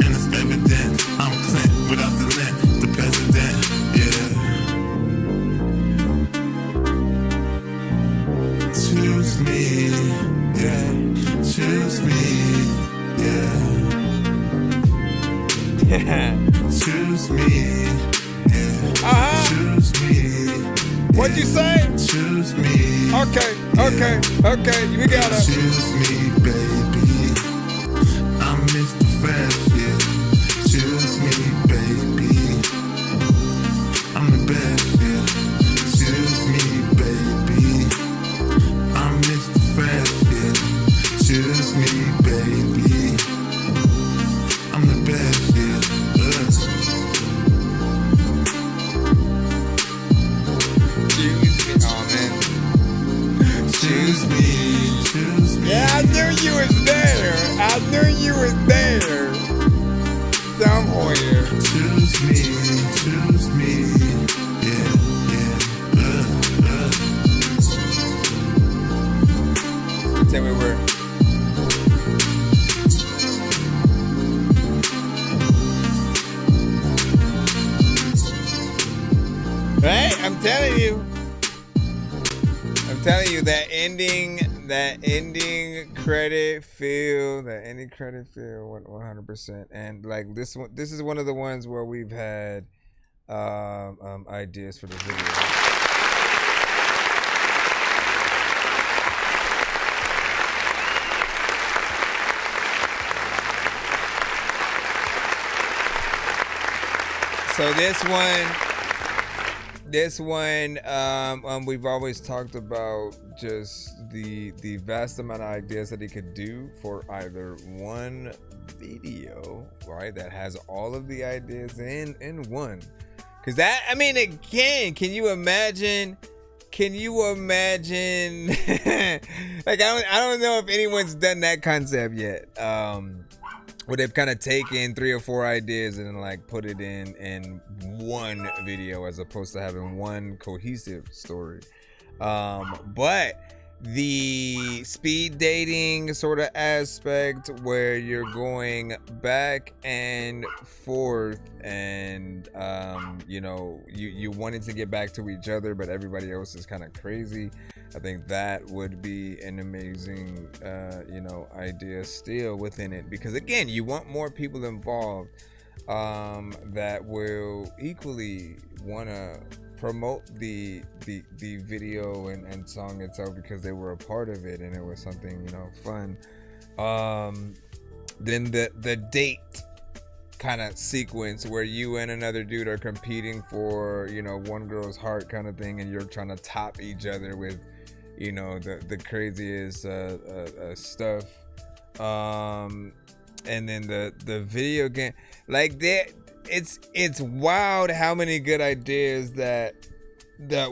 S16: And it's evident, I'm Clint without the lint, the president. Yeah. Choose me, yeah. Choose me, yeah. Choose me, yeah. Choose me.
S4: What'd you say?
S16: Choose me.
S4: Okay. We got it.
S16: Choose me, baby. I'm Mr. Fresh, yeah. Choose me, baby. I'm the best, yeah. Choose me, baby. I'm Mr. Fresh, yeah. Choose me, baby. I'm the best, yeah. Choose me.
S4: Yeah, I knew you was there. Somewhere.
S16: Choose me. Yeah.
S4: Tell me where. Right? I'm telling you that ending credit feel 100%. And like this is one of the ones where we've had ideas for the video. So this one, we've always talked about just the vast amount of ideas that he could do for either one video, right? That has all of the ideas in one. Cause that, I mean, again, can you imagine? Like, I don't know if anyone's done that concept yet. Where they've kind of taken 3 or 4 ideas and then like put it in one video as opposed to having one cohesive story. But the speed dating sort of aspect where you're going back and forth and you wanted to get back to each other but everybody else is kind of crazy. I think that would be an amazing idea still within it, because again, you want more people involved that will equally want to promote the video and song itself because they were a part of it and it was something fun. Then the date kind of sequence where you and another dude are competing for one girl's heart kind of thing, and you're trying to top each other with the craziest stuff. And then the video game, like it's wild how many good ideas that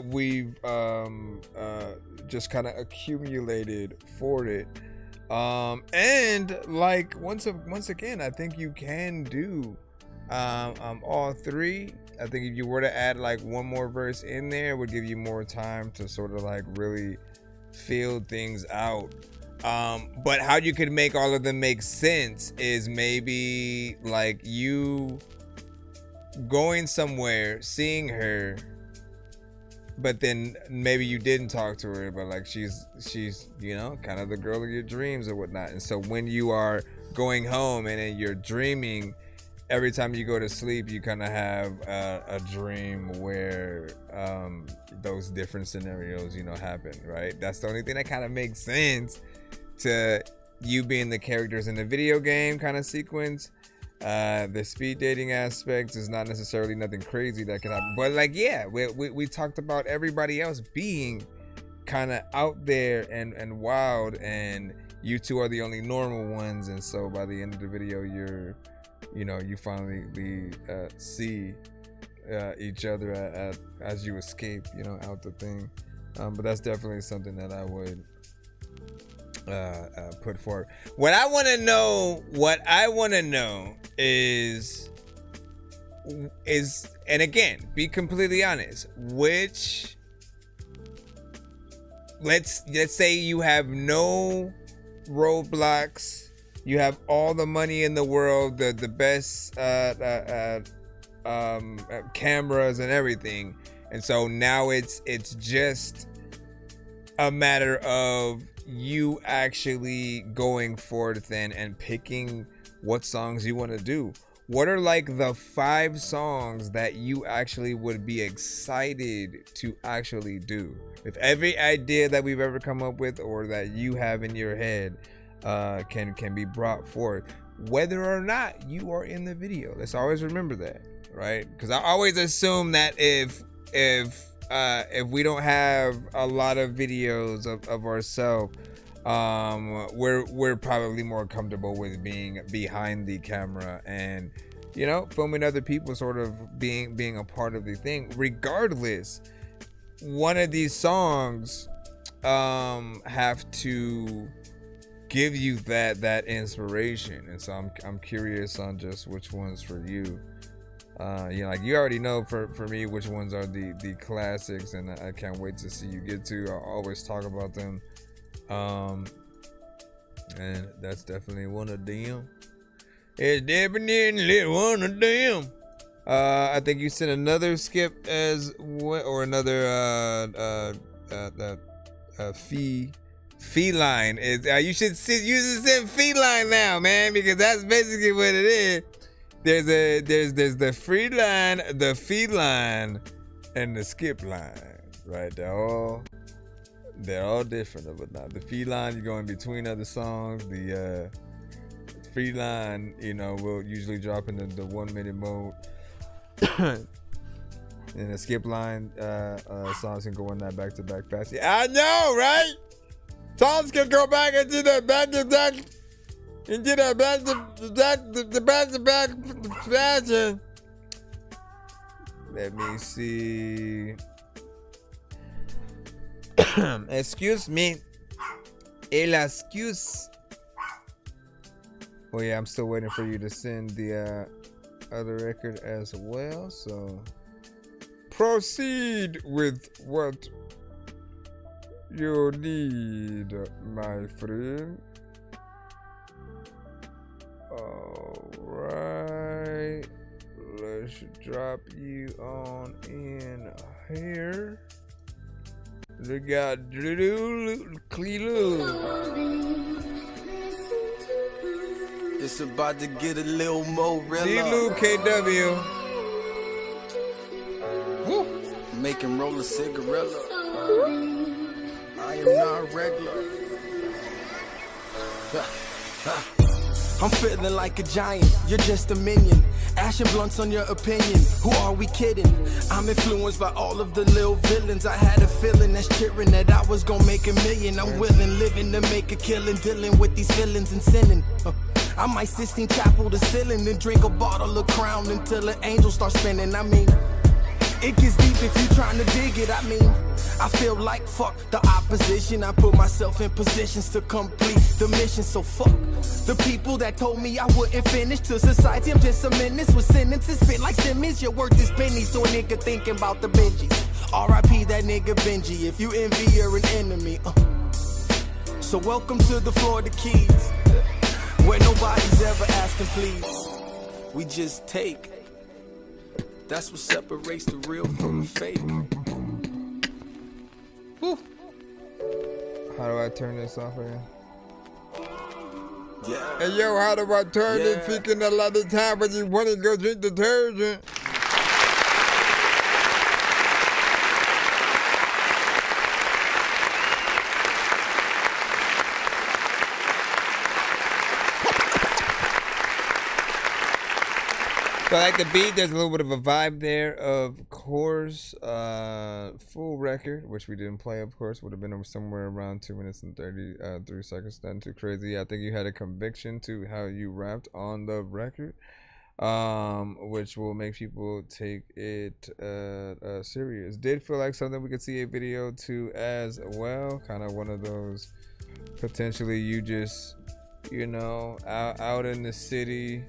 S4: we've just kind of accumulated for it. And like once again, I think you can do all 3. I think if you were to add like one more verse in there, it would give you more time to sort of like really feel things out. But how you could make all of them make sense is maybe like you going somewhere, seeing her, but then maybe you didn't talk to her, but like she's you know, kind of the girl of your dreams or whatnot. And so when you are going home and then you're dreaming, every time you go to sleep, you kind of have a dream where those different scenarios, you know, happen, right? That's the only thing that kind of makes sense to you being the characters in the video game kind of sequence. The speed dating aspect is not necessarily nothing crazy that can happen, but like, yeah, we talked about everybody else being kind of out there and wild, and you two are the only normal ones. And so by the end of the video, you finally see each other as you escape, you know, out the thing. But that's definitely something that I would put forward. What I want to know is, and again, be completely honest, which, let's say you have no roadblocks, you have all the money in the world, the best cameras and everything, and so now it's just a matter of you actually going forth and picking what songs you want to do. What are like the 5 songs that you actually would be excited to actually do? If every idea that we've ever come up with or that you have in your head can be brought forth, whether or not you are in the video. Let's always remember that, right? Because I always assume that if we don't have a lot of videos of ourselves, we're probably more comfortable with being behind the camera and, you know, filming other people, sort of being a part of the thing. Regardless, one of these songs have to give you that inspiration, and so I'm curious on just which ones for you. You know, like you already know for me which ones are the classics, and I can't wait to see you get to. I'll always talk about them, and that's definitely one of them. It's definitely one of them. I think you sent another skip as well, or another feline. Is you should send feline now, man, because that's basically what it is. There's the free line, the feline, and the skip line, right? They're all different, but not the feline. You go in between other songs. The free line, you know, will usually drop into the 1 minute mode, and the skip line songs can go in that back to back fast. Yeah, I know, right? Songs can go back into the back to back. Into the back to back fashion. Let me see. Excuse me. Excuse. Oh yeah, I'm still waiting for you to send the other record as well. So proceed with what you need, my friend. Alright, let's drop you on in here. We got
S13: It's about to get a little more real.
S4: D-Lou KW.
S13: Woo. Make him roll a cigarette. I am not regular. I'm feeling like a giant, you're just a minion. Ashing blunts on your opinion, who are we kidding? I'm influenced by all of the little villains. I had a feeling that's cheering that I was gonna make $1 million. I'm willing, living to make a killing, dealing with these feelings and sinning. I might Sistine Chapel the ceiling and drink a bottle of Crown until an angel starts spinning. I mean, It gets deep if you trying to dig it. I mean, I feel like fuck the opposition. I put myself in positions to complete the mission. So fuck the people that told me I wouldn't finish. To society, I'm just a menace with sentences fit like Simmons. Your worth is pennies to a nigga thinking about the Benjis. R.I.P. that nigga Benji. If you envy, you're an enemy. So welcome to the Florida Keys, where nobody's ever asking please. We just take. That's what separates the real from the fake.
S4: Woo. How do I turn this off again?
S13: Yeah.
S4: Hey yo, how do I turn this? Thinking a lot of time when you want to go drink detergent. So I like the beat. There's a little bit of a vibe there. Of course, full record, which we didn't play, of course, would have been somewhere around 2 minutes and 33 seconds. Nothing too crazy. I think you had a conviction to how you rapped on the record, which will make people take it serious. Did feel like something we could see a video to as well. Kind of one of those potentially you just, you know, out in the city.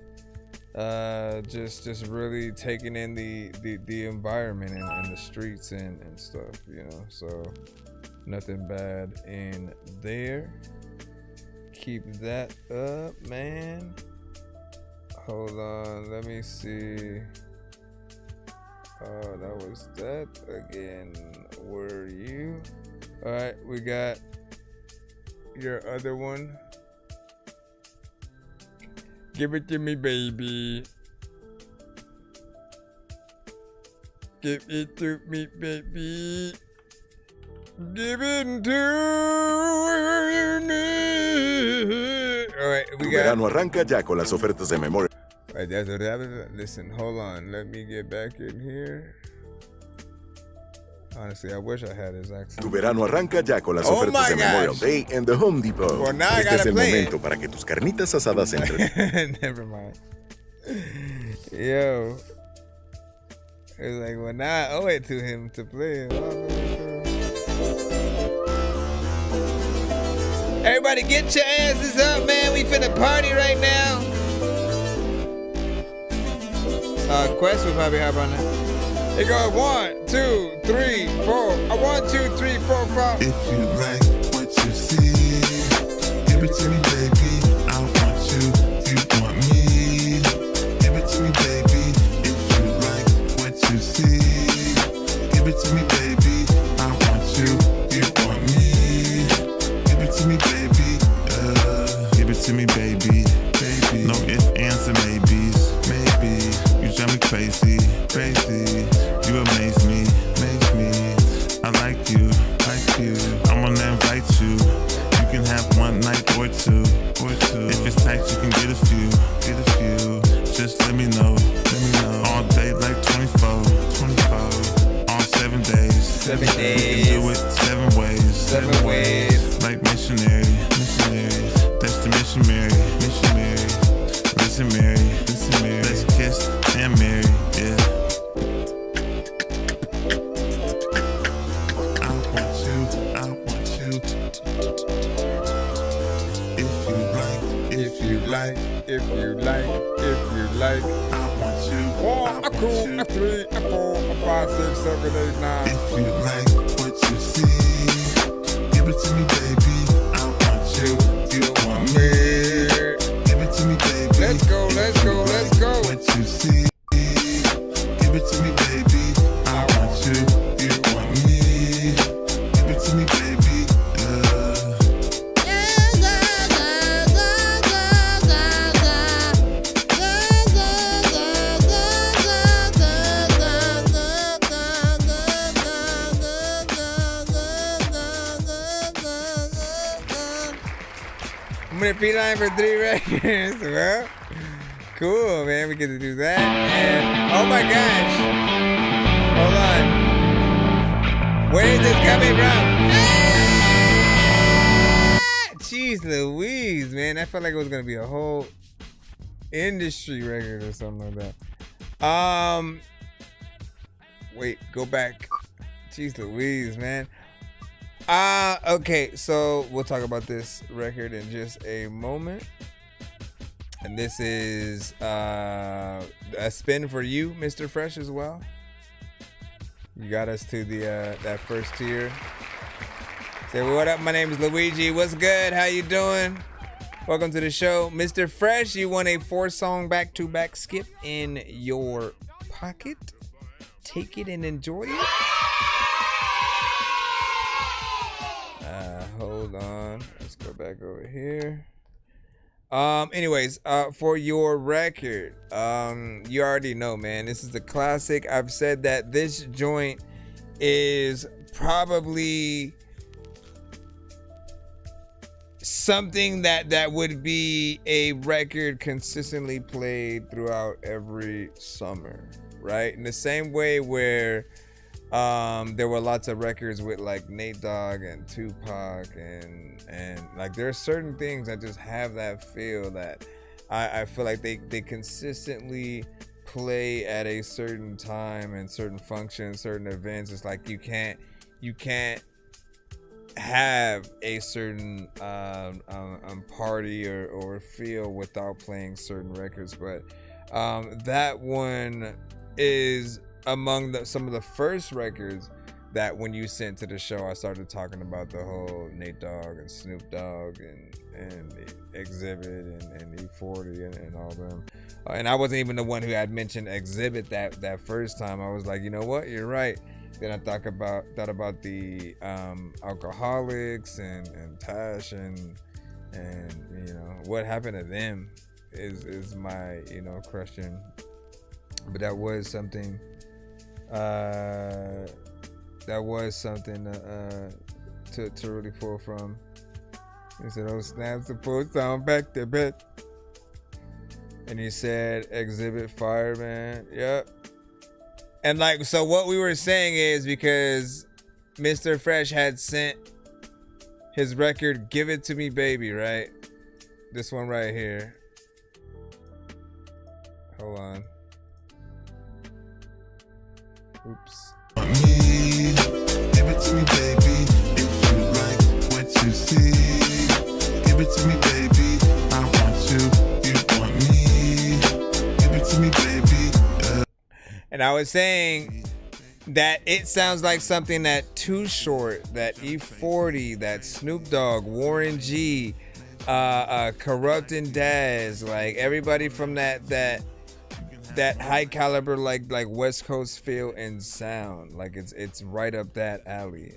S4: Just really taking in the environment and the streets and stuff, you know. So nothing bad in there. Keep that up, man. Hold on, let me see. Oh, that was that again. Were you? All right, we got your other one. Give it to me, baby. Give it to me, baby. Give it to me. All right, we
S6: Tu
S4: got.
S6: verano arranca ya con las ofertas de memoria.
S4: All right, listen, hold on. Let me get back in here. Honestly, I wish I had his accent.
S6: Tu verano arranca ya con las ofertas de Memorial Day en The Home Depot.
S4: Well, now I
S6: este
S4: gotta
S6: es el
S4: play
S6: momento
S4: it.
S6: para que tus carnitas asadas entren.
S4: Never mind. Yo. It's like, well, now I owe it to him to play it. Everybody get your asses up, man. We finna party right now. Quest will probably have on that. It goes 1, 2, 3, 4. 1, 2, 3, 4, 5.
S16: If you like what you see, give it to me, baby. I want you, you want me. Give it to me, baby. If you like what you see, give it to me, baby. I want you, you want me. Give it to me, baby. Give it to me, baby. Baby. No ifs, ands, and maybes. Maybe you drive me crazy, crazy. You amaze me, make me. I like you, like you. I'm gonna invite you. You can have one night or two, or two. If it's tight, you can get a few, get a few. Just let me know, let me know. All day like 24, 24. All 7 days,
S4: 7 days.
S16: We can do it 7 ways,
S4: 7 ways.
S16: Like missionary, missionary. That's the missionary, missionary. Listen, Mary, listen, Mary. Let's kiss and marry, yeah.
S4: If you like, I want you. 1, a 2, a 3, a 4, a 5, 6, 7, 8, 9.
S16: If you like what you see, give it to me, baby. I want you, you want me. Give it to me, baby.
S4: Let's go, let's go, let's go.
S16: What you see, give it to me, baby. I want you, you want me. Give it to me, baby.
S4: I'm gonna be line for 3 records. Well, cool, man. We get to do that. And oh my gosh, hold on. Where is this coming from? Jeez Louise, man. I felt like it was gonna be a whole industry record or something like that. Wait, go back. Jeez Louise, man. Okay, so we'll talk about this record in just a moment. And this is a spin for you, Mr. Fresh, as well. You got us to the that first tier. Say, what up? My name is Luigi. What's good? How you doing? Welcome to the show. Mr. Fresh, you want a 4-song back-to-back skip in your pocket? Take it and enjoy it. Hold on. Let's go back over here. Anyways, for your record, you already know, man, this is the classic. I've said that this joint is probably something that would be a record consistently played throughout every summer, right? In the same way where there were lots of records with like Nate Dogg and Tupac and like there are certain things that just have that feel that I feel like they consistently play at a certain time and certain functions, certain events. It's like you can't have a certain party or feel without playing certain records, but that one is among some of the first records that when you sent to the show, I started talking about the whole Nate Dogg and Snoop Dogg and Exhibit and E40 and all them. And I wasn't even the one who had mentioned Exhibit that first time. I was like, you know what, you're right. Then I thought about the Alcoholics and Tash and you know what happened to them is my question. But that was something. That was something to really pull from. He said, "Oh snaps, the post on back to back." And he said, "Exhibit fire, man." Yep. And like, so what we were saying is because Mr. Fresh had sent his record, "Give It To Me, Baby," right? This one right here. Hold on. Oops.
S16: Give it to me, baby. If you like what you see, give it to me, baby. I want you, you want me. Give it to me, baby.
S4: And I was saying that it sounds like something that Too Short, that E40, that Snoop Dogg, Warren G, Corrupt and Daz, like everybody from that high caliber, like West Coast feel and sound, like it's right up that alley.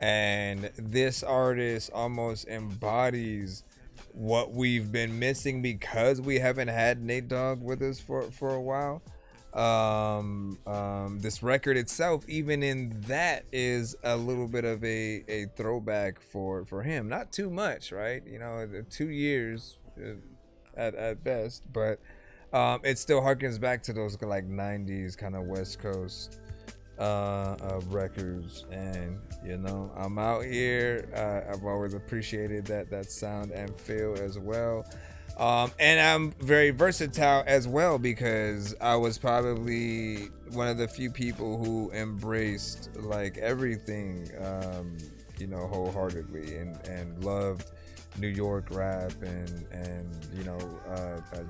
S4: And this artist almost embodies what we've been missing because we haven't had Nate Dogg with us for a while. This record itself, even in that, is a little bit of a throwback for him. Not too much, right? 2 years at best, but it still harkens back to those like 90s kind of West Coast records. And I'm out here. I've always appreciated that sound and feel as well. And I'm very versatile as well because I was probably one of the few people who embraced like everything wholeheartedly and loved New York rap and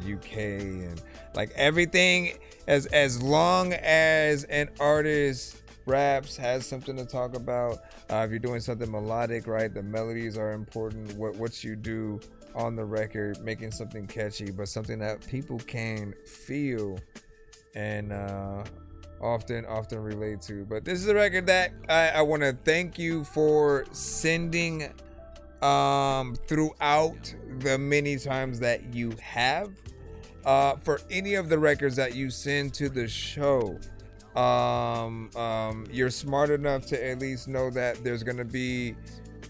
S4: UK and like everything, as long as an artist raps, has something to talk about. If you're doing something melodic, right, the melodies are important. What you do on the record, making something catchy but something that people can feel and often relate to. But this is a record that I want to thank you for sending throughout the many times that you have. For any of the records that you send to the show, you're smart enough to at least know that there's gonna be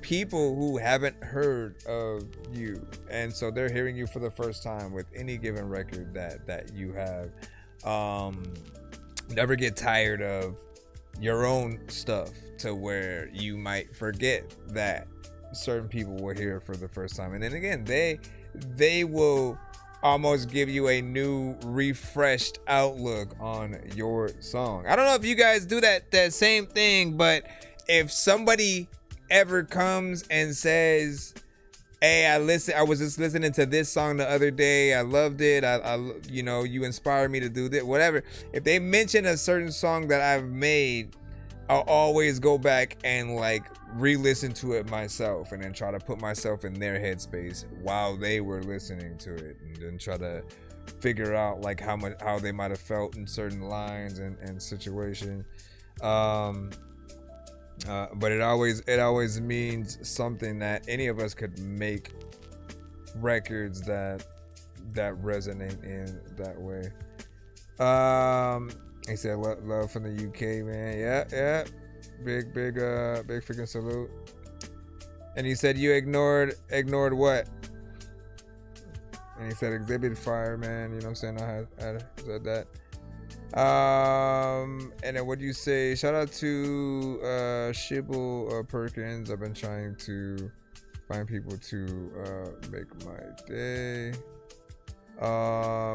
S4: people who haven't heard of you, and so they're hearing you for the first time with any given record that you have. Never get tired of your own stuff to where you might forget that certain people will hear it for the first time, and then again they will almost give you a new, refreshed outlook on your song. I don't know if you guys do that same thing, but if somebody ever comes and says, hey, I was just listening to this song the other day, I loved it, I you inspired me to do this, whatever. If they mention a certain song that I've made, I'll always go back and like re-listen to it myself, and then try to put myself in their headspace while they were listening to it, and then try to figure out like how they might have felt in certain lines and situation. But it always means something that any of us could make records that resonate in that way. He said love from the UK, man. Yeah. Big freaking salute. And he said you ignored what? And he said exhibit fire, man. You know what I'm saying? I said that. And then what do you say? Shout out to Shibble Perkins. I've been trying to find people to make my day.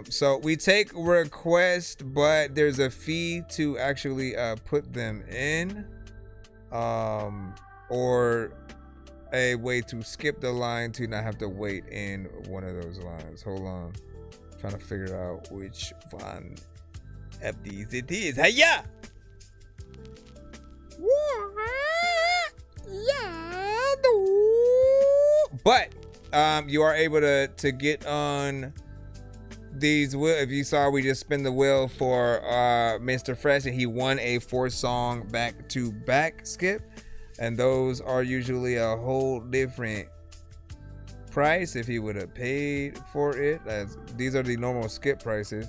S4: So we take requests, but there's a fee to actually put them in, or a way to skip the line to not have to wait in one of those lines. Hold on, I'm trying to figure out which one of these it is. Hiya! But you are able to get on these wheel. If you saw, we just spin the wheel for Mr. Fresh, and he won a 4-song back-to-back skip, and those are usually a whole different price if he would have paid for it. These are the normal skip prices.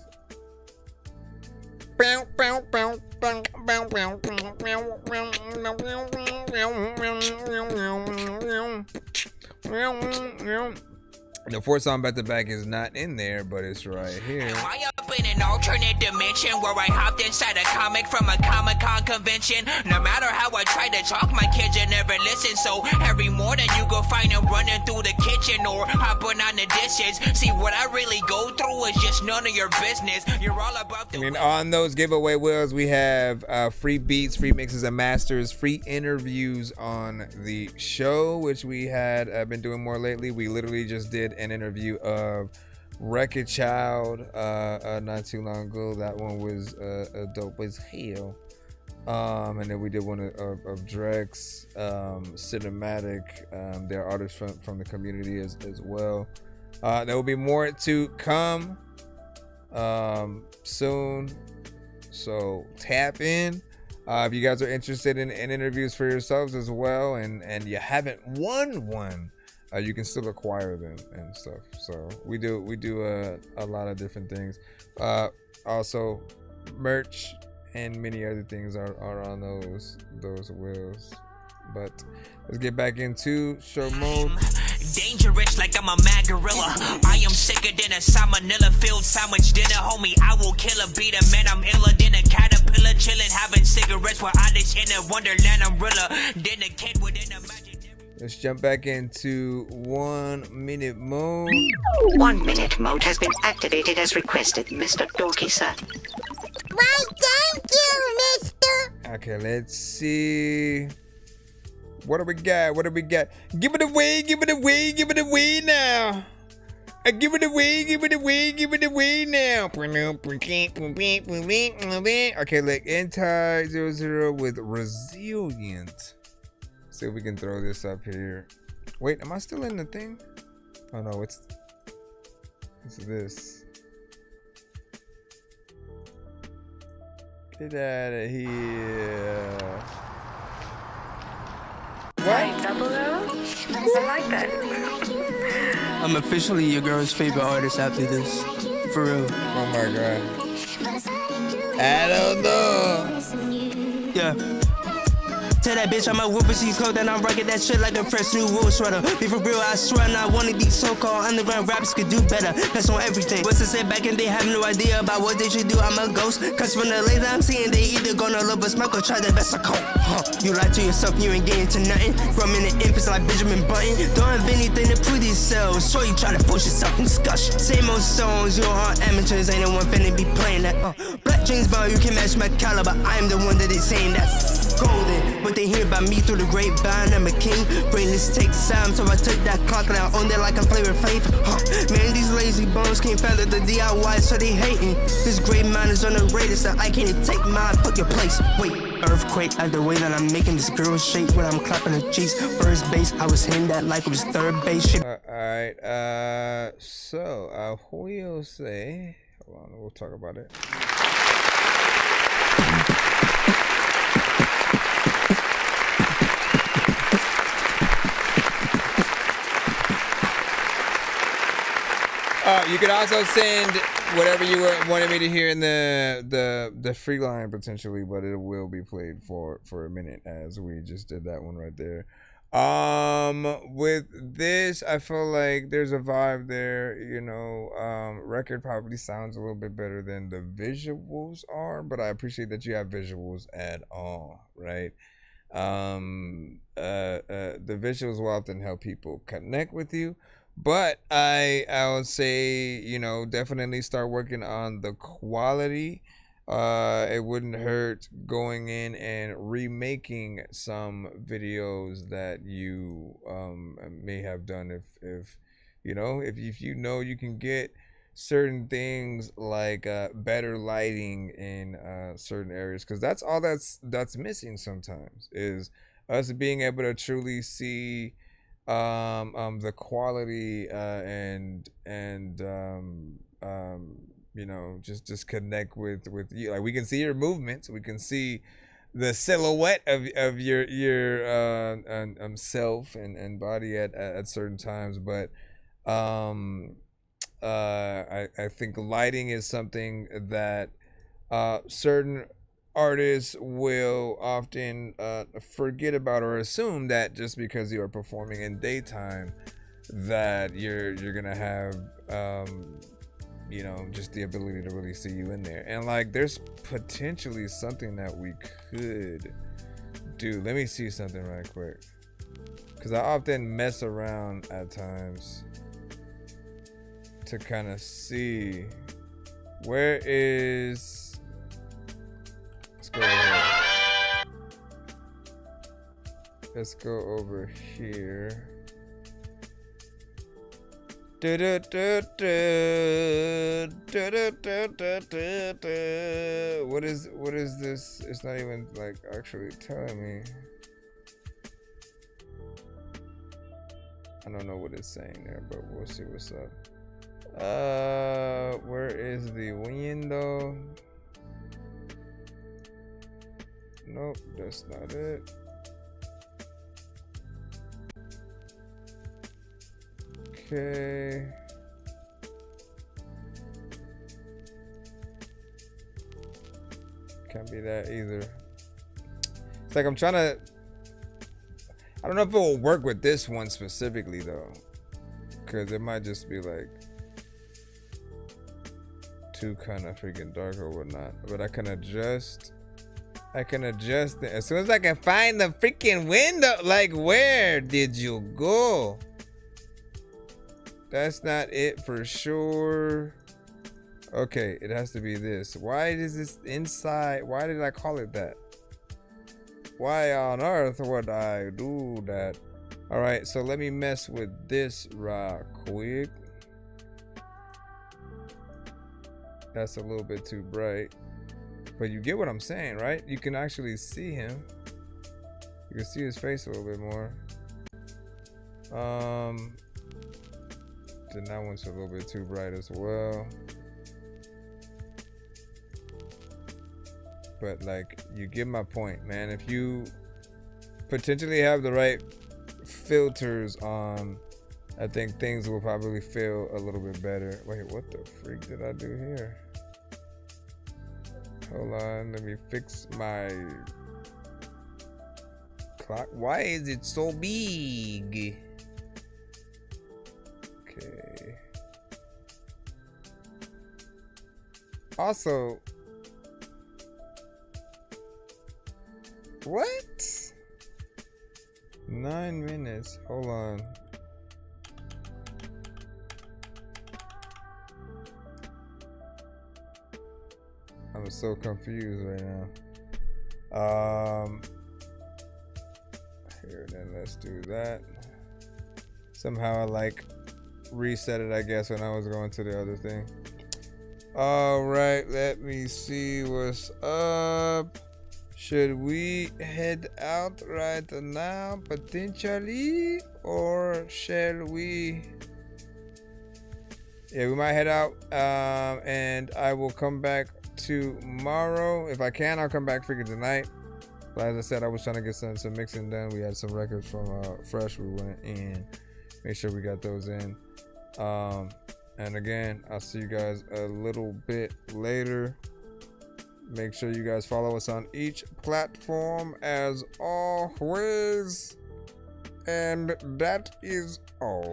S4: The 4-song back-to-back is not in there, but it's right here.
S10: Am I up in an alternate dimension where I hopped inside a comic from a Comic-Con convention? No matter how I try to talk, my kids will never listen. So every morning you go find them running through the kitchen or hopping on the dishes. See, what I really go through is just none of your business. You're all about the...
S4: And on those giveaway wheels, we have free beats, free mixes and masters, free interviews on the show, which we had been doing more lately. We literally just did an interview of Wreck-It Child not too long ago. That one was dope as hell. And then we did one of Drex, Cinematic. They're artists from the community as well. There will be more to come soon, so tap in. If you guys are interested in interviews for yourselves as well, and you haven't won one, you can still acquire them and stuff. So we do a lot of different things. Also, merch and many other things are on those wheels. But let's get back into show mode.
S10: Dangerous like I'm a mad gorilla. I am sicker than a salmonella filled sandwich dinner, homie. I will kill a beat a man. I'm iller than a caterpillar, chilling, having cigarettes while I dish in a wonderland umbrella. Then a kid within a magic.
S4: Let's jump back into 1 minute mode.
S20: 1 minute mode has been activated as requested, Mr. Dorky, sir.
S11: Why, thank you, mister.
S4: Okay, let's see. What do we got? Give it away now. Give it away now. Okay, like anti-00 with resilient. See if we can throw this up here. Wait, am I still in the thing? Oh no, it's this. Get out of here.
S1: What? Double O? I like that.
S19: I'm officially your girl's favorite artist after this. For real.
S4: Oh my god. I don't know.
S19: Yeah. Tell that bitch I'm a whooper, she's cold, and I'm rocking that shit like a fresh new wool sweater. Be for real, I swear not one of these so-called underground rappers could do better. That's on everything. What's to say back and they have no idea about what they should do. I'm a ghost, cause from the laser I'm seeing they either gonna love but smoke or try their best to cope. You lie to yourself, you ain't getting to nothing. From in the infants like Benjamin Button. Don't have anything to prove yourselves, so you try to force yourself in discussion. Same old songs, you all amateurs, ain't no one finna be playing that. Black James Bond, you can match my caliber. I am the one that they saying that's golden. What they hear about me through the grapevine, I'm a king. Brainless takes time, so I took that clock and I owned it like a flavor flavor. Man, these lazy bones can't fathom the DIY, so they hating. This great mind is underrated, so I can't take mine. Fuck your place. Wait, earthquake at the way that I'm making this girl shake when I'm clapping her cheeks. First base, I was hitting that like it was third base. Shit.
S4: Alright, so who will say? Hold on, we'll talk about it. You could also send whatever you wanted me to hear in the free line potentially, but it will be played for a minute as we just did that one right there. With this, I feel like there's a vibe there, you know. Record probably sounds a little bit better than the visuals are, but I appreciate that you have visuals at all, right? The visuals will often help people connect with you. But I would say, you know, definitely start working on the quality. It wouldn't hurt going in and remaking some videos that you may have done if you know you can get certain things like better lighting in certain areas, because that's all that's missing sometimes, is us being able to truly see the quality and you know, just connect with you. Like, we can see your movements, we can see the silhouette of your self and body at certain times, but I think lighting is something that certain artists will often forget about, or assume that just because you are performing in daytime that you're gonna have you know, just the ability to really see you in there. And like, there's potentially something that we could do. Let me see something right quick, because I often mess around at times to kind of see where is. Let's go over here. What is this? It's not even like actually telling me. I don't know what it's saying there, but we'll see what's up. Where is the window? Nope, that's not it. Okay. Can't be that either. It's like I'm trying to. I don't know if it will work with this one specifically though, because it might just be like too kind of freaking dark or whatnot. But I can adjust. It as soon as I can find the freaking window. Like, where did you go? That's not it for sure. Okay, it has to be this. Why is this inside? Why did I call it that? Why on earth would I do that? All right, so let me mess with this right quick. That's a little bit too bright. But you get what I'm saying, right? You can actually see him. You can see his face a little bit more. Then that one's a little bit too bright as well. But like, you get my point, man. If you potentially have the right filters on, I think things will probably feel a little bit better. Wait, what the freak did I do here? Hold on, let me fix my clock. Why is it so big? Okay. Also, what? 9 minutes. Hold on. I'm so confused right now. Here, then let's do that. Somehow I like reset it, I guess, when I was going to the other thing. All right, let me see what's up. Should we head out right now, potentially, or shall we? Yeah, we might head out, and I will come back tomorrow. If I can, I'll come back freaking tonight. But as I said, I was trying to get some mixing done. We had some records from Fresh. We went and make sure we got those in. And again, I'll see you guys a little bit later. Make sure you guys follow us on each platform as always. And that is all.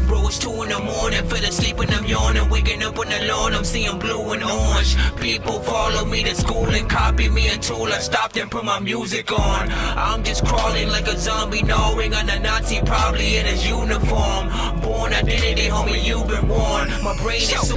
S10: Bro, it's 2 in the morning, fell asleep and I'm yawning, waking up on the lawn, I'm seeing blue and orange. People follow me to school and copy me until I stopped and put my music on. I'm just crawling like a zombie, gnawing on a Nazi, probably in his uniform. Born identity, homie, you've been warned. My brain is so...